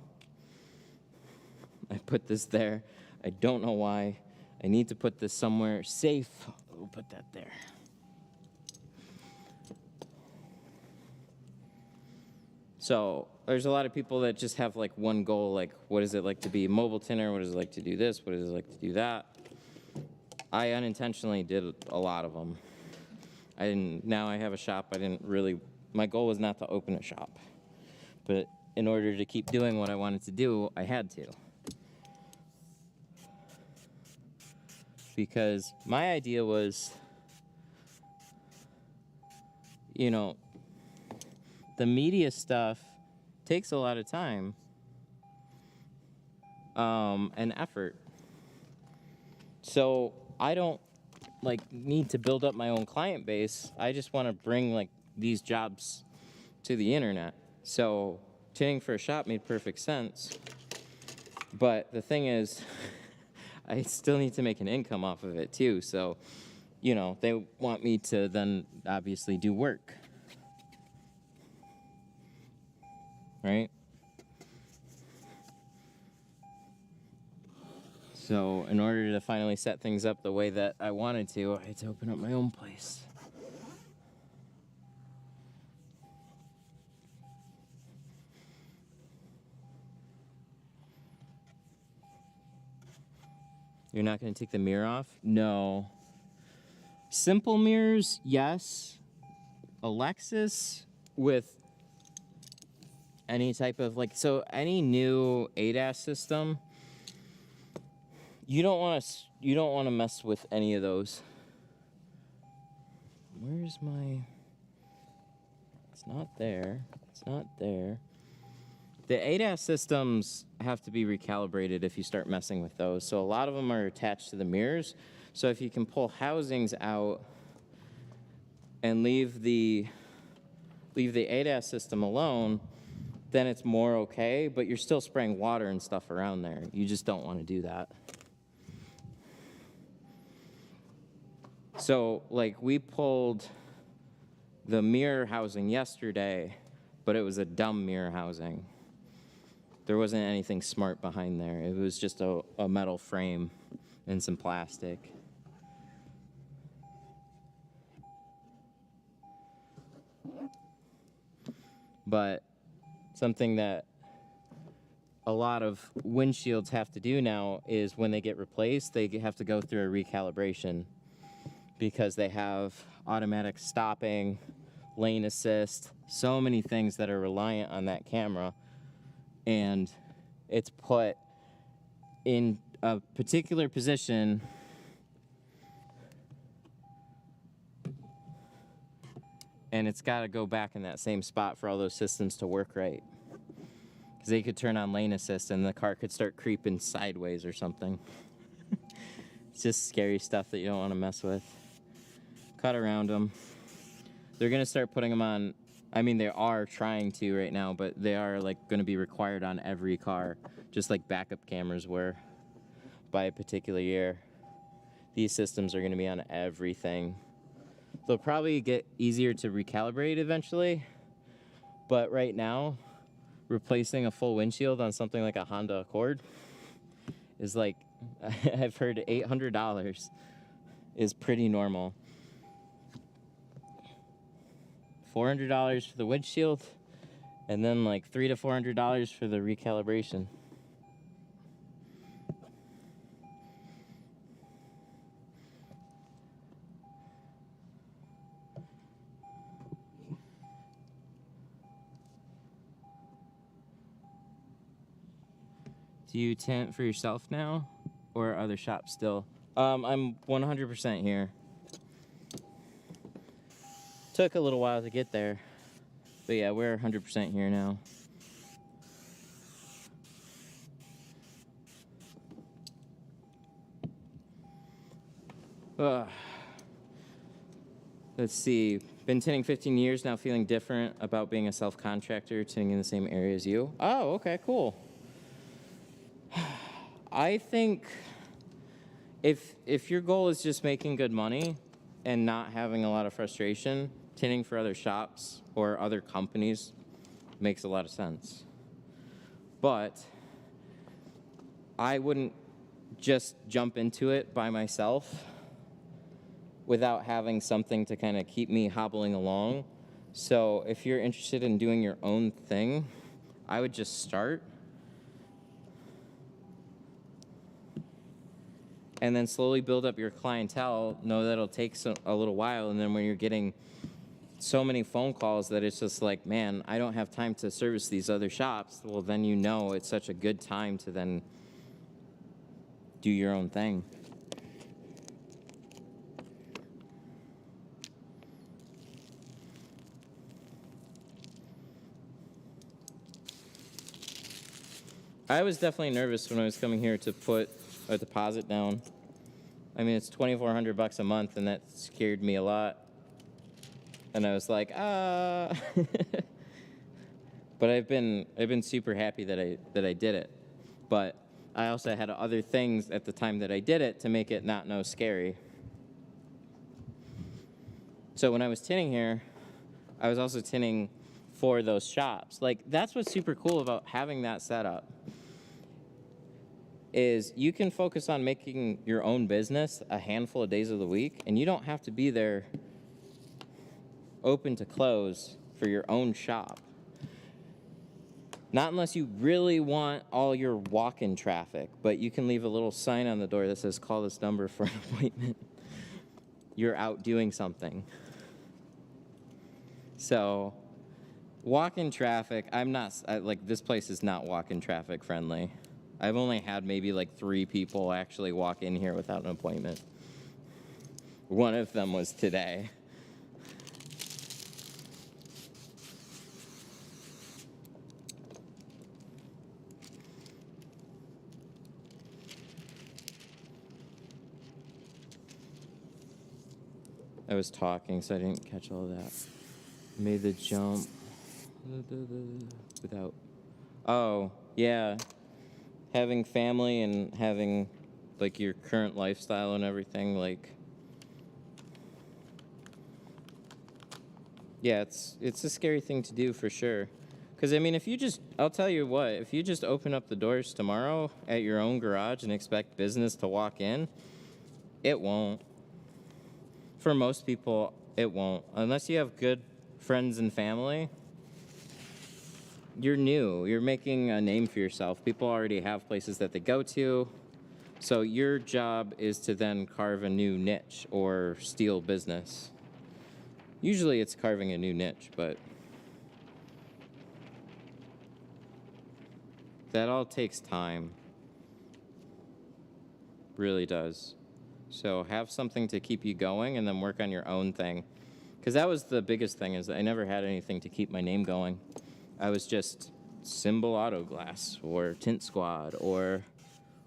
I put this there. I don't know why. I need to put this somewhere safe. We'll put that there. So there's a lot of people that just have like one goal, like what is it like to be a mobile tinter? What is it like to do this? What is it like to do that? I unintentionally did a lot of them. Now I have a shop. My goal was not to open a shop. But in order to keep doing what I wanted to do, I had to. Because my idea was, you know, the media stuff takes a lot of time and effort. So I don't need to build up my own client base. I just want to bring these jobs to the internet. So tinting for a shop made perfect sense. But the thing is, I still need to make an income off of it too. So, they want me to then obviously do work. Right? So in order to finally set things up the way that I wanted to, I had to open up my own place. You're not going to take the mirror off? No. Simple mirrors, yes. A Lexus with any type of any new ADAS system, you don't want to mess with any of those. Where's my? It's not there. It's not there. The ADAS systems have to be recalibrated if you start messing with those. So a lot of them are attached to the mirrors. So if you can pull housings out and leave the ADAS system alone, then it's more okay, but you're still spraying water and stuff around there. You just don't want to do that. So, we pulled the mirror housing yesterday, but it was a dumb mirror housing. There wasn't anything smart behind there. It was just a metal frame and some plastic. But something that a lot of windshields have to do now is when they get replaced, they have to go through a recalibration because they have automatic stopping, lane assist, so many things that are reliant on that camera. And it's put in a particular position and it's got to go back in that same spot for all those systems to work right. Because they could turn on lane assist and the car could start creeping sideways or something. It's just scary stuff that you don't want to mess with. Cut around them. They're going to start putting them on. I mean, they are trying to right now, but they are going to be required on every car, just like backup cameras were by a particular year. These systems are going to be on everything. They'll probably get easier to recalibrate eventually, but right now, replacing a full windshield on something like a Honda Accord is I've heard $800 is pretty normal. $400 for the windshield And then like $300 to $400 for the recalibration. Do you tint for yourself now, or other shops still? I'm 100% here. Took a little while to get there, but yeah, we're 100% here now. Ugh. Let's see. Been tinting 15 years now, feeling different about being a self-contractor, tinting in the same area as you. Oh, okay, cool. I think if your goal is just making good money and not having a lot of frustration, tinting for other shops or other companies makes a lot of sense. But I wouldn't just jump into it by myself without having something to kind of keep me hobbling along. So if you're interested in doing your own thing, I would just start. And then slowly build up your clientele. Know that it'll take a little while, and then when you're getting so many phone calls that it's just like, man, I don't have time to service these other shops, well, then you know it's such a good time to then do your own thing. I was definitely nervous when I was coming here to put a deposit down. I mean, it's $2,400 a month, and that scared me a lot. And I was like, ah. But I've been super happy that I did it. But I also had other things at the time that I did it to make it not no scary. So when I was tinting here, I was also tinting for those shops. Like, that's what's super cool about having that setup, is you can focus on making your own business a handful of days of the week, and you don't have to be there open to close for your own shop. Not unless you really want all your walk-in traffic, but you can leave a little sign on the door that says, call this number for an appointment. You're out doing something. So, walk-in traffic, this place is not walk-in traffic friendly. I've only had maybe like 3 people actually walk in here without an appointment. One of them was today. I was talking, so I didn't catch all of that. Made the jump without... Oh, yeah. Having family and having, like, your current lifestyle and everything, like... Yeah, it's a scary thing to do for sure. Because, I mean, I'll tell you what, if you just open up the doors tomorrow at your own garage and expect business to walk in, it won't. For most people, it won't. Unless you have good friends and family, you're new. You're making a name for yourself. People already have places that they go to. So your job is to then carve a new niche or steal business. Usually it's carving a new niche, but that all takes time. Really does. So have something to keep you going and then work on your own thing. Because that was the biggest thing, is that I never had anything to keep my name going. I was just Symbol Auto Glass or Tint Squad or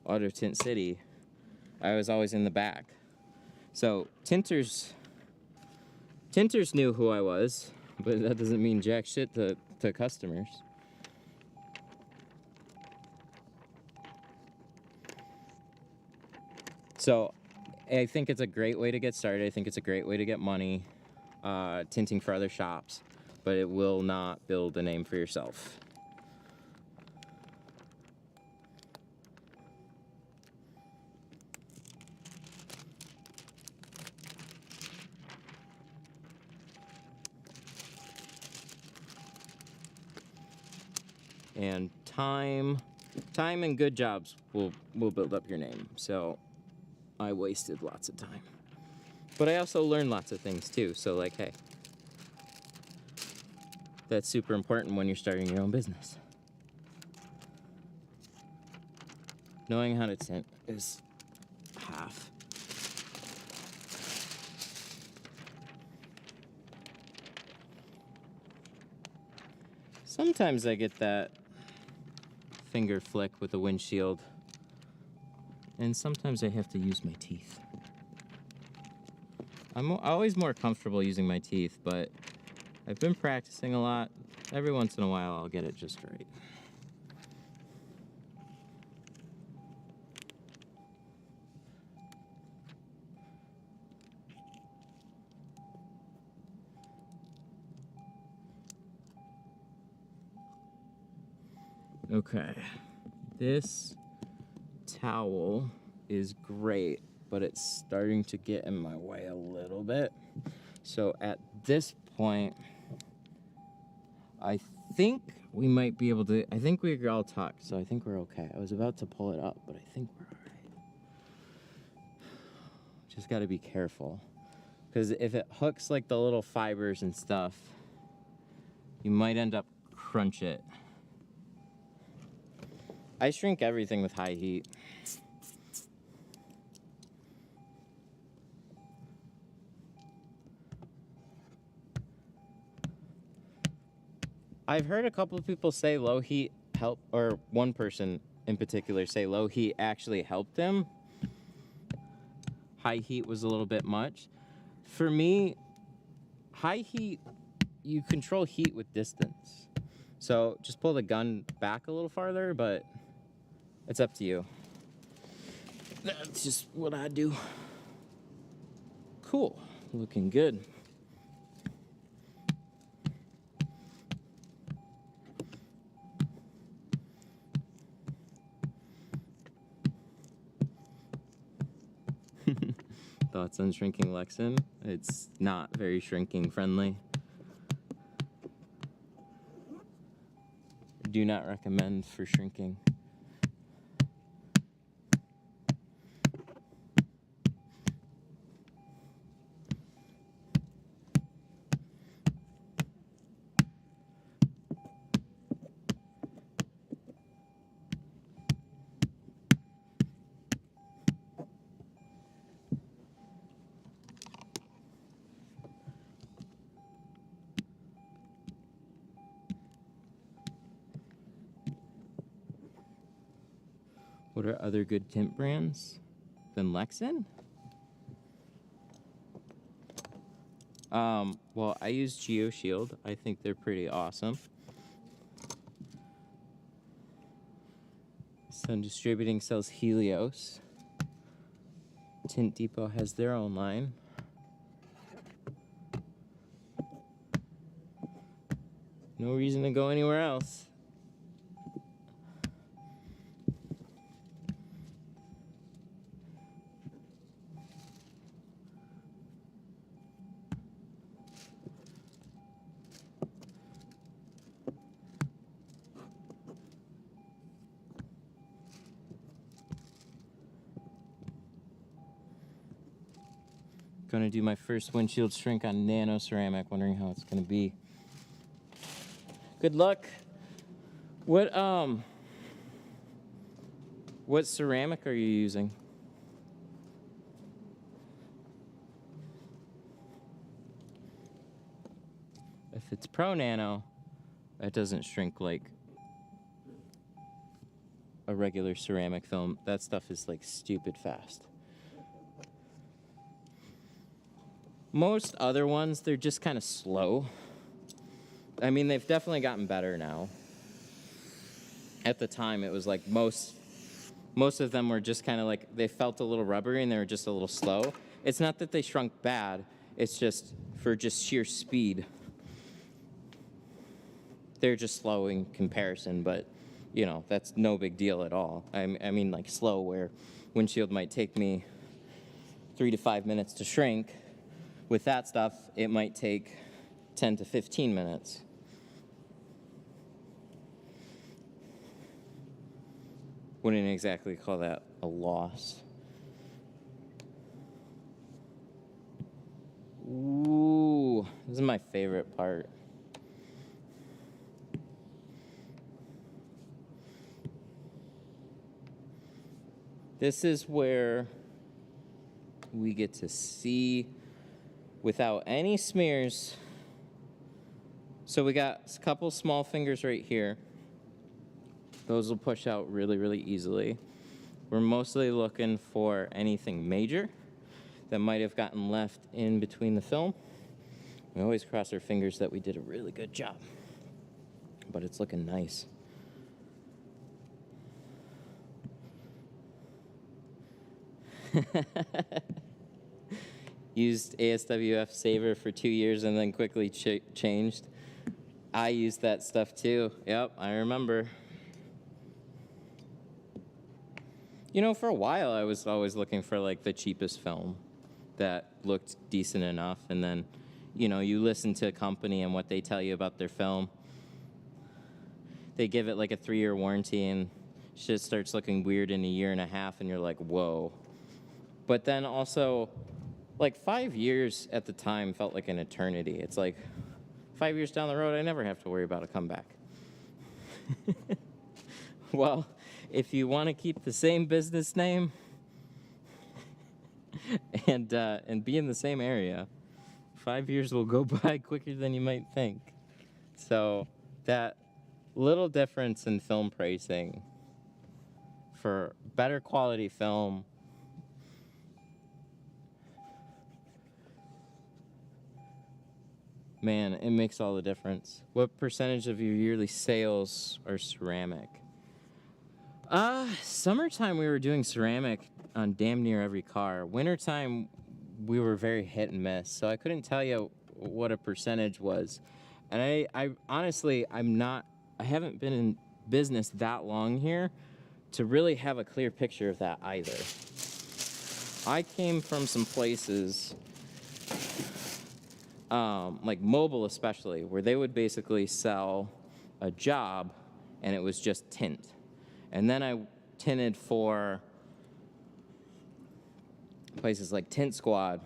Auto Tint City. I was always in the back. So tinters knew who I was, but that doesn't mean jack shit to customers. So I think it's a great way to get started. I think it's a great way to get money tinting for other shops, but it will not build a name for yourself. And time and good jobs will build up your name. So I wasted lots of time. But I also learned lots of things too. So like, hey, that's super important when you're starting your own business. Knowing how to tint is half. Sometimes I get that finger flick with the windshield, and sometimes I have to use my teeth. I'm always more comfortable using my teeth, but I've been practicing a lot. Every once in a while I'll get it just right. Okay, this towel is great, but it's starting to get in my way a little bit. So at this point, I think we might be able to, I think we're all tucked, so I think we're okay. I was about to pull it up, but I think we're all right. Just gotta be careful, because if it hooks like the little fibers and stuff, you might end up crunch it. I shrink everything with high heat. I've heard a couple of people say low heat help, or one person in particular say low heat actually helped him. High heat was a little bit much. For me, high heat, you control heat with distance. So just pull the gun back a little farther, but it's up to you. That's just what I do. Cool, looking good. Thoughts on shrinking Lexan? It's not very shrinking friendly. Do not recommend for shrinking. What are other good tint brands than Lexan? Well, I use GeoShield. I think they're pretty awesome. Sun Distributing sells Helios. Tint Depot has their own line. No reason to go anywhere else. Gonna do my first windshield shrink on nano ceramic, wondering how it's gonna be. Good luck. What ceramic are you using? If it's Pro Nano, that doesn't shrink like a regular ceramic film. That stuff is like stupid fast. Most other ones, they're just kind of slow. I mean, they've definitely gotten better now. At the time, it was like most of them were just kind of like, they felt a little rubbery and they were just a little slow. It's not that they shrunk bad, it's just for just sheer speed. They're just slow in comparison, but you know, that's no big deal at all. I mean like slow where windshield might take me 3 to 5 minutes to shrink. With that stuff, it might take 10 to 15 minutes. Wouldn't exactly call that a loss. Ooh, this is my favorite part. This is where we get to see without any smears. So we got a couple small fingers right here. Those will push out really, really easily. We're mostly looking for anything major that might have gotten left in between the film. We always cross our fingers that we did a really good job. But it's looking nice. Used ASWF Saver for 2 years and then quickly changed. I used that stuff too. Yep, I remember. You know, for a while I was always looking for like the cheapest film that looked decent enough, and then, you know, you listen to a company and what they tell you about their film. They give it like a 3-year warranty and shit starts looking weird in a year and a half and you're like, whoa. But then also, like 5 years at the time felt like an eternity. It's like 5 years down the road, I never have to worry about a comeback. Well, if you want to keep the same business name and be in the same area, 5 years will go by quicker than you might think. So that little difference in film pricing for better quality film, man, it makes all the difference. What percentage of your yearly sales are ceramic? Summertime we were doing ceramic on damn near every car. Wintertime we were very hit and miss, so I couldn't tell you what a percentage was. And I honestly, I haven't been in business that long here to really have a clear picture of that either. I came from some places, like mobile especially, where they would basically sell a job and it was just tint. And then I tinted for places like Tint Squad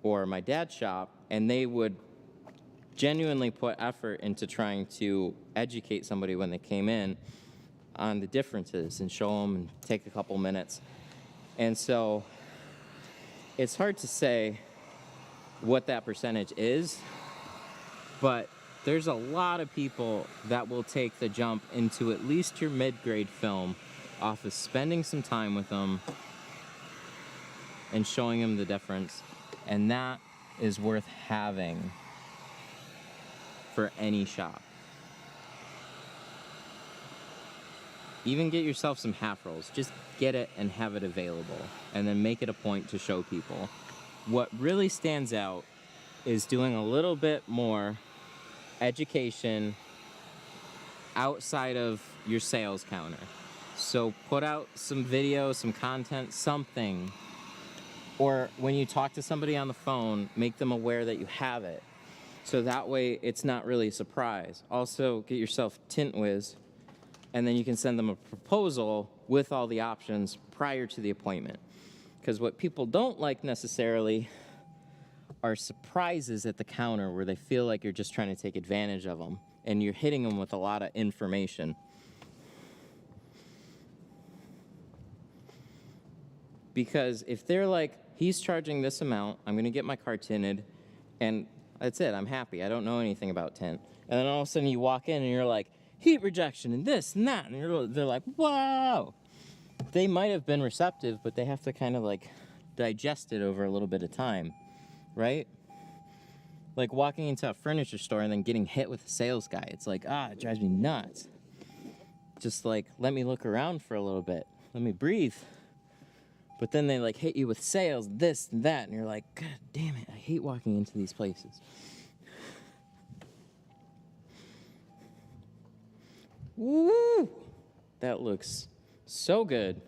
or my dad's shop, and they would genuinely put effort into trying to educate somebody when they came in on the differences and show them and take a couple minutes. And so it's hard to say what that percentage is, but there's a lot of people that will take the jump into at least your mid-grade film off of spending some time with them and showing them the difference. And that is worth having for any shop. Even get yourself some half rolls. Just get it and have it available, and then make it a point to show people. What really stands out is doing a little bit more education outside of your sales counter. So put out some video, some content, something. Or when you talk to somebody on the phone, make them aware that you have it. So that way it's not really a surprise. Also, get yourself Tint Whiz, and then you can send them a proposal with all the options prior to the appointment. Because what people don't like necessarily are surprises at the counter where they feel like you're just trying to take advantage of them and you're hitting them with a lot of information. Because if they're like, he's charging this amount, I'm going to get my car tinted, and that's it, I'm happy, I don't know anything about tint. And then all of a sudden you walk in and you're like, heat rejection and this and that, and they're like, whoa! They might have been receptive, but they have to kind of like digest it over a little bit of time, right? Like walking into a furniture store and then getting hit with a sales guy. It's like, it drives me nuts. Just like, let me look around for a little bit. Let me breathe. But then they like hit you with sales, this and that, and you're like, God damn it, I hate walking into these places. Woo! That looks so good.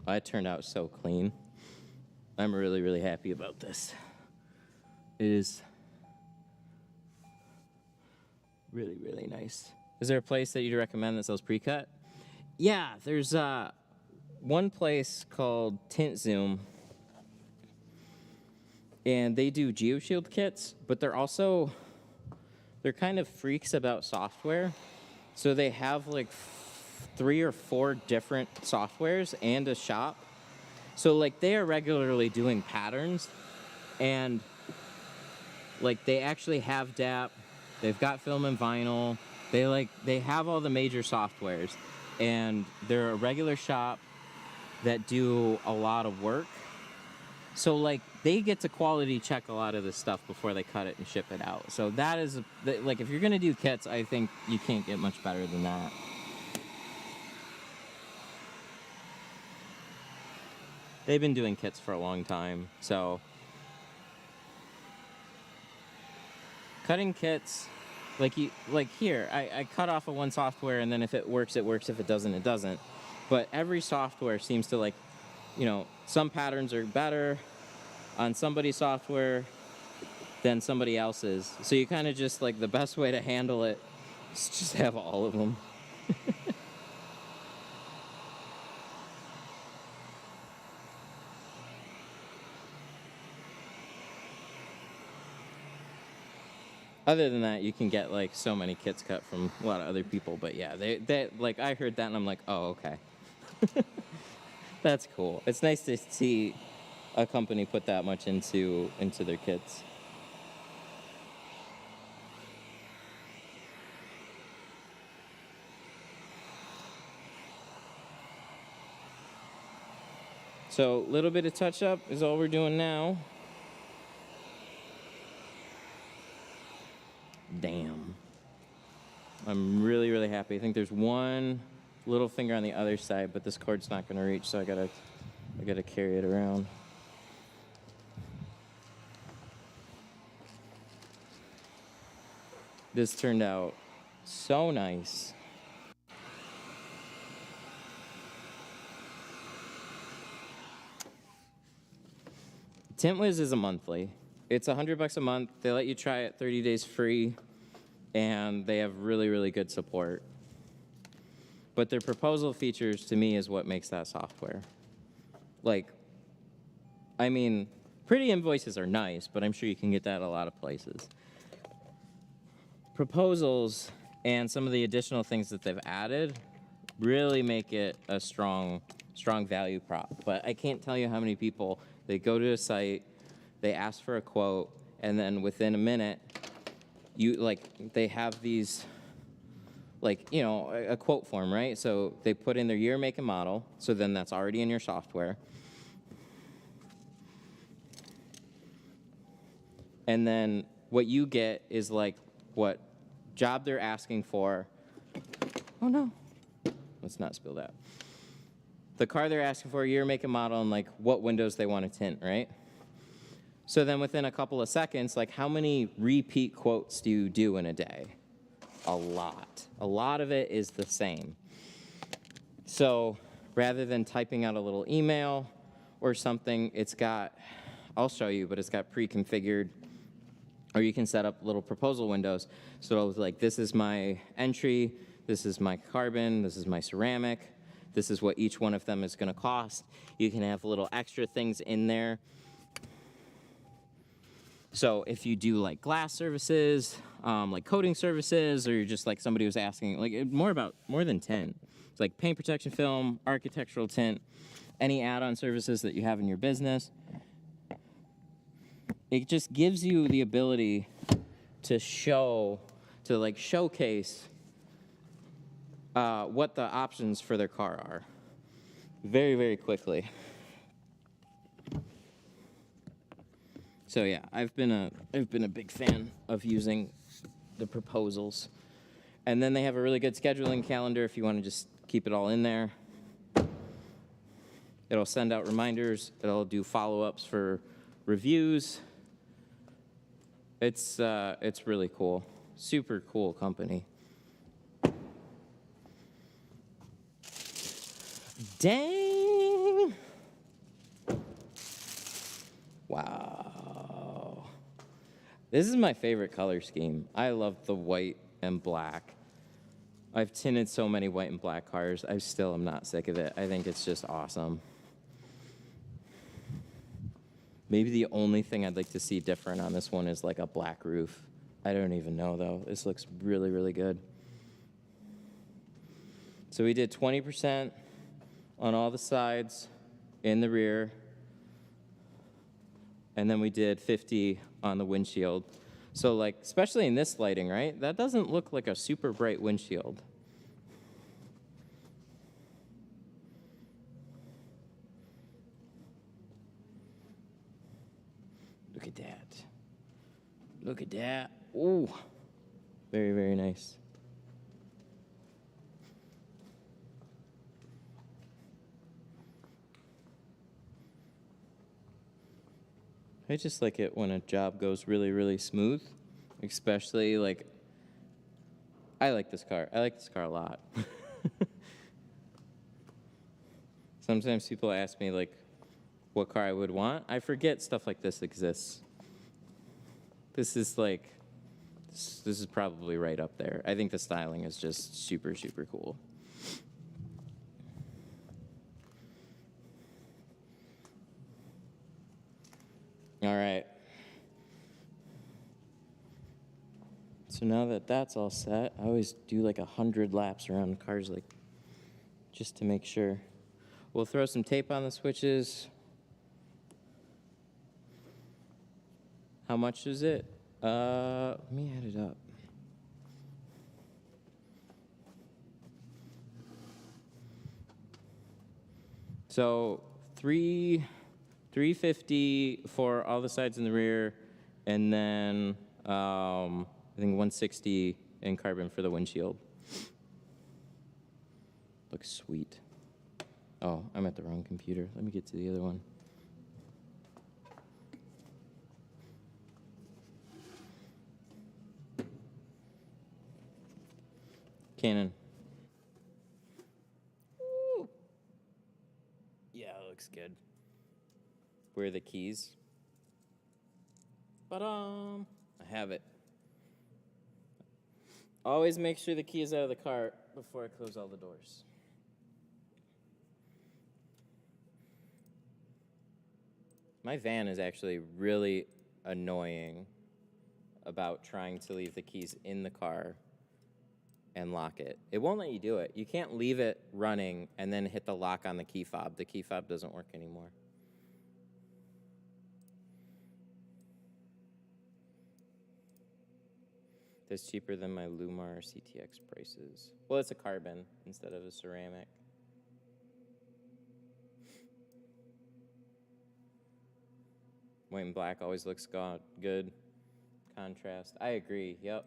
It turned out so clean. I'm really, really happy about this. It is really, really nice. Is there a place that you'd recommend that sells pre-cut? Yeah, there's one place called Tint Zoom, and they do GeoShield kits, but they're kind of freaks about software. So they have like 3 or 4 different softwares and a shop. So like they are regularly doing patterns, and like they actually have DAP, they've got film and vinyl, they have all the major softwares, and they're a regular shop that do a lot of work. So like they get to quality check a lot of this stuff before they cut it and ship it out. So that is like, if you're gonna do kits, I think you can't get much better than that. They've been doing kits for a long time, so cutting kits, like here, I cut off of one software, and then if it works, it works. If it doesn't, it doesn't. But every software seems to, like, you know, some patterns are better on somebody's software than somebody else's. So you kind of just, like, the best way to handle it is just have all of them. Other than that, you can get, like, so many kits cut from a lot of other people. But yeah, they like, I heard that and I'm like, oh, okay. That's cool. It's nice to see a company put that much into their kits. So a little bit of touch up is all we're doing now. Damn. I'm really, really happy. I think there's one little finger on the other side, but this cord's not going to reach, so I gotta carry it around. This turned out so nice. TintWiz is a monthly. It's $100 a month. They let you try it 30 days free, and they have really, really good support. But their proposal features, to me, is what makes that software. Like, I mean, pretty invoices are nice, but I'm sure you can get that a lot of places. Proposals and some of the additional things that they've added really make it a strong value prop. But I can't tell you how many people, they go to a site, they ask for a quote, and then within a minute, they have these, like, you know, a quote form, right? So they put in their year, make, and model, so then that's already in your software. And then what you get is, like, what job they're asking for. Oh, no. Let's not spill that. The car they're asking for, year, make, and model, and, like, what windows they want to tint, right? So then within a couple of seconds, like, how many repeat quotes do you do in a day? A lot. A lot of it is the same. So rather than typing out a little email or something, it's got, I'll show you, but it's got pre-configured, or you can set up little proposal windows. So it's like, this is my entry, this is my carbon, this is my ceramic, this is what each one of them is going to cost. You can have little extra things in there. So if you do, like, glass services, like coating services, or you're just, like, somebody was asking, like, more than 10. It's like paint protection film, architectural tint, any add-on services that you have in your business. It just gives you the ability to showcase what the options for their car are very, very quickly. So yeah, I've been a big fan of using the proposals. And then they have a really good scheduling calendar if you want to just keep it all in there. It'll send out reminders, it'll do follow-ups for reviews. It's really cool. Super cool company. Dang! Wow. This is my favorite color scheme. I love the white and black. I've tinted so many white and black cars. I still am not sick of it. I think it's just awesome. Maybe the only thing I'd like to see different on this one is like a black roof. I don't even know though. This looks really, really good. So we did 20% on all the sides in the rear. And then we did 50 on the windshield. So like, especially in this lighting, right? That doesn't look like a super bright windshield. Look at that. Look at that. Ooh. Very, very nice. I just like it when a job goes really, really smooth, especially like, I like this car. I like this car a lot. Sometimes people ask me like what car I would want. I forget stuff like this exists. This is like, this is probably right up there. I think the styling is just super, super cool. All right. So now that that's all set, I always do like 100 laps around cars, like just to make sure. We'll throw some tape on the switches. How much is it? Let me add it up. So $350 for all the sides and the rear, and then I think $160 in carbon for the windshield. Looks sweet. Oh, I'm at the wrong computer. Let me get to the other one. Canon. Ooh. Yeah, it looks good. Where are the keys? I have it. Always make sure the key is out of the car before I close all the doors. My van is actually really annoying about trying to leave the keys in the car and lock it. It won't let you do it. You can't leave it running and then hit the lock on the key fob. The key fob doesn't work anymore. That's cheaper than my Lumar CTX prices. Well, it's a carbon instead of a ceramic. White and black always looks good. Contrast. I agree. Yep.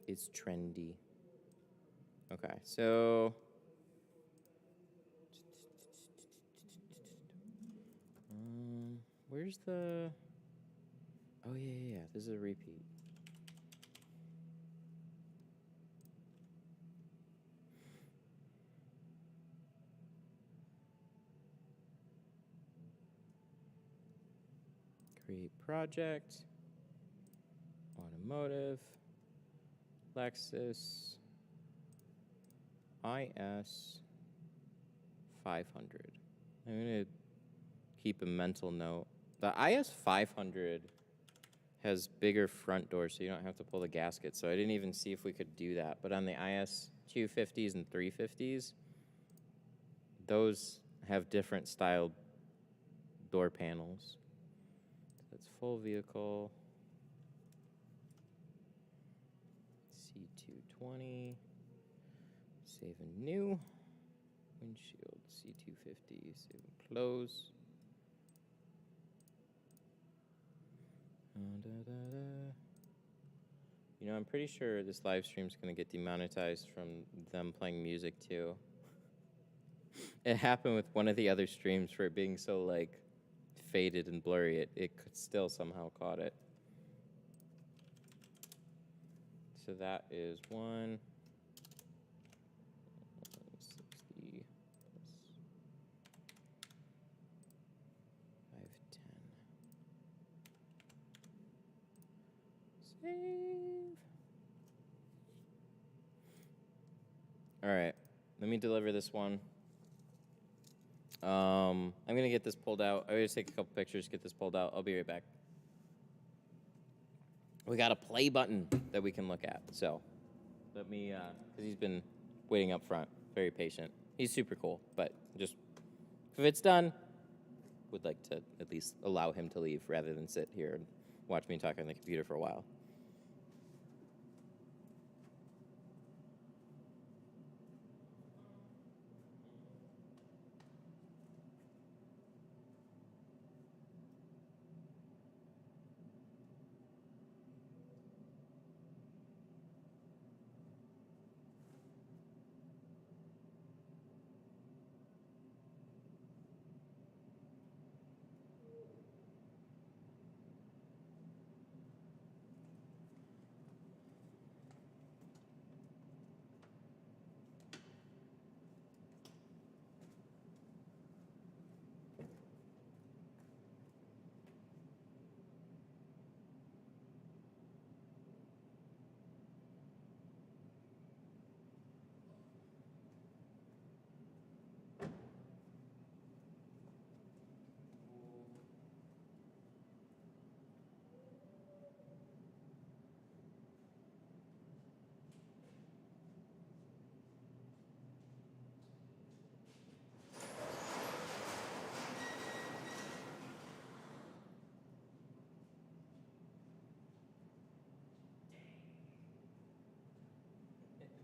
It's trendy. Okay, so where's the? Oh yeah. This is a repeat. Create project. Automotive. Lexus. IS500. I'm gonna keep a mental note. The IS500 has bigger front doors, so you don't have to pull the gasket. So I didn't even see if we could do that. But on the IS250s and 350s, those have different styled door panels. That's full vehicle. C220. Save and new. Windshield. C250. Save and close. You know, I'm pretty sure this live stream's gonna get demonetized from them playing music too. It happened with one of the other streams for it being so like faded and blurry. It could still somehow caught it. So that is 160 plus 510. Save. All right, let me deliver this one. I'm gonna get this pulled out. I just take a couple pictures, get this pulled out. I'll be right back. We got a play button that we can look at. So let me, because he's been waiting up front, very patient. He's super cool, but just if it's done, would like to at least allow him to leave rather than sit here and watch me talk on the computer for a while.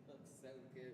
Looks so good.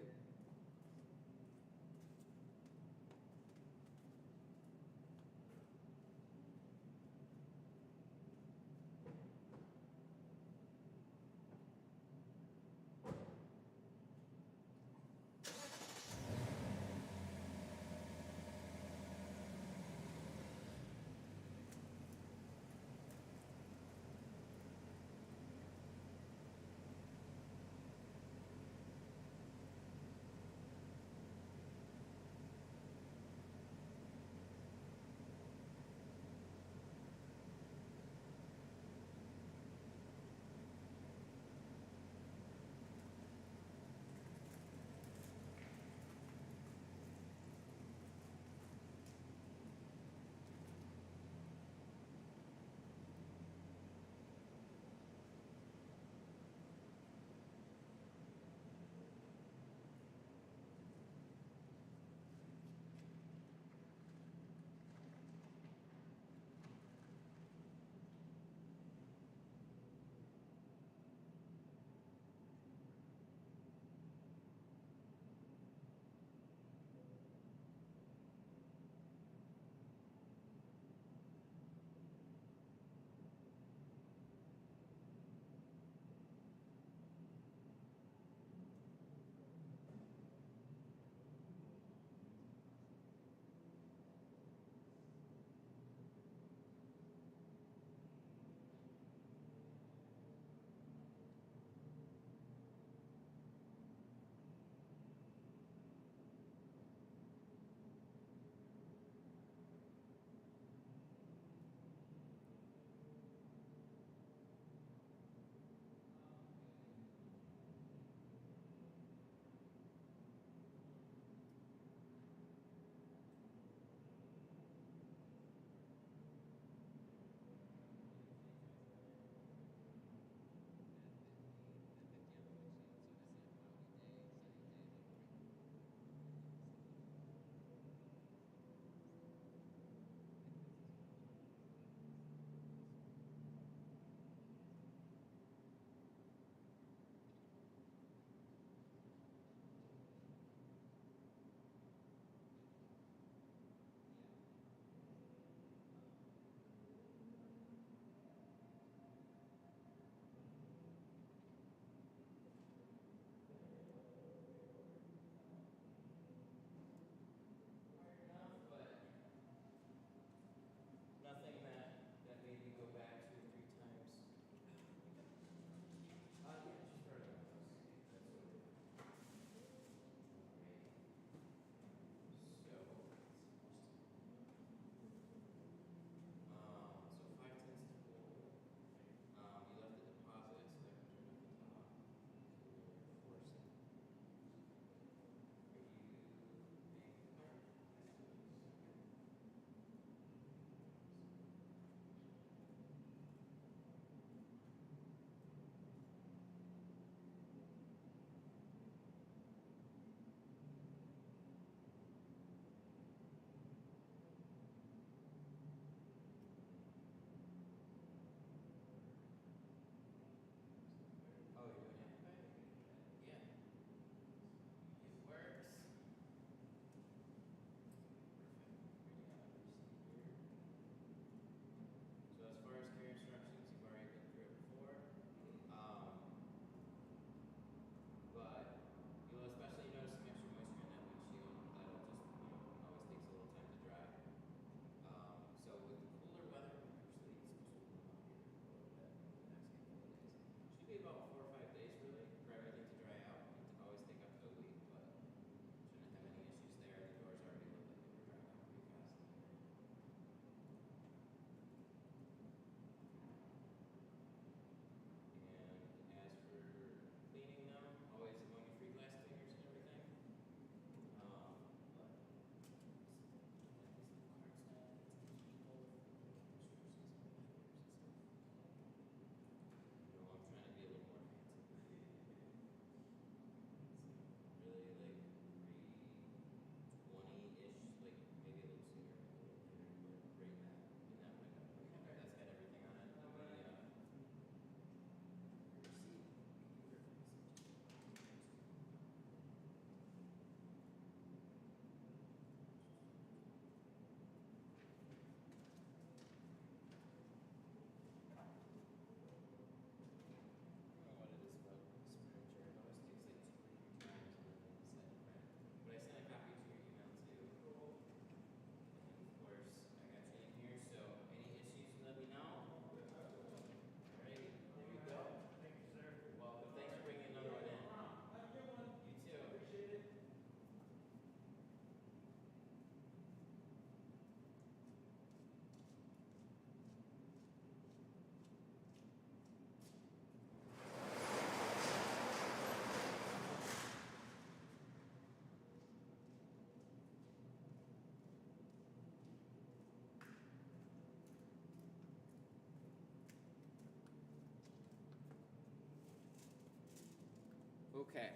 Okay.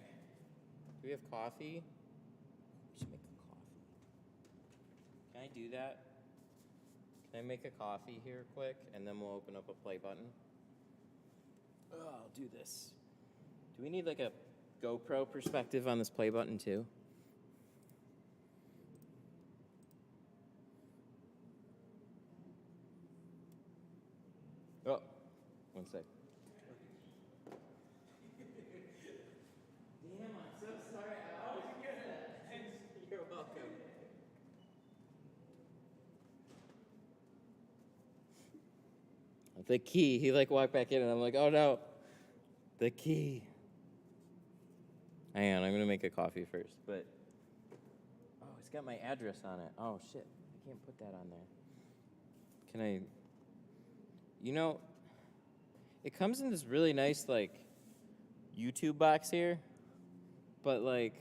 Do we have coffee? We should make a coffee. Can I do that? Can I make a coffee here quick, and then we'll open up a play button? Oh, I'll do this. Do we need like a GoPro perspective on this play button too? Oh, one sec. Damn, I'm so sorry. I always forget that. You're welcome. The key. He like walked back in, and I'm like, oh no, the key. Hang on, I'm gonna make a coffee first. But oh, it's got my address on it. Oh shit, I can't put that on there. Can I? You know, it comes in this really nice like YouTube box here, but like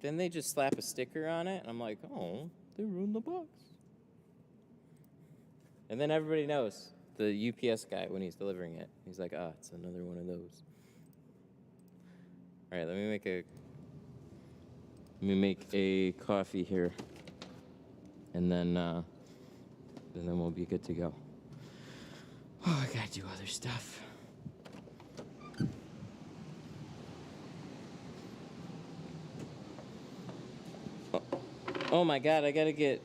then they just slap a sticker on it, and I'm like, oh, they ruined the box. And then everybody knows the UPS guy when he's delivering it. He's like, ah, it's another one of those. All right, let me make a coffee here, and then we'll be good to go. Oh, I gotta do other stuff. Oh my God, I gotta get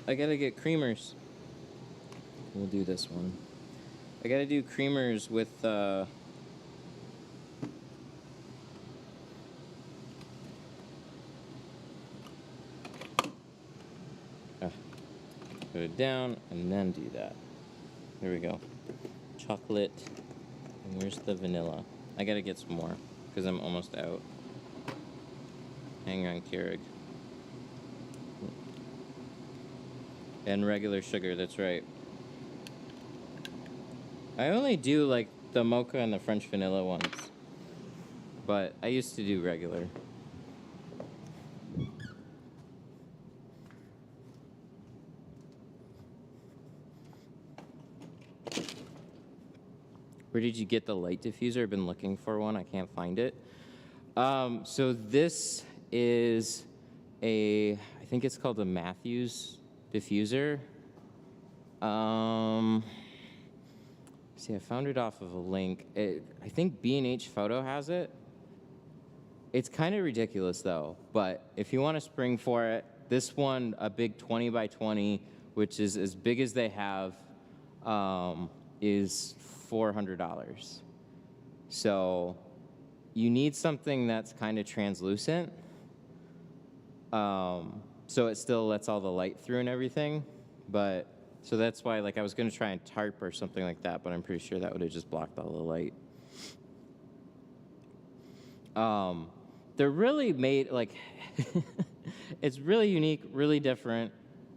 creamers. We'll do this one. I gotta do creamers with put it down and then do that. There we go. Chocolate. And where's the vanilla? I gotta get some more because I'm almost out. Hang on, Keurig. And regular sugar, that's right. I only do like the mocha and the French vanilla ones, but I used to do regular. Where did you get the light diffuser? I've been looking for one. I can't find it. So this is I think it's called a Matthews diffuser. See, I found it off of a link. I think B&H Photo has it. It's kind of ridiculous though, but if you want to spring for it, this one, a big 20 by 20, which is as big as they have, is $400. So you need something that's kind of translucent, so it still lets all the light through and everything, but so that's why, like, I was going to try and tarp or something like that, but I'm pretty sure that would have just blocked all the light. They're really made, like, it's really unique, really different.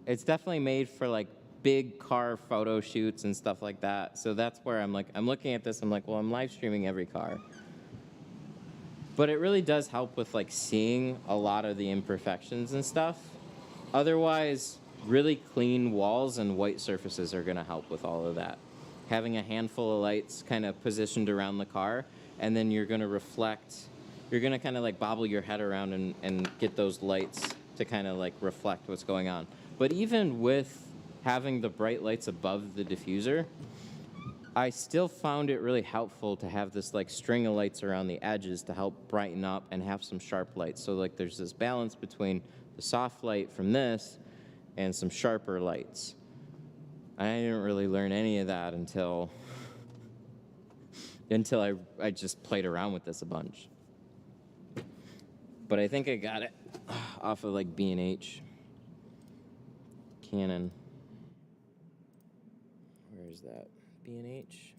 It's definitely made for, like, big car photo shoots and stuff like that. So that's where I'm looking at this, I'm like, well, I'm live streaming every car. But it really does help with, like, seeing a lot of the imperfections and stuff. Otherwise, really clean walls and white surfaces are going to help with all of that. Having a handful of lights kind of positioned around the car, and then you're going to reflect, you're going to kind of like bobble your head around and get those lights to kind of like reflect what's going on. But even with having the bright lights above the diffuser, I still found it really helpful to have this like string of lights around the edges to help brighten up and have some sharp lights. So like there's this balance between the soft light from this and some sharper lights. I didn't really learn any of that until I just played around with this a bunch. But I think I got it off of like B&H. Canon. Where is that? B&H.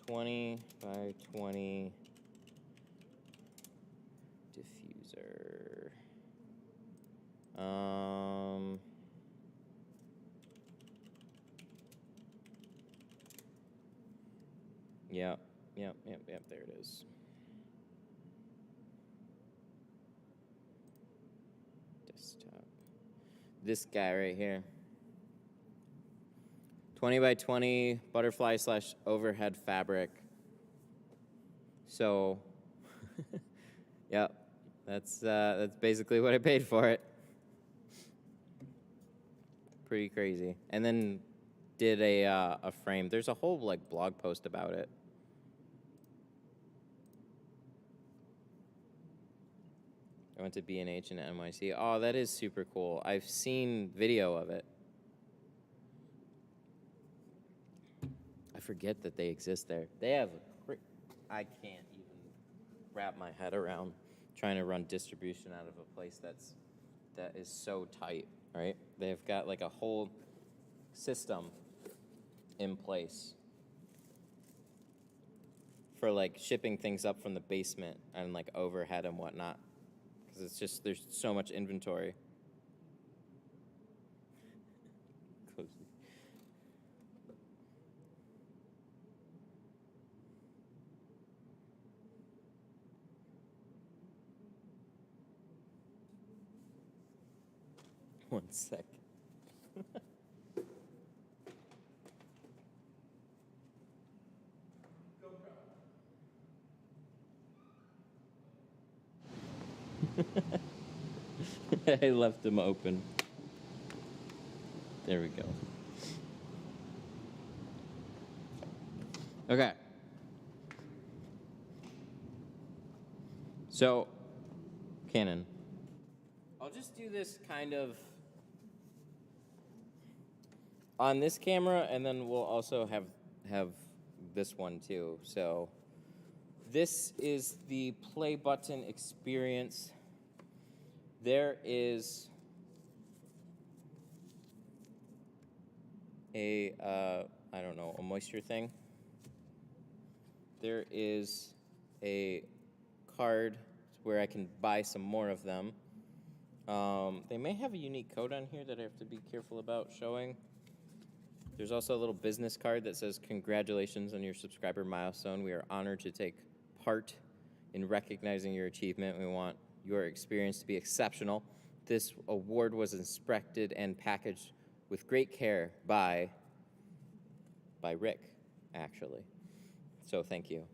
20 by 20 diffuser. Yep, there it is. Desktop. This guy right here. 20 by 20 butterfly / overhead fabric. So, yep, that's basically what I paid for it. Pretty crazy. And then did a frame. There's a whole like blog post about it. I went to B&H and NYC. Oh, that is super cool. I've seen video of it. I forget that they exist there. They have I can't even wrap my head around trying to run distribution out of a place that is so tight, right? They've got like a whole system in place for like shipping things up from the basement and like overhead and whatnot. Because it's just, there's so much inventory. Cozy. One sec. I left them open. There we go. Okay. So, Canon. I'll just do this kind of on this camera, and then we'll also have this one too. So, this is the play button experience. There is a, I don't know, a moisture thing. There is a card where I can buy some more of them. They may have a unique code on here that I have to be careful about showing. There's also a little business card that says, "Congratulations on your subscriber milestone. We are honored to take part in recognizing your achievement. We want your experience to be exceptional. This award was inspected and packaged with great care by Rick, actually. So thank you."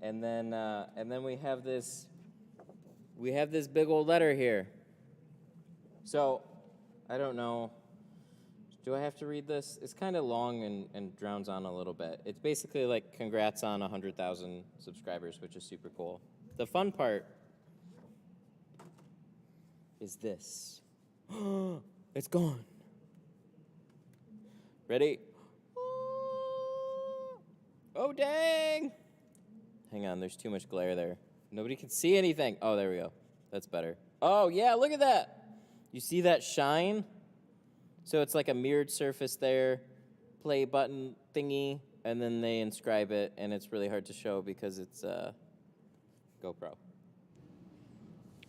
And then we have this big old letter here. So I don't know. Do I have to read this? It's kind of long and drowns on a little bit. It's basically like, congrats on 100,000 subscribers, which is super cool. The fun part is this. It's gone. Ready? Oh, dang. Hang on, there's too much glare there. Nobody can see anything. Oh, there we go. That's better. Oh, yeah, look at that. You see that shine? So it's like a mirrored surface there, play button thingy, and then they inscribe it, and it's really hard to show because it's GoPro.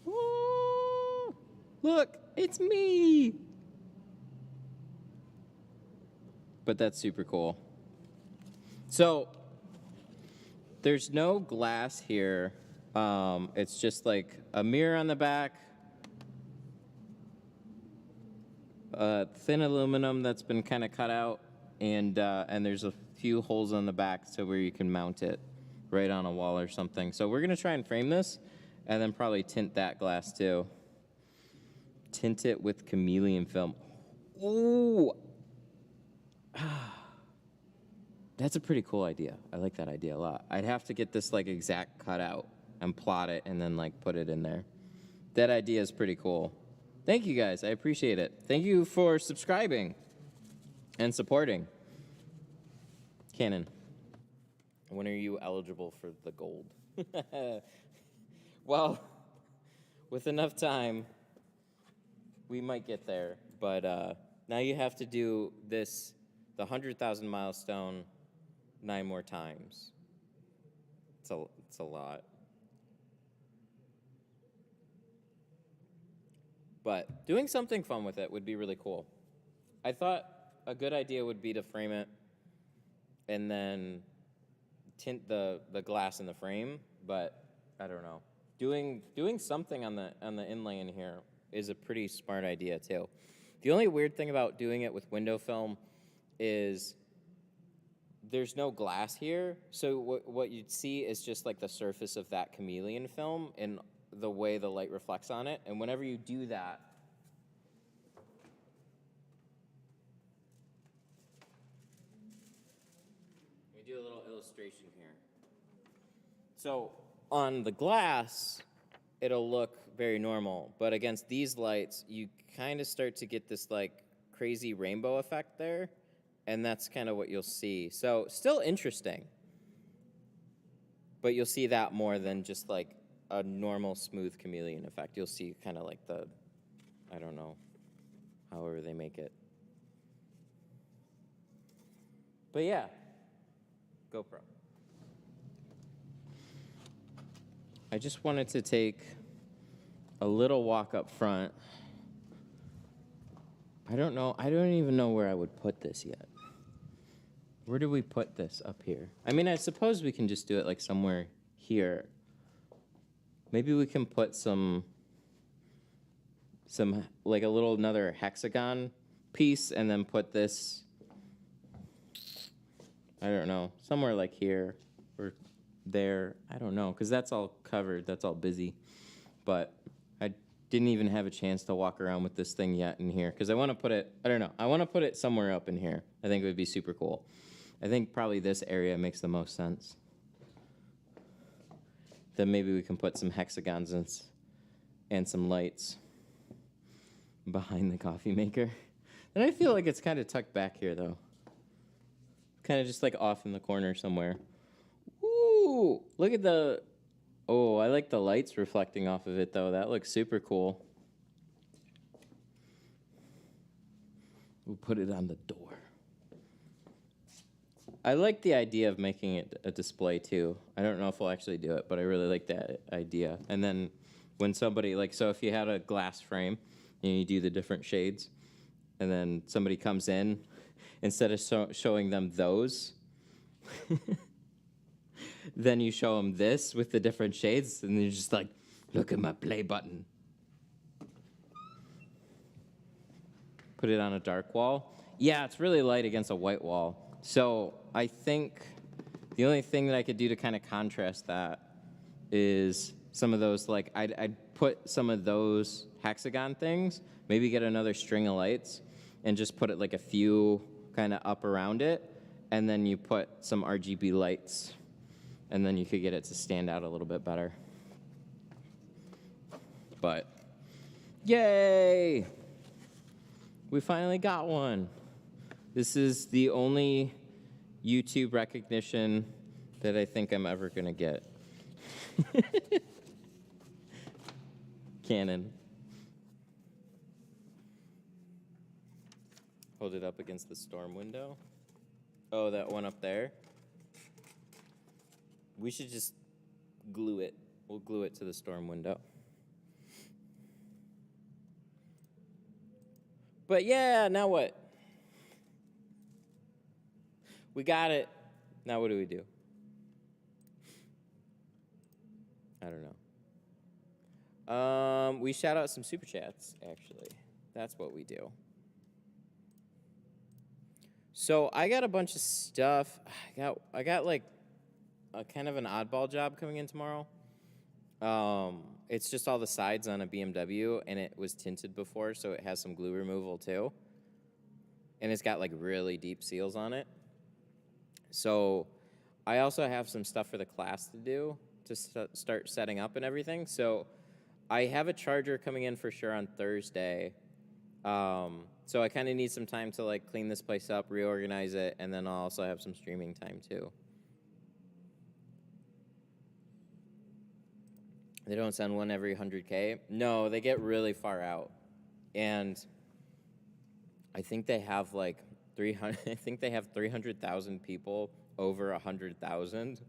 Woo! Look, it's me! But that's super cool. So, there's no glass here. It's just like a mirror on the back, thin aluminum that's been kind of cut out, and there's a few holes on the back so where you can mount it right on a wall or something. So we're gonna try and frame this, and then probably tint that glass too. Tint it with chameleon film. Ooh, that's a pretty cool idea. I like that idea a lot. I'd have to get this like exact cutout and plot it and then like put it in there. That idea is pretty cool. Thank you guys, I appreciate it. Thank you for subscribing and supporting. Canon, when are you eligible for the gold? Well, with enough time, we might get there. But now you have to do this, the 100,000 milestone, 9 more times. It's a lot. But doing something fun with it would be really cool. I thought a good idea would be to frame it and then tint the glass in the frame, but I don't know. Doing something on the inlay in here is a pretty smart idea too. The only weird thing about doing it with window film is there's no glass here, so what you'd see is just like the surface of that chameleon film and the way the light reflects on it. And whenever you do that, let me do a little illustration here. So on the glass, it'll look very normal, but against these lights, you kind of start to get this like crazy rainbow effect there, and that's kind of what you'll see. So still interesting, but you'll see that more than just like a normal smooth chameleon effect. You'll see kind of like the, I don't know, however they make it. But yeah, GoPro. I just wanted to take a little walk up front. I don't even know where I would put this yet. Where do we put this up here? I mean, I suppose we can just do it like somewhere here. Maybe we can put some like a little another hexagon piece and then put this, I don't know, somewhere like here or there. I don't know, because that's all covered, that's all busy. But I didn't even have a chance to walk around with this thing yet in here, because I want to put it, I don't know, I want to put it somewhere up in here. I think it would be super cool. I think probably this area makes the most sense. Then maybe we can put some hexagons and some lights behind the coffee maker. And I feel like it's kind of tucked back here, though. Kind of just like off in the corner somewhere. Ooh, look at the, oh, I like the lights reflecting off of it, though. That looks super cool. We'll put it on the door. I like the idea of making it a display, too. I don't know if we'll actually do it, but I really like that idea. And then when somebody, like, so if you had a glass frame and you do the different shades, and then somebody comes in, instead of showing them those, then you show them this with the different shades, and you're just like, look at my play button. Put it on a dark wall. Yeah, it's really light against a white wall. So I think the only thing that I could do to kind of contrast that is some of those, like, I'd put some of those hexagon things, maybe get another string of lights, and just put it like a few kind of up around it, and then you put some RGB lights, and then you could get it to stand out a little bit better. But, yay! We finally got one. This is the only YouTube recognition that I think I'm ever gonna get. Canon. Hold it up against the storm window. Oh, that one up there? We should just glue it. We'll glue it to the storm window. But yeah, now what? We got it. Now what do we do? I don't know. We shout out some super chats, actually. That's what we do. So I got a bunch of stuff. I got like a kind of an oddball job coming in tomorrow. It's just all the sides on a BMW, and it was tinted before, so it has some glue removal too. And it's got like really deep seals on it. So I also have some stuff for the class to do to start setting up and everything. So I have a charger coming in for sure on Thursday. So I kind of need some time to like clean this place up, reorganize it, and then I'll also have some streaming time too. They don't send one every 100K. No, they get really far out. And I think they have like 300,000 people over 100,000.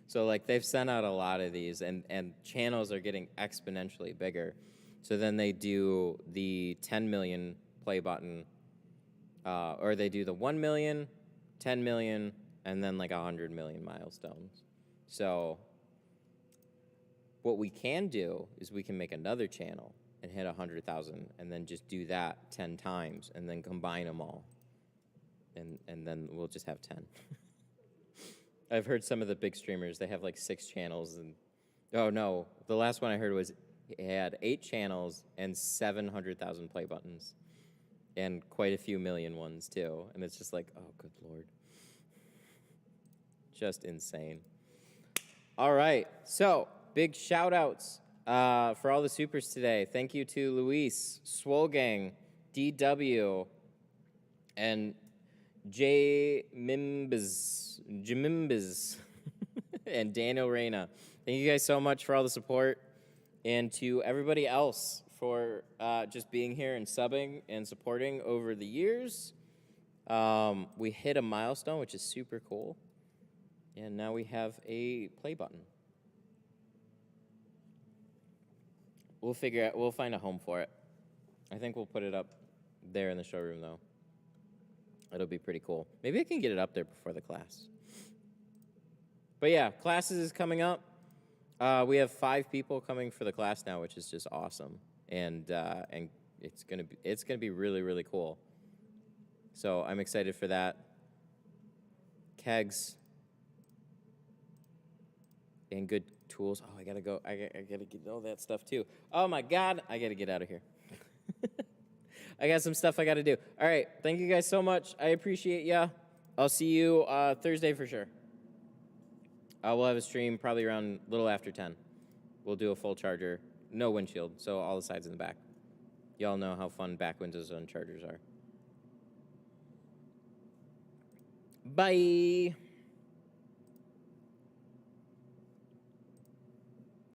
So like they've sent out a lot of these, and channels are getting exponentially bigger. So then they do the 10 million play button, or they do the 1 million, 10 million, and then like 100 million milestones. So what we can do is we can make another channel and hit 100,000, and then just do that 10 times, and then combine them all. and then we'll just have 10. I've heard some of the big streamers, they have like 6 channels, and oh no, the last one I heard was he had 8 channels and 700,000 play buttons, and quite a few million ones too, and it's just like, oh good lord, just insane. All right, so big shout outs for all the supers today. Thank you to Luis, Swolgang, DW, and Jimimbas, and Daniel Reyna. Thank you guys so much for all the support, and to everybody else for just being here and subbing and supporting over the years. We hit a milestone, which is super cool, and now we have a play button. We'll find a home for it. I think we'll put it up there in the showroom, though. It'll be pretty cool. Maybe I can get it up there before the class. But yeah, classes is coming up. We have 5 people coming for the class now, which is just awesome, and it's gonna be really, really cool. So I'm excited for that. Kegs and good tools. Oh, I gotta go. I gotta get all that stuff too. Oh my God, I gotta get out of here. I got some stuff I gotta do. All right, thank you guys so much. I appreciate ya. I'll see you Thursday for sure. We'll have a stream probably around a little after 10. We'll do a full charger, no windshield, so all the sides in the back. Y'all know how fun back windows on chargers are. Bye.